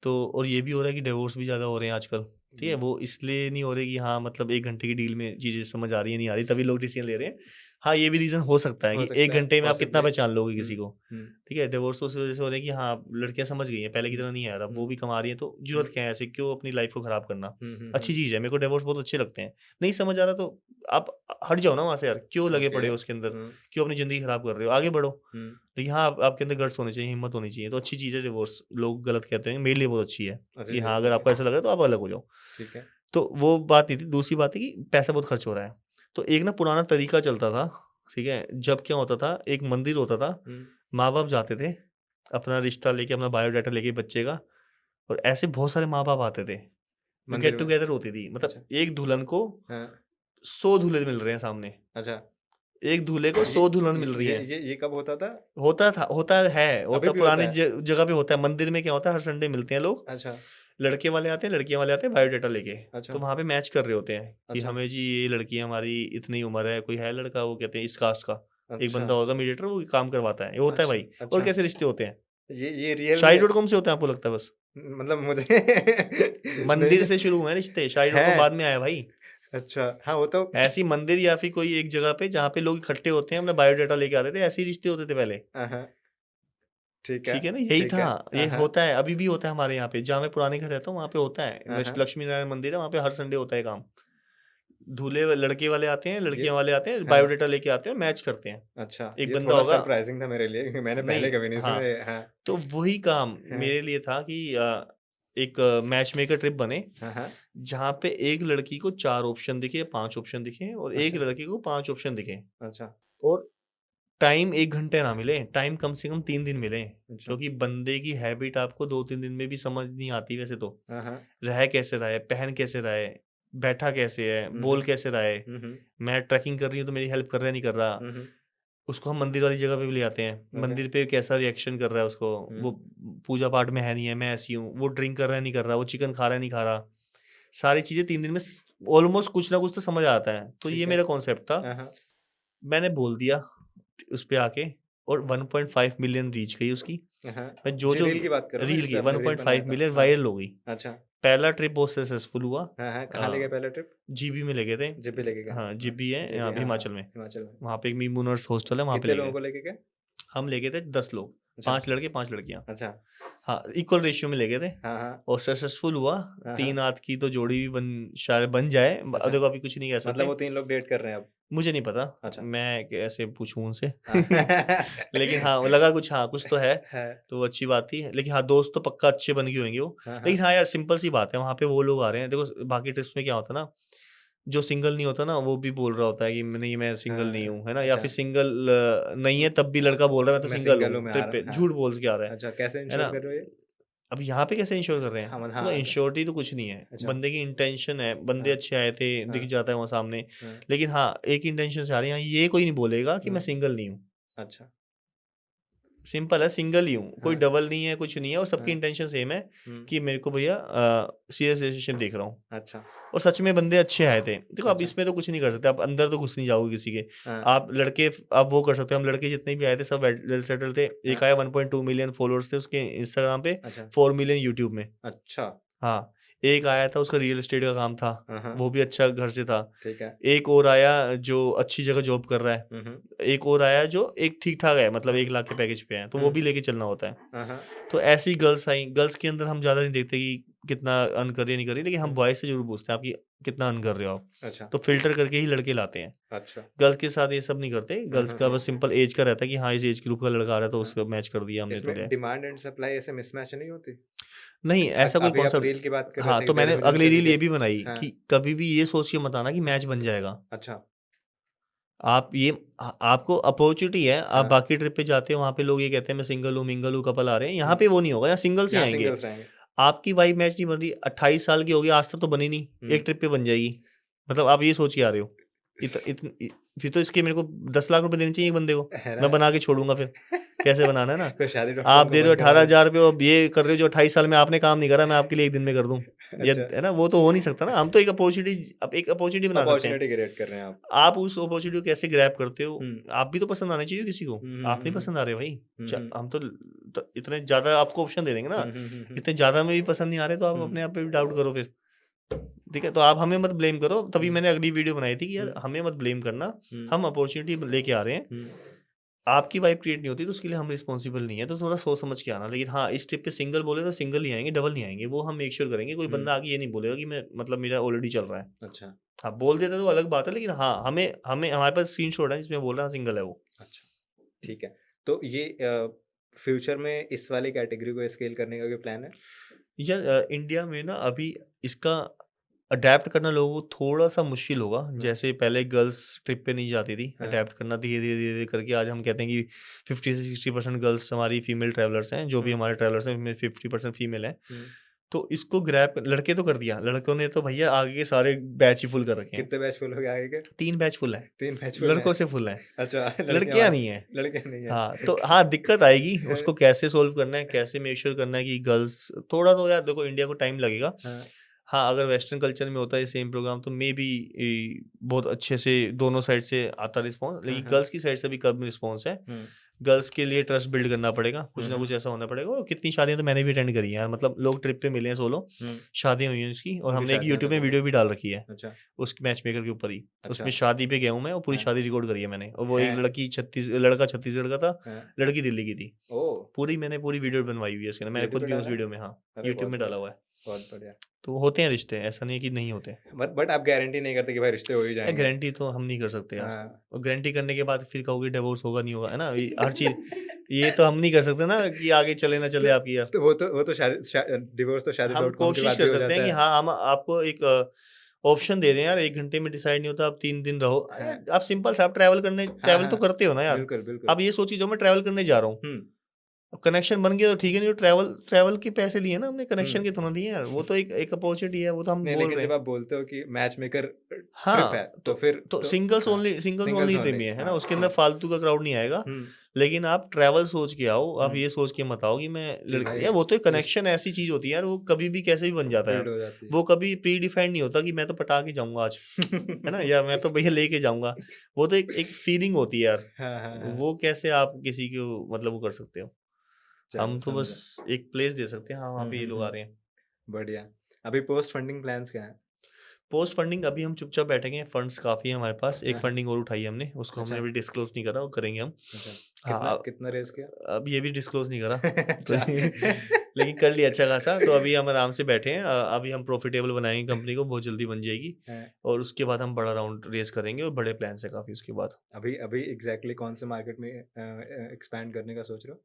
तो और ये भी हो रहा है कि डिवोर्स भी ज़्यादा हो रहे हैं आजकल, ठीक है। हम्म, वो इसलिए नहीं हो रहे कि हाँ मतलब 1 घंटे की डील में चीज़ें समझ आ रही है नहीं आ रही, तभी लोग डिसीजन ले रहे हैं। हाँ ये भी रीज़न हो सकता है हो कि सकता 1 है, घंटे में आप कितना possibly। पहचान लोगे किसी हम्म, को, हम्म, ठीक है। डिवोर्स तो उस वजह से हो रहा है कि हाँ लड़कियां समझ गई हैं, पहले की तरह नहीं है यार, अब वो भी कमा रही हैं, तो जरूरत क्या है ऐसे, क्यों अपनी लाइफ को खराब करना। अच्छी चीज़ है, मेरे को डिवोर्स बहुत अच्छे लगते हैं। नहीं समझ आ रहा तो आप हट जाओ ना वहाँ से यार, क्यों लगे पड़े हो उसके अंदर, हम्म, क्यों अपनी ज़िंदगी खराब कर रहे हो, आगे बढ़ो। हम्म, लेकिन हाँ आपके अंदर गट्स होने चाहिए, हिम्मत होनी चाहिए, तो अच्छी चीज़ है डिवोर्स। लोग गलत कहते हैं, मेरे लिए बहुत अच्छी है अच्छी कि चीज़ हाँ है, अगर आपको ऐसा लग रहा है तो आप अलग हो जाओ। ठीक है। तो वो बात नहीं थी, दूसरी बात है कि पैसा बहुत खर्च हो रहा है। तो एक ना पुराना तरीका चलता था, ठीक है, जब क्या होता था, एक मंदिर होता था, हम्म, माँ बाप जाते थे अपना रिश्ता लेके, अपना बायोडाटा लेके बच्चे का, और ऐसे बहुत सारे माँ बाप आते थे, मंदिर गेट में। टुगेदर होती थी, अच्छा। मतलब एक दुल्हन को हाँ। 100 दूल्हे मिल रहे हैं सामने, अच्छा। एक दूल्हे को ये 100 दुल्हन मिल रही है। ये कब होता था? होता भी होता पुरानी है? जगह पे होता है। मंदिर में क्या होता है, हर संडे मिलते हैं लोग, अच्छा। लड़के वाले आते हैं, लड़कियां वाले आते हैं बायोडाटा लेके। अच्छा। तो वहाँ पे मैच कर रहे होते हैं कि अच्छा। हमें जी ये लड़की हमारी इतनी उम्र है, कोई है लड़का, वो कहते हैं इस कास्ट का, एक अच्छा। बंदा होगा मीडिएटर, वो काम करवाता है, ये होता है अच्छा। भाई। और अच्छा। कैसे रिश्ते होते हैं, ये रियल में शादी.com से होता है आपको लगता है बस, मतलब मुझे मंदिर नहीं से शुरू हुए हैं रिश्ते, शादी.com है। बाद में आया भाई। अच्छा, हाँ वो तो ऐसी मंदिर या फिर कोई एक जगह पे जहाँ पे लोग इकट्ठे होते हैं, अपना बायोडाटा लेके आते थे, ऐसे ही रिश्ते होते थे पहले, हाँ, ठीक है। ठीक है ना। यही ठीक था, है। ये हाँ, होता है, अभी भी होता है हमारे यहाँ पे, जहाँ मैं पुराने घर रहता हूँ वहाँ पे होता है। हाँ, हाँ। लक्ष्मी नारायण मंदिर है वहाँ पे, हर संडे होता है काम। लड़के वाले आते हैं, ये लड़कियां वाले आते हैं, हाँ। बायोडाटा लेके आते हैं, मैच करते हैं। अच्छा, एक ये बंदा थोड़ा होगा, सरप्राइजिंग था मेरे लिए क्योंकि मैंने पहले नहीं कभी नहीं हाँ, सुने। हाँ, तो वही काम हाँ, मेरे लिए था कि एक मैच मेकर ट्रिप बने, हाँ, हाँ। जहाँ पे एक लड़की को 4 ऑप्शन दिखे, 5 ऑप्शन दिखे, और एक अच्छा। लड़के को 5 ऑप्शन दिखे, अच्छा। और टाइम 1 घंटे ना मिले, टाइम कम से कम 3 दिन मिले, अच्छा। क्योंकि बंदे की हैबिट आपको 2-3 दिन में भी समझ नहीं आती वैसे तो। हाँ, हाँ। रह कैसे रहा है, पहन कैसे रहा है, बैठा कैसे है, बोल हम्म, कैसे रहा है, हम्म, मैं ट्रैकिंग कर रही हूँ तो मेरी हेल्प कर रहा है नहीं कर रहा, हम्म, उसको हम मंदिर वाली जगह पे भी ले आते हैं, मंदिर पे कैसा रिएक्शन कर रहा है उसको, वो पूजा पाठ में है नहीं है, मैं ऐसी हूँ, वो ड्रिंक कर रहा है नहीं कर रहा, वो चिकन खा रहा है नहीं खा रहा, सारी चीज़ें 3 दिन में ऑलमोस्ट कुछ ना कुछ तो समझ आता है। तो ठीक ये है। मेरा कॉन्सेप्ट था, हाँ, मैंने बोल दिया उस पे आके, और 1.5 मिलियन रीच गई उसकी। हाँ। मैं जो रील की बात कर रहे हो ना, रील जिसपे की आपने रील 1.5 बनाया था? मिलियन हाँ। वायरल हो गई। अच्छा। पहला ट्रिप बहुत सक्सेसफुल हुआ। हाँ, कहाँ ले गए पहला ट्रिप? जीबी में ले गए थे। जिब्बी लेके गए? हाँ, जिब्बी है जिब्बी, यहाँ पे हाँ, हिमाचल में। हिमाचल में। वहाँ पे एक मीमूनर्स हॉस्टल है, वहाँ पे कितने ले लोगों गए। को लेके गए? हम ले गए थे 10 लोग, अच्छा। 5 लड़के 5 लड़कियाँ। अच्छा। हाँ, इक्वल रेशियो में ले गए थे हाँ। और सक्सेसफुल हुआ। हाँ। 3 आध की तो जोड़ी भी शायद बन जाए। अच्छा। देखो अभी कुछ नहीं कह मतलब सकते, वो 3 लोग डेट कर रहे हैं अब? मुझे नहीं पता, अच्छा। मैं कैसे पूछूं उनसे। हाँ। लेकिन हाँ, वो लगा कुछ, हाँ कुछ तो है, है। तो वो अच्छी बात थी। लेकिन हाँ, दोस्त तो पक्का अच्छे बन गए होंगे वो। हाँ। लेकिन हाँ यार, सिंपल सी बात है, वहाँ पे वो लोग आ रहे हैं। देखो बाकी ट्रिप्स में क्या होता है ना, जो सिंगल नहीं होता ना, वो भी बोल रहा होता है कि नहीं मैं सिंगल नहीं हूँ, है ना, या अच्छा। फिर सिंगल नहीं है तब भी लड़का बोल रहा है मैं तो मैं सिंगल सिंगल हूँ, हूँ, मैं आ ट्रिप रहा पे हूँ। हाँ। झूठ बोल के आ रहा अच्छा, कैसे है इंश्योर ना। कर रहे हो ये? अब यहाँ पे कैसे इंश्योर कर रहे हैं, हाँ, तो अच्छा। इंश्योरिटी तो कुछ नहीं है, अच्छा। बंदे की इंटेंशन है, बंदे हाँ। अच्छे आए थे, दिख हाँ। जाता है वहाँ सामने। हाँ। लेकिन हाँ, एक इंटेंशन से आ रहे हैं, यहाँ ये कोई नहीं बोलेगा कि मैं सिंगल नहीं हूँ। अच्छा। सिंपल है, सिंगल ही हूँ, कोई हाँ। डबल नहीं है, कुछ नहीं है, और सबकी हाँ। इंटेंशन सेम है हुँ। कि मेरे को भैया सीरियस रिलेशनशिप देख रहा हूँ। अच्छा। और सच में बंदे अच्छे आए थे। देखो अब अच्छा। इसमें तो कुछ नहीं कर सकते, आप अंदर तो घुस नहीं जाओगे किसी के। हाँ। आप लड़के आप वो कर सकते हो, हम लड़के जितने भी आए थे सब वेल सेटल्ड थे। एक हाँ। आया 1.2 मिलियन फॉलोअर्स थे उसके इंस्टाग्राम पे, अच्छा। 4 मिलियन यूट्यूब में। अच्छा। हाँ, एक आया था उसका रियल एस्टेट का काम था, हाँ। वो भी अच्छा घर से था। ठीक है। एक और आया जो अच्छी जगह जॉब कर रहा है। हुँ। एक और आया जो एक ठीक-ठाक है, मतलब 1 लाख के पैकेज पे है, तो वो भी लेके चलना होता है। हाँ। तो ऐसी गर्ल्स आई, गर्ल्स के अंदर हम ज़्यादा नहीं देखते कि कितना अर्न कर रही है नहीं कर रही, लेकिन हम बॉयज़ से ज़रूर पूछते हैं, आप ये कितना अर्न कर रहे हो आप? अच्छा। तो फ़िल्टर करके ही लड़के लाते हैं। अच्छा। गर्ल्स के साथ ये सब नहीं करते, गर्ल्स का बस सिंपल ऐज का रहता है कि हाँ, इस ऐज ग्रुप का लड़का आ रहा है तो उसको मैच कर दिया हमने तो इसमें ले। डिमांड एंड सप्लाई ऐसे मिसमैच नहीं होती? नहीं, ऐसा कोई अभी आप कॉन्सेप्ट। रील की बात कर रहे हाँ, थे तो कि 1.5 मैंने मिलियन अगली चली रील ये थी। भी बनाई हाँ। कि कभी भी ये सोच के मत आना कि मैच बन जाएगा। अच्छा। आप ये आपको अपॉर्चुनिटी है, आप हाँ। बाकी ट्रिप पे जाते हो, वहाँ पे लोग ये कहते हैं मैं सिंगल हूँ, मिंगल हूँ, कपल आ रहे हैं। यहाँ पे वो नहीं होगा, यहाँ सिंगल्स ही यहाँ आएँगे। सिंगल्स रहेंगे। आपकी वाइब मैच नहीं बन रही, 28 साल की होगी, आज तक तो बनी नहीं, एक ट्रिप पे बन जाएगी। मतलब आप ये सोच के आ रहे हो। फिर तो इसके मेरे को 10 लाख रुपए देने चाहिए एक बंदे को, है ना? मैं बना के छोड़ूंगा फिर। कैसे बनाना है ना। कोई शादी.com आप को दे रहे हो बंद करा 18,000 रुपये, अब ये कर रहे हो जो 28 साल में आपने काम नहीं करा, मैं आपके लिए एक दिन में कर दूं। ये अच्छा। है ना, वो तो हो नहीं सकता ना। हम तो एक अपॉर्चुनिटी बना सकते हैं। अपॉर्चुनिटी क्रिएट कर रहे हैं आप। आप उस अपॉर्चुनिटी को कैसे ग्रैब करते हो, हुँ। आप भी तो पसंद आने चाहिए किसी को। आप नहीं पसंद आ रहे भाई, हुँ। हम तो इतने ज्यादा आपको ऑप्शन दे देंगे ना। हुँ। इतने ज्यादा में भी पसंद नहीं आ रहे तो आप अपने आप पे भी डाउट करो फिर। ठीक है, तो आप हमें मत ब्लेम करो। तभी मैंने अगली वीडियो बनाई थी कि यार हमें मत ब्लेम करना, हम अपॉर्चुनिटी लेके आ रहे हैं। आपकी वाइब क्रिएट नहीं होती तो उसके लिए हम रिस्पॉन्सिबल नहीं है, तो थोड़ा सोच समझ के आना। लेकिन हाँ, इस ट्रिप पे सिंगल बोले तो सिंगल ही आएंगे, डबल नहीं आएंगे। वो हम मेक श्योर करेंगे, कोई बंदा आगे ये नहीं बोलेगा कि मैं मतलब मेरा ऑलरेडी चल रहा है। अच्छा। हाँ, बोल देता तो अलग बात है, लेकिन हाँ, हमें हमें हमारे पास स्क्रीनशॉट है जिसमें बोल रहा है सिंगल है वो। अच्छा, ठीक है। तो ये फ्यूचर में इस वाली कैटेगरी को स्केल करने का कोई प्लान है? यार इंडिया में ना अभी इसका अडेप्ट करना लोगों को थोड़ा सा मुश्किल होगा। जैसे पहले गर्ल्स ट्रिप पे नहीं जाती थी, अडेप्ट करना धीरे धीरे धीरे धीरे करके आज हम कहते हैं कि 50 से 60% गर्ल्स हमारी फीमेल ट्रैवलर्स हैं। जो भी हमारे ट्रैवलर्स हैं उनमें 50% फीमेल है। तो इसको ग्रैप लड़के तो कर दिया, लड़कों ने तो भैया आगे के सारे बैच ही फुल कर रखे हैं। कितने बैच फुल हो गए आगे के? 3 बैच फुल है, 3 बैच फुल लड़कों है। से फुल है। अच्छा, लड़कियां नहीं है। लड़के नहीं है। हाँ, तो हाँ दिक्कत आएगी, उसको कैसे सोल्व करना है, कैसे मेक श्योर करना है कि गर्ल्स थोड़ा तो यार देखो इंडिया को टाइम लगेगा। हाँ, अगर वेस्टर्न कल्चर में होता है सेम प्रोग्राम तो मे बी बहुत अच्छे से दोनों साइड से आता रिस्पॉन्स, लेकिन गर्ल्स की साइड से भी कम रिस्पॉन्स है। गर्ल्स के लिए ट्रस्ट बिल्ड करना पड़ेगा, कुछ ना कुछ ऐसा होना पड़ेगा। और कितनी शादियां तो मैंने भी अटेंड करी हैं यार, मतलब लोग ट्रिप पे मिले हैं सोलो, शादियां हुई हैं उसकी, और हमने एक यूट्यूब में वीडियो भी डाल रखी है। अच्छा। उस मैच मेकर के ऊपर ही। अच्छा। उसमें शादी पे गया हूँ मैं, और पूरी शादी रिकॉर्ड करी है मैंने। और वो एक लड़का छत्तीसगढ़ का था, लड़की दिल्ली की थी। मैंने पूरी वीडियो बनवाई हुई है उसके, मैंने खुद भी उस वीडियो में, हाँ यूट्यूब में डाला हुआ है। बहुत बढ़िया। तो होते हैं रिश्ते, ऐसा नहीं है कि नहीं होते। बट आप गारंटी नहीं करते कि भाई रिश्ते हो ही जाएंगे। गारंटी तो हम नहीं कर सकते यार, और गारंटी करने के बाद फिर कहोगे डिवोर्स होगा नहीं होगा, है ना, हर चीज ये तो हम नहीं कर सकते ना कि आगे चले ना चले आपकी यार। तो वो तो डिवोर्स तो शादी हम कोशिश कर सकते हैं कि हाँ हम आपको एक ऑप्शन दे रहे हैं यार, 1 घंटे में डिसाइड नहीं होता, आप 3 दिन रहो। आप सिंपल से आप ट्रैवल तो करते हो ना यार। बिल्कुल बिल्कुल। अब ये सोचिए जो मैं ट्रैवल करने जा रहा हूँ, अब कनेक्शन बन गया तो ठीक है, नहीं तो ट्रैवल के पैसे लिए ना हमने, कनेक्शन के थोड़ा दिए यार। वो तो एक अपॉर्चुनिटी है, वो तो हम बोल रहे हैं। जब आप बोलते हो कि मैच मेकर ट्रिप है हाँ तो फिर तो तो सिंगल्स हाँ ओनली सिंगल्स ट्रिप ओनली ही है ना, हाँ उसके अंदर ठीक फालतू का क्राउड नहीं आएगा। लेकिन आप ट्रैवल सोच के आओ, आप ये सोच के मत आओ कि मैं कि भाई यार वो तो इस कनेक्शन ऐसी चीज होती है यार, वो कभी भी कैसे भी बन जाता है बिल्ड यार। हो जाती वो कभी प्री डिफाइंड नहीं होता कि मैं तो पटा के जाऊंगा आज, है ना, या मैं तो भैया लेके जाऊंगा। वो तो एक फीलिंग होती है यार। हाँ हाँ हाँ वो कैसे आप किसी को मतलब वो कर सकते हो। चलो हम तो समझा बस एक प्लेस दे सकते हैं, हाँ वहाँ पे ये लोग आ रहे हैं। बढ़िया अभी पोस्ट फंडिंग प्लान्स क्या है पोस्ट फंडिंग अभी हम चुपचाप बैठेंगे, फंड्स काफ़ी है हमारे पास। एक हाँ, फंडिंग और उठाई है हमने, उसको हमने अच्छा अभी डिस्क्लोज नहीं करा, वो करेंगे हम। अच्छा हाँ कितना कितना रेस किया अब ये भी डिस्क्लोज नहीं करा तो अच्छा लेकिन कर लिया अच्छा खासा। तो अभी हम आराम से बैठे हैं। अभी हम प्रॉफिटेबल बनाएंगे कंपनी को, बहुत जल्दी बन जाएगी। हाँ, और उसके बाद हम बड़ा राउंड रेस करेंगे और बड़े प्लान है काफ़ी उसके बाद। अभी अभी एग्जैक्टली कौन से मार्केट में एक्सपैंड करने का सोच रहे हो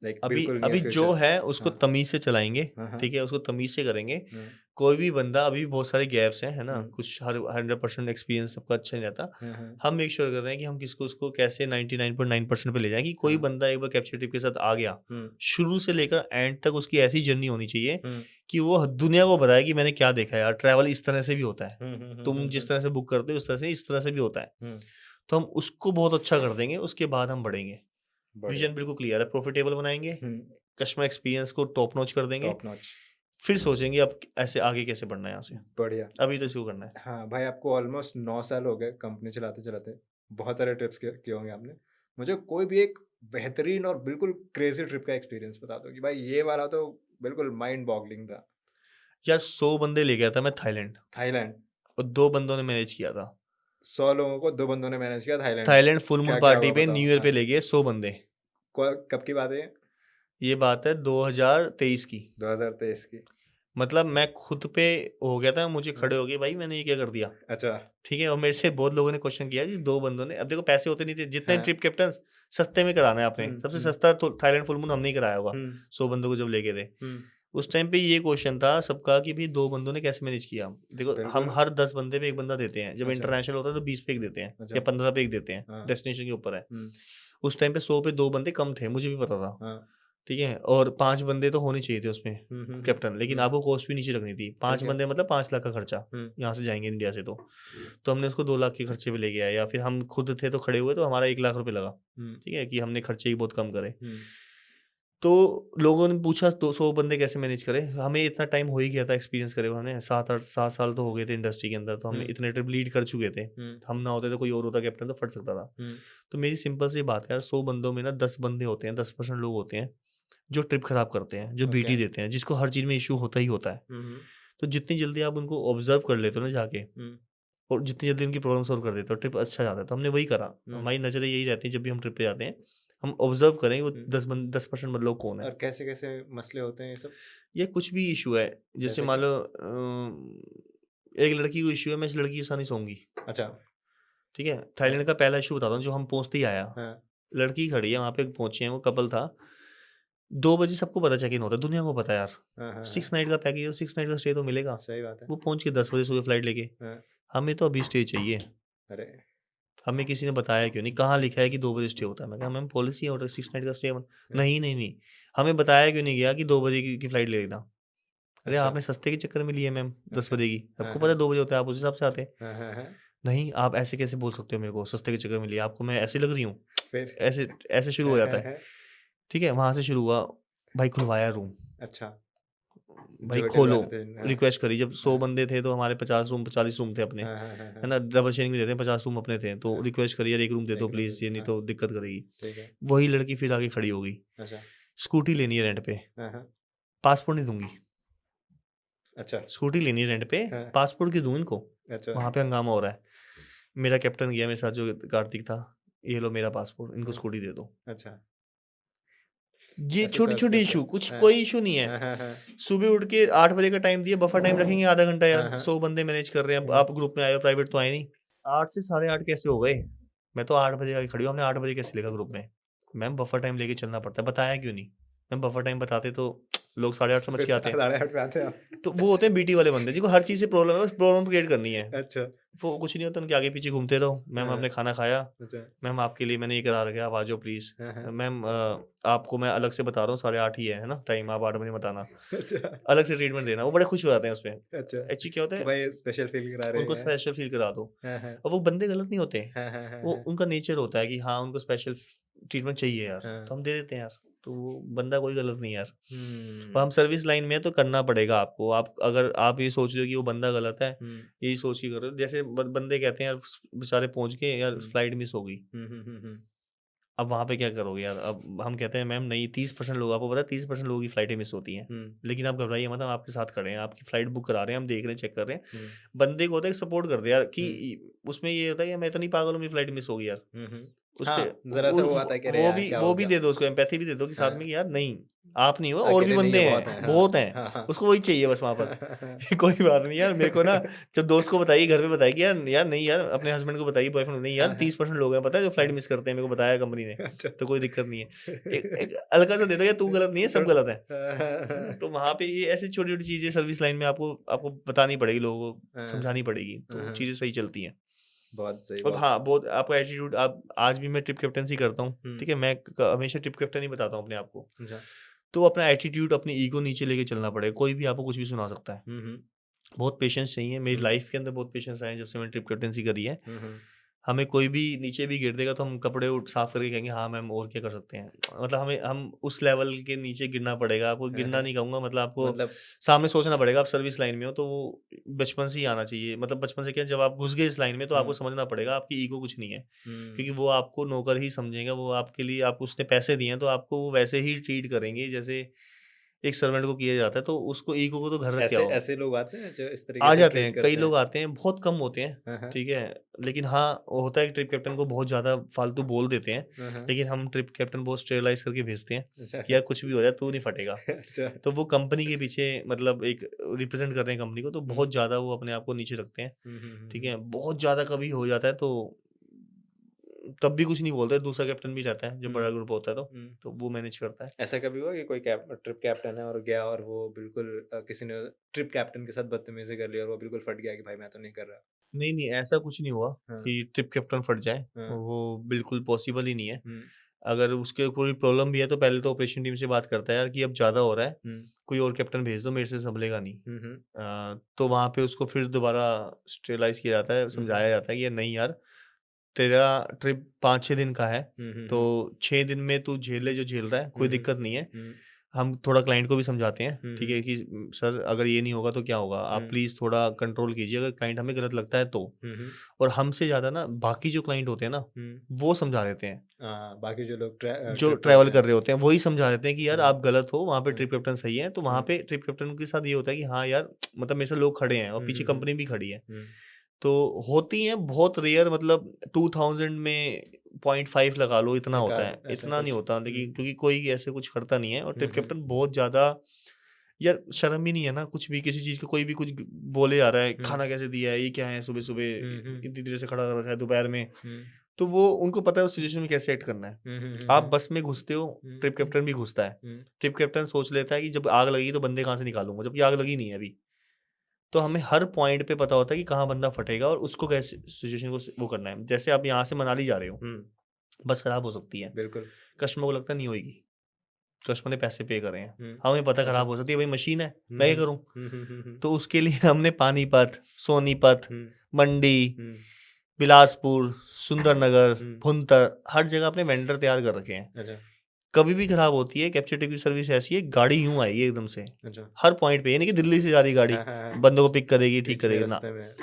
लाइक अभी बिल्कुल नियर अभी जो फ्यूचर है उसको हाँ तमीज से चलाएंगे, हाँ हाँ ठीक है, उसको तमीज से करेंगे। हाँ, कोई भी बंदा, अभी बहुत सारे गैप्स हैं, है ना, हम्म, कुछ हर 100% एक्सपीरियंस सबका अच्छा नहीं रहता। हाँ हाँ हम मेक श्योर कर रहे हैं कि हम किसको उसको कैसे 99.9% पे ले जाएं, कि कोई हाँ, बंदा एक बार कैप्चर टिप के साथ आ गया, हम्म, शुरू से लेकर एंड तक उसकी ऐसी जर्नी होनी चाहिए हम्म, कि वो दुनिया को बताए कि मैंने क्या देखा है यार, ट्रैवल इस तरह से भी होता है। तुम जिस हम्म, तरह से बुक करते हो उस तरह से इस तरह से भी होता है। हम्म, तो हम उसको बहुत अच्छा कर देंगे, उसके बाद हम बढ़ेंगे। बढ़िया विजन बिल्कुल क्लियर है, प्रॉफिटेबल बनाएंगे, कस्टमर एक्सपीरियंस को टॉप नॉच कर देंगे, टॉप नॉच फिर सोचेंगे अब ऐसे आगे कैसे बढ़ना है यहाँ से। बढ़िया अभी तो शुरू करना है। हाँ भाई आपको ऑलमोस्ट 9 साल हो गए कंपनी चलाते चलाते बहुत सारे ट्रिप्स किए होंगे आपने मुझे कोई भी एक बेहतरीन और बिल्कुल क्रेजी ट्रिप का एक्सपीरियंस बता दो कि भाई ये वाला तो बिल्कुल माइंड बॉगलिंग था यार 100 बंदे ले गया था मैं थाईलैंड, थाईलैंड और 2 बंदों ने मैनेज किया था। 100 लोगों को 2 बंदों ने मैनेज किया थाईलैंड में थाईलैंड फुल मून क्या क्या पार्टी हुआ पे बताओ न्यू ईयर हाँ पे ले गए 100 बंदे। कब की बात है ये ये बात है 2023 की। 2023 की मतलब मैं खुद पे हो गया था, मुझे हाँ, खड़े हो गए भाई मैंने ये क्या कर दिया। अच्छा ठीक है, और मेरे से बहुत लोगों ने क्वेश्चन किया कि 2 बंदों ने, अब देखो पैसे होते नहीं थे, जितने हाँ ट्रिप कैप्टन सस्ते में कराना है आपने, सबसे सस्ता तो थाईलैंड फुल मून हमने ही कराया होगा, 100 बंदों को जब लेके थे। उस टाइम पे ये क्वेश्चन था सबका कि भाई 2 बंदों ने कैसे मैनेज किया। देखो हम बिल्कुल हर 10 बंदे पे एक बंदा देते हैं, जब अच्छा इंटरनेशनल होता है तो 20 पे एक देते हैं अच्छा या 15 पे एक देते हैं, हाँ डेस्टिनेशन के ऊपर है। हम्म, उस टाइम पे 100 पे 2 बंदे कम थे, मुझे भी पता था। हाँ ठीक है, और 5 बंदे तो होने चाहिए थे उसमें कैप्टन, लेकिन हम्म, आपको कॉस्ट भी नीचे रखनी थी। 5 ठीक है बंदे मतलब 5 लाख का खर्चा, हम्म, यहाँ से जाएंगे इंडिया से। तो हमने उसको 2 लाख के खर्चे पे ले गया, या फिर हम खुद थे तो खड़े हुए तो हमारा 1 लाख रुपए लगा। हम्म, ठीक है, कि हमने खर्चे ही बहुत कम करे। हम्म, तो लोगों ने पूछा 200 बंदे कैसे मैनेज करें। हमें इतना टाइम हो ही गया था एक्सपीरियंस करे हुए, हमने 7 साल तो हो गए थे इंडस्ट्री के अंदर, तो हम हम्म, इतने ट्रिप लीड कर चुके थे। हम ना होते तो कोई और होता कैप्टन तो फट सकता था। हम्म, तो मेरी सिंपल सी बात है यार, 100 बंदों में ना 10 बंदे होते हैं, 10% लोग होते हैं जो ट्रिप खराब करते हैं, जो ओके बीटी देते हैं, जिसको हर चीज़ में इशू होता ही होता है। तो जितनी जल्दी आप उनको ऑब्जर्व कर लेते हो ना जाके, और जितनी जल्दी उनकी प्रॉब्लम सॉल्व कर देते हो, ट्रिप अच्छा जाता है। तो हमने वही करा। हमारी नज़रें यही रहती है जब भी हम ट्रिप पे जाते हैं, हम ऑब्जर्व करें वो 10% मतलब कौन है। और कैसे कैसे मसले होते हैं ये सब ये कुछ भी इशू है, जैसे जैसे मान कि लो एक लड़की को इशू है, मैं इस लड़की के साथ नहीं सोऊंगी। अच्छा ठीक है, थाईलैंड का पहला इशू बताता हूँ जो हम पहुँचते ही आया। हाँ लड़की खड़ी है वहाँ पे, पहुंचे हैं, वो कपल था। 2 बजे सबको पता चेक इन होता है, दुनिया को पता है यार। हाँ हाँ 6 नाइट का पैकेज है, 6 नाइट का स्टे तो मिलेगा। सही बात है वो पहुंच के 10 बजे सुबह फ्लाइट लेके। हाँ हमें तो अभी स्टे चाहिए। अरे हमें किसी ने बताया क्यों नहीं, कहाँ लिखा है कि 2 बजे स्टे होता है। मैं कहा मैम पॉलिसी है होटल 6 नाइट का स्टे। नहीं नहीं नहीं, हमें बताया क्यों नहीं गया कि 2 बजे की फ्लाइट ले लेना। अरे अच्छा आपने सस्ते के चक्कर में लिया मैम 10 अच्छा बजे की, हाँ सबको पता हाँ है 2 बजे होता है, आप उस हिसाब से आते। हाँ हाँ हाँ नहीं आप ऐसे कैसे बोल सकते हो मेरे को, सस्ते के चक्कर में लिया, आपको मैं ऐसी लग रही हूँ। फिर ऐसे ऐसे शुरू हो जाता है। ठीक है, वहां से शुरू हुआ। भाई खुलवाया रूम, अच्छा भाई जो होटल खोलो, वाले थे हाँ रिक्वेस्ट करी। जब 100 हाँ बंदे थे तो हमारे 50 रूम 40 रूम थे अपने, हाँ हाँ हाँ है ना, डबल शेयरिंग में देते हैं, 50 रूम अपने थे। तो हाँ, रिक्वेस्ट करी यार एक रूम दे दो एक रूम दे प्लीज, ये दो नहीं हाँ तो दिक्कत करेगी। ठीक है वही लड़की फिर आगे खड़ी हो गई, अच्छा स्कूटी लेनी है रेंट पे, हाँ हाँ पासपोर्ट नहीं दूंगी। अच्छा स्कूटी लेनी है रेंट पे, हाँ पासपोर्ट क्यों दूं इनको। अच्छा वहां पे हंगामा हो रहा है। मेरा कैप्टन गया मेरे साथ जो कार्तिक था, ये लो मेरा पासपोर्ट, इनको हाँ, स्कूटी दे दो। अच्छा ये ऐसे छोटी सर्व छोटी करते इशू, हैं कुछ हाँ कोई इशू नहीं है। हाँ हाँ हाँ सुबह उठ के 8 बजे का टाइम दिया, बफर टाइम रखेंगे आधा घंटा यार। हाँ हाँ 100 बंदे मैनेज कर रहे हैं, अब हम्म, आप ग्रुप में आए हो, प्राइवेट तो आए नहीं। 8 से 8:30 कैसे हो गए। मैं तो 8 बजे आके खड़ी हूँ, हमने 8 बजे कैसे लिखा ग्रुप में। मैम बफर टाइम लेके चलना पड़ता है, बताया क्यों नहीं। मैम बफर टाइम बताते तो लोग 8:30 समझ के आते हैं। 8:30 पे आते हैं आप? तो वो होते हैं बीटी वाले बंदे जिनको हर चीज़ से प्रॉब्लम है, बस प्रॉब्लम क्रिएट करनी है। अच्छा, वो कुछ नहीं होता, उनके आगे पीछे घूमते रहो। मैम हाँ। आपने खाना खाया? अच्छा, मैम आपके लिए मैंने ये करा रखा है, आप आ जाओ प्लीज़। हाँ, हाँ। मैम आपको मैं अलग से बता रहा हूँ 8:30 ही है ना टाइम, आप 8 बजे मत आना। अच्छा, अलग से ट्रीटमेंट देना, वो बड़े खुश हो जाते हैं उसमें। अच्छा। एक्चुअली क्या होता कि है, भाई स्पेशल फ़ील करा रहे उनको हैं। स्पेशल फ़ील करा दो। हाँ, हाँ। और वो बंदे गलत नहीं होते, हाँ, हाँ, हाँ, वो हाँ। उनका नेचर होता है कि हाँ, उनको स्पेशल ट्रीटमेंट चाहिए यार, हाँ। तो हम दे देते हैं यार। तो वो बंदा कोई गलत नहीं है यार। और हुँ, हम सर्विस लाइन में हैं तो करना पड़ेगा आपको। आप अगर आप ये सोच रहे हो कि वो बंदा गलत है, हुँ, यही सोच के कर रहे हो। जैसे बंदे कहते हैं यार बेचारे पहुँच गए यार, हुँ। फ्लाइट मिस हो गई। हुँ, हुँ, हुँ, हुँ। अब वहाँ पे क्या करोगे यार? अब हम कहते हैं मैम नहीं, 30% लोग, आपको पता है 30% लोगों की फ्लाइटें मिस होती हैं। हुँ, लेकिन आप घबराइए मत, हम आपके साथ खड़े हैं, आपकी फ्लाइट बुक करा रहे हैं, हम देख रहे हैं, चेक कर रहे हैं। हुँ, बंदे को होता है कि सपोर्ट कर दे यार कि हुँ। उसमें ये होता है कि मैं तो नहीं पागल हूँ, मेरी फ्लाइट मिस हो गई यार। हुँ, हुँ। उसपे हाँ, ज़रा-सा वो आता है कि अरे यार क्या वो हो भी गया? दे दो उसको, एम्पैथी भी दे दो कि साथ में हाँ, कि यार नहीं, आप नहीं हो, और भी अकेले नहीं बंदे है, बहुत हैं। हैं, हाँ, बहुत हैं। हाँ, हाँ। उसको वही चाहिए बस वहाँ पर। कोई बात नहीं यार, मेरे को ना जब दोस्त को बताइए, घर पे बताइए कि यार यार नहीं यार, अपने हस्बैंड को बताइए, बॉयफ्रेंड को, नहीं यार हाँ, हाँ, 30% लोग हैं पता है जो फ्लाइट हाँ। मिस करते हैं, मेरे को बताया कंपनी ने, अच्छा। तो कोई दिक्कत नहीं है। एक हल्का सा दे दो यार, तू गलत नहीं है, सब गलत है। हाँ, हाँ, हाँ। तो वहाँ पे ये ऐसी छोटी-छोटी चीज़ें सर्विस लाइन में आपको आपको बतानी पड़ेगी, लोगों को हाँ, समझानी पड़ेगी, हाँ, तो हाँ। चीज़ें सही चलती हैं। बहुत सही, और बहुत हाँ, सही। बहुत आपका एटीट्यूड, आप आज भी मैं ट्रिप कैप्टेंसी करता हूँ, हुँ, ठीक है? मैं क हमेशा ट्रिप कैप्टन ही बताता हूँ अपने आप को। अच्छा। तो अपना एटीट्यूड, अपनी ईगो नीचे लेके चलना पड़ेगा, कोई भी आपको कुछ भी सुना सकता है। हुँ, हुँ। बहुत पेशेंस चाहिए, मेरी हुँ, लाइफ के अंदर बहुत पेशेंस आए हैं जब से मैंने ट्रिप कैप्टेंसी करी है। हुँ, हुँ। हमें कोई भी नीचे भी गिर देगा तो हम कपड़े साफ करके कहेंगे हाँ मैम, और क्या कर सकते हैं। मतलब हम उस लेवल के नीचे गिरना पड़ेगा आपको, हाँ, गिरना हाँ। नहीं कहूँगा, मतलब आपको मतलब सामने सोचना पड़ेगा। आप सर्विस लाइन में हो तो वो बचपन से ही आना चाहिए, मतलब बचपन से क्या, जब आप घुस गए इस लाइन में तो आपको हुँ, समझना पड़ेगा आपकी ईगो कुछ नहीं है, हुँ, क्योंकि वो आपको नौकर ही समझेगा, वो आपके लिए, आप उसने पैसे दिए हैं तो आपको वो वैसे ही ट्रीट करेंगे जैसे एक सर्वेंट को किया जाता है। तो उसको, ईगो को तो घर रख के ऐसे आओ। ऐसे लोग आते हैं जो इस तरीके आ से जाते ट्रीट हैं, कई करते हैं? लोग आते हैं, बहुत कम होते हैं, हाँ, हाँ। ठीक है? लेकिन हाँ, वो होता है कि ट्रिप कैप्टन को बहुत ज़्यादा फालतू बोल देते हैं, हाँ, हाँ। लेकिन हम ट्रिप कैप्टन बहुत स्टेरिलाइज़ करके भेजते हैं अच्छा, कि यार कुछ भी हो जाए तू नहीं फटेगा। अच्छा। तो वो कंपनी के पीछे, मतलब एक रिप्रेज़ेंट कर रहे हैं कंपनी को, तो हुँ, बहुत ज़्यादा वो अपने आप को नीचे रखते हैं, हुँ, हुँ, हुँ, ठीक हुँ, है? बहुत ज़्यादा कभी हो जाता है तो तब भी कुछ नहीं बोलते, दूसरा कैप्टन भी रहता है, जब हुँ, बड़ा ग्रुप होता है हुँ। तो वो मैनेज करता है। ऐसा कभी हुआ कि कोई ट्रिप कैप्टन है और गया और वो बिल्कुल किसी ने ट्रिप कैप्टन के साथ बदतमीज़ी कर ली और वो बिल्कुल फट गया कि भाई मैं तो नहीं कर रहा? नहीं, नहीं, ऐसा कुछ नहीं हुआ हाँ, कि ट्रिप कैप्टन फट जाए, हाँ। वो बिल्कुल पॉसिबल ही नहीं है। हुँ, अगर उसके कोई प्रॉब्लम भी है तो पहले तो ऑपरेशन टीम से बात करता है यार कि अब ज़्यादा हो रहा है, हुँ, कोई और कैप्टन भेज दो, मेरे से सँभलेगा नहीं। हुँ, हुँ, तो वहाँ पे उसको फिर दोबारा स्टेलाइज़ किया जाता है, हुँ, हुँ, समझाया जाता है कि यार नहीं यार, तेरा ट्रिप 5-6 दिन का है, हुँ, हुँ, हुँ, तो 6 दिन में तू झेल ले जो झेल रहा है, हुँ, कोई दिक्कत नहीं है। हुँ, हम थोड़ा क्लाइंट को भी समझाते हैं, हुँ, ठीक हुँ, है कि सर अगर ये नहीं होगा तो क्या होगा? आप हुँ, प्लीज़ थोड़ा कंट्रोल कीजिए, अगर क्लाइंट हमें गलत लगता है तो। हुँ, हुँ, और हमसे ज़्यादा ना बाकी जो क्लाइंट होते हैं ना, हुँ। वो समझा देते हैं। हाँ, बाकी जो लोग जो ट्रिप पे ट्रैवल होते हैं। कर रहे होते हैं, वही समझा देते हैं कि यार हुँ, आप गलत हो, वहाँ पे हुँ, ट्रिप कैप्टन सही है। तो वहाँ हुँ, पे ट्रिप कैप्टन के साथ ये होता है कि हाँ यार, मतलब मेरे से लोग खड़े हैं और हुँ, पीछे हुँ, हुँ, कंपनी भी खड़ी है। हुँ, तो होती हैं बहुत रेयर, मतलब 2000 में 0.5 लगा लो, इतना एक होता आध है, ऐसा इतना नहीं कुछ। होता, हुँ, लेकिन क्योंकि कोई ऐसे कुछ करता नहीं है और हुँ, ट्रिप हुँ, कैप्टन बहुत ज़्यादा, यार शर्म ही नहीं है ना, कुछ भी किसी चीज़ का, कोई भी कुछ बोले आ रहा है, हुँ, खाना कैसे दिया है, ये क्या है, सुबह-सुबह हुँ, हुँ, इतनी देर से खड़ा कर रखा है दोपहर में। हुँ, तो वो उनको पता है उस सिचुएशन में कैसे एक्ट करना है। हुँ, हुँ, हुँ, आप हुँ, बस में घुसते हो, हुँ, ट्रिप कैप्टन भी घुसता है। हुँ, ट्रिप कैप्टन सोच लेता है कि जब आग लगी तो बंदे कहाँ से निकालूँगा, जबकि आग लगी नहीं है अभी। तो हमें हर पॉइंट पे पता होता है कि कहाँ बंदा फटेगा और उसको कैसे सिचुएशन को वो करना है। जैसे आप यहाँ से मनाली जा रहे हो, हुँ, बस खराब हो सकती है। बिल्कुल। कस्टमर को लगता है नहीं होएगी, कस्टमर ने पैसे पे करे हैं। हुँ, हमें पता अच्छा। खराब हो सकती है, भाई मशीन है, हुँ, मैं हुँ, क्या करूँ? हुँ, हुँ, हुँ, हुँ, तो उसके लिए हमने पानीपत, सोनीपत, हुँ, मंडी, हुँ, बिलासपुर, सुंदरनगर, हुँ, भुंतर, हर जगह अपने वेंडर तैयार कर रखे हैं। अच्छा, कभी भी खराब होती है, कैप्चर की सर्विस ऐसी है, गाड़ी यूँ आएगी एकदम से, अच्छा। हर पॉइंट पे, ये नहीं कि दिल्ली से जा रही गाड़ी, हाँ, हाँ, हाँ, बंदों को पिक करेगी, ठीक बीच में करेगी ना। रास्ते में।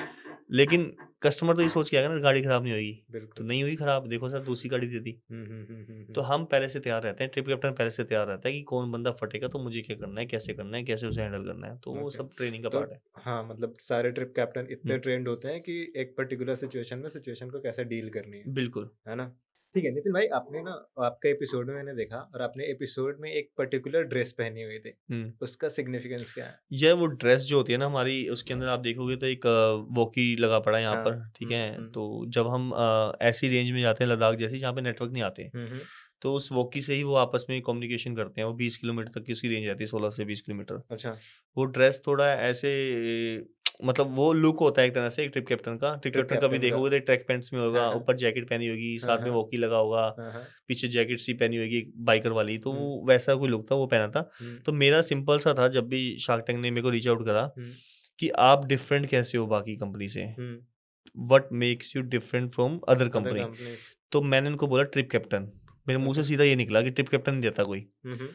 लेकिन कस्टमर तो ये सोच के आएगा ना गाड़ी खराब नहीं होएगी, तो बिल्कुल। नहीं हुई खराब, देखो सर दूसरी गाड़ी दे दी। हुँ, हुँ, हुँ, हुँ, तो हुँ। हम पहले से तैयार रहते हैं, ट्रिप कैप्टन पहले से तैयार रहता है कि कौन बंदा फटेगा तो मुझे क्या करना है, कैसे उसे हैंडल करना है, तो वो ओके। सब ट्रेनिंग का तो पार्ट है। हाँ, मतलब सारे ट्रिप कैप्टन हुँ, इतने ट्रेन्ड होते हैं कि एक पर्टिकुलर सिचुएशन में सिचुएशन को कैसे डील करनी बिल्कुल। है ना? ठीक है, नितिन भाई आपने ना आपके एपिसोड में मैंने देखा और आपने एपिसोड में एक पर्टिकुलर ड्रेस पहनी हुई थी। हुँ। उसका सिग्निफिकेंस क्या है? ये वो ड्रेस जो होती है ना हमारी, उसके अंदर आप देखोगे तो एक वॉकी लगा पड़ा है यहाँ हाँ। पर, ठीक हुँ, है? हुँ। तो जब हम ऐसी रेंज में जाते हैं लद्दाख जैसी, जहाँ पे नेटवर्क नहीं आते, हुँ, हुँ। तो उस वॉकी से ही वो आपस में कम्युनिकेशन करते हैं। वो 20 किलोमीटर तक की उसकी रेंज रहती है, 16 से 20 किलोमीटर। अच्छा। वो ड्रेस थोड़ा ऐसे मतलब वो लुक होता है एक तरह से एक ट्रिप कैप्टन का। ट्रिप ट्रिप कैप्टन कभी कैप्टन का। देखोगे तो ट्रैक पैंट्स में होगा, हाँ, हाँ। ऊपर जैकेट पहनी होगी, हाँ, साथ में हाँ। वॉकी लगा होगा, हाँ, हाँ। पीछे जैकेट सी पहनी होगी बाइकर वाली, तो हुँ। वो वैसा कोई लुक था, वो पहना था। हुँ। तो मेरा सिंपल सा था जब भी शार्क टैंक ने मेरे को रीच आउट करा हुँ। कि आप डिफरेंट कैसे हो बाकी कंपनी से, हुँ। What makes you different from other other company. Companies. तो मैंने उनको बोला ट्रिप कैप्टन। मेरे मुंह से सीधा ये निकला कि ट्रिप कैप्टन नहीं देता कोई। हुँ, हुँ।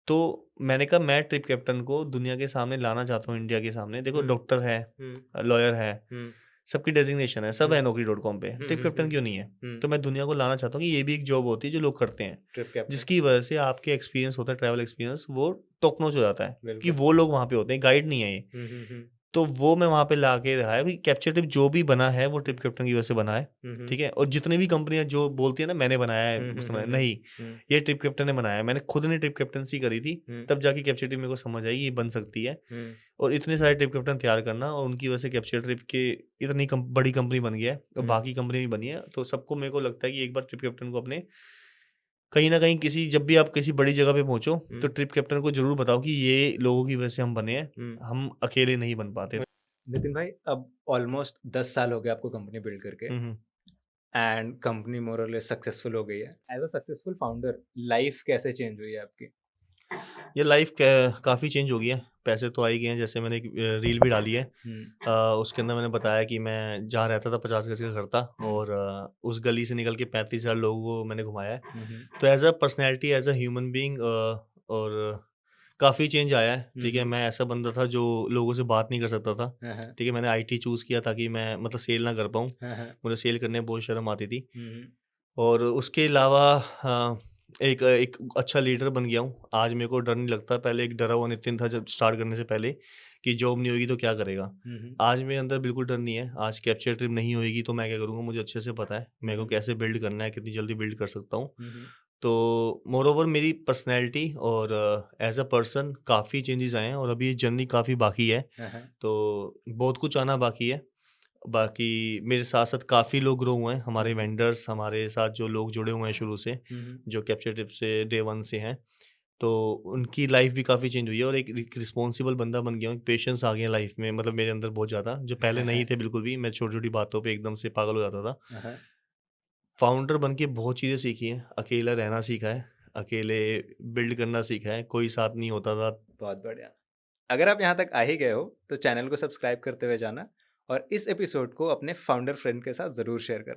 तो मैंने कहा मैं ट्रिप कैप्टन को दुनिया के सामने लाना चाहता हूँ, इंडिया के सामने। देखो हुँ। डॉक्टर है, हुँ। लॉयर है, हुँ। सबकी डेजिग्नेशन है, सब हुँ। है Naukri.com पे, हुँ, ट्रिप हुँ, कैप्टन हुँ। क्यों नहीं है? हुँ। तो मैं दुनिया को लाना चाहता हूँ कि ये भी एक जॉब होती है जो लोग करते हैं, ट्रिप कैप्टन। जिसकी वजह से आपके एक्सपीरियंस होता है, ट्रैवल एक्सपीरियंस वो टॉप नॉच हो जाता है, कि बिल्कुल। वो लोग वहाँ पे होते हैं, गाइड नहीं है ये। हुँ, हुँ, हुँ। तो वो मैं वहाँ पे लाके दिखाया कि कैप्चर ट्रिप जो भी बना है वो ट्रिप कैप्टन की वजह से बना है, हुँ, हुँ। ठीक है? और जितनी भी कंपनियाँ जो बोलती है ना मैंने बनाया है, हुँ, हुँ, उसने हुँ, बनाया, हुँ। नहीं, हुँ। ये ट्रिप कैप्टन ने बनाया है। मैंने खुद ने ट्रिप कैप्टनसी करी थी, हुँ। तब जाके कैप्चर ट्रिप मेरे को समझ आई ये बन सकती है। हुँ। और इतने सारे ट्रिप कैप्टन तैयार करना और उनकी वजह से कैप्चर ट्रिप के इतनी बड़ी कंपनी बन गया है और हुँ। बाकी कंपनी भी बनी है। तो सबको मेरे को लगता है कि एक बार ट्रिप कैप्टन को अपने कहीं न कहीं किसी जब भी आप किसी बड़ी जगह पे पहुँचो, तो हुँ। ट्रिप कैप्टन को ज़रूर बताओ कि ये लोगों की वजह से हम बने हैं, हुँ। हम अकेले नहीं बन पाते। नितिन भाई, अब ऑलमोस्ट 10 साल हो गए आपको कंपनी बिल्ड करके, हुँ, हुँ। एंड कंपनी मोर और लेस सक्सेसफुल हो गई है। As a successful founder life कैसे चेंज हुई है आपकी? ये लाइफ काफ़ी चेंज हो गई है। पैसे तो आ ही गए हैं, जैसे मैंने एक रील भी डाली है। हुँ। उसके अंदर मैंने बताया कि मैं जहाँ रहता था 50 गज़ का घर था और उस गली से निकल के 35,000 लोगों को मैंने घुमाया है। हुँ, हुँ। तो as a personality, as a human being और काफ़ी चेंज आया है, हुँ, ठीक है? हुँ। मैं ऐसा बंदा था जो लोगों से बात नहीं कर सकता था, हाँ, हाँ। ठीक है? मैंने आईटी चूज़ किया ताकि मैं मतलब सेल ना कर पाऊँ। हाँ, हाँ। मुझे सेल करने में बहुत शर्म आती थी। हुँ, हुँ। और उसके अलावा एक एक अच्छा लीडर बन गया हूँ। आज मेरे को डर नहीं लगता, पहले एक डरा हुआ नितिन था जब स्टार्ट करने से पहले कि जॉब नहीं होगी तो क्या करेगा? हुँ, हुँ। आज मेरे अंदर बिल्कुल डर नहीं है। आज कैप्चर ट्रिप नहीं होएगी तो मैं क्या करूँगा, मुझे अच्छे से पता है, मेरे को हुँ। कैसे बिल्ड करना है, कितनी जल्दी बिल्ड कर सकता हूँ। हुँ, हुँ। तो मोरओवर मेरी पर्सनैलिटी और एज़ अ पर्सन काफ़ी चेंजेज़ आए हैं और अभी ये जर्नी काफ़ी बाकी है। हाँ, हाँ। तो बहुत कुछ आना बाकी है। बाकी मेरे साथ-साथ काफ़ी लोग ग्रो हुए हैं, हमारे हुँ, हुँ। वेंडर्स, हमारे साथ जो लोग जुड़े हुए हैं शुरू से, हुँ, हुँ। जो कैप्चर टिप से डे 1 से हैं, तो उनकी लाइफ़ भी काफ़ी चेंज हुई है और एक रिस्पॉन्सिबल बंदा बन गया हूँ, एक पेशेंस आ गया लाइफ़ में, मतलब मेरे अंदर बहुत ज़्यादा, जो पहले हाँ, नहीं हाँ। थे बिल्कुल भी। मैं छोटी-छोटी बातों पे एकदम से पागल हो जाता था। हाँ, हाँ। फाउंडर बन के बहुत चीज़ें सीखी हैं, अकेला रहना सीखा है, अकेले बिल्ड करना सीखा है, कोई साथ नहीं होता था। बहुत बढ़िया। अगर आप यहाँ तक आ ही गए हो, तो चैनल को सब्सक्राइब करते हुए जाना और इस एपिसोड को अपने फाउंडर फ्रेंड के साथ ज़रूर शेयर करना।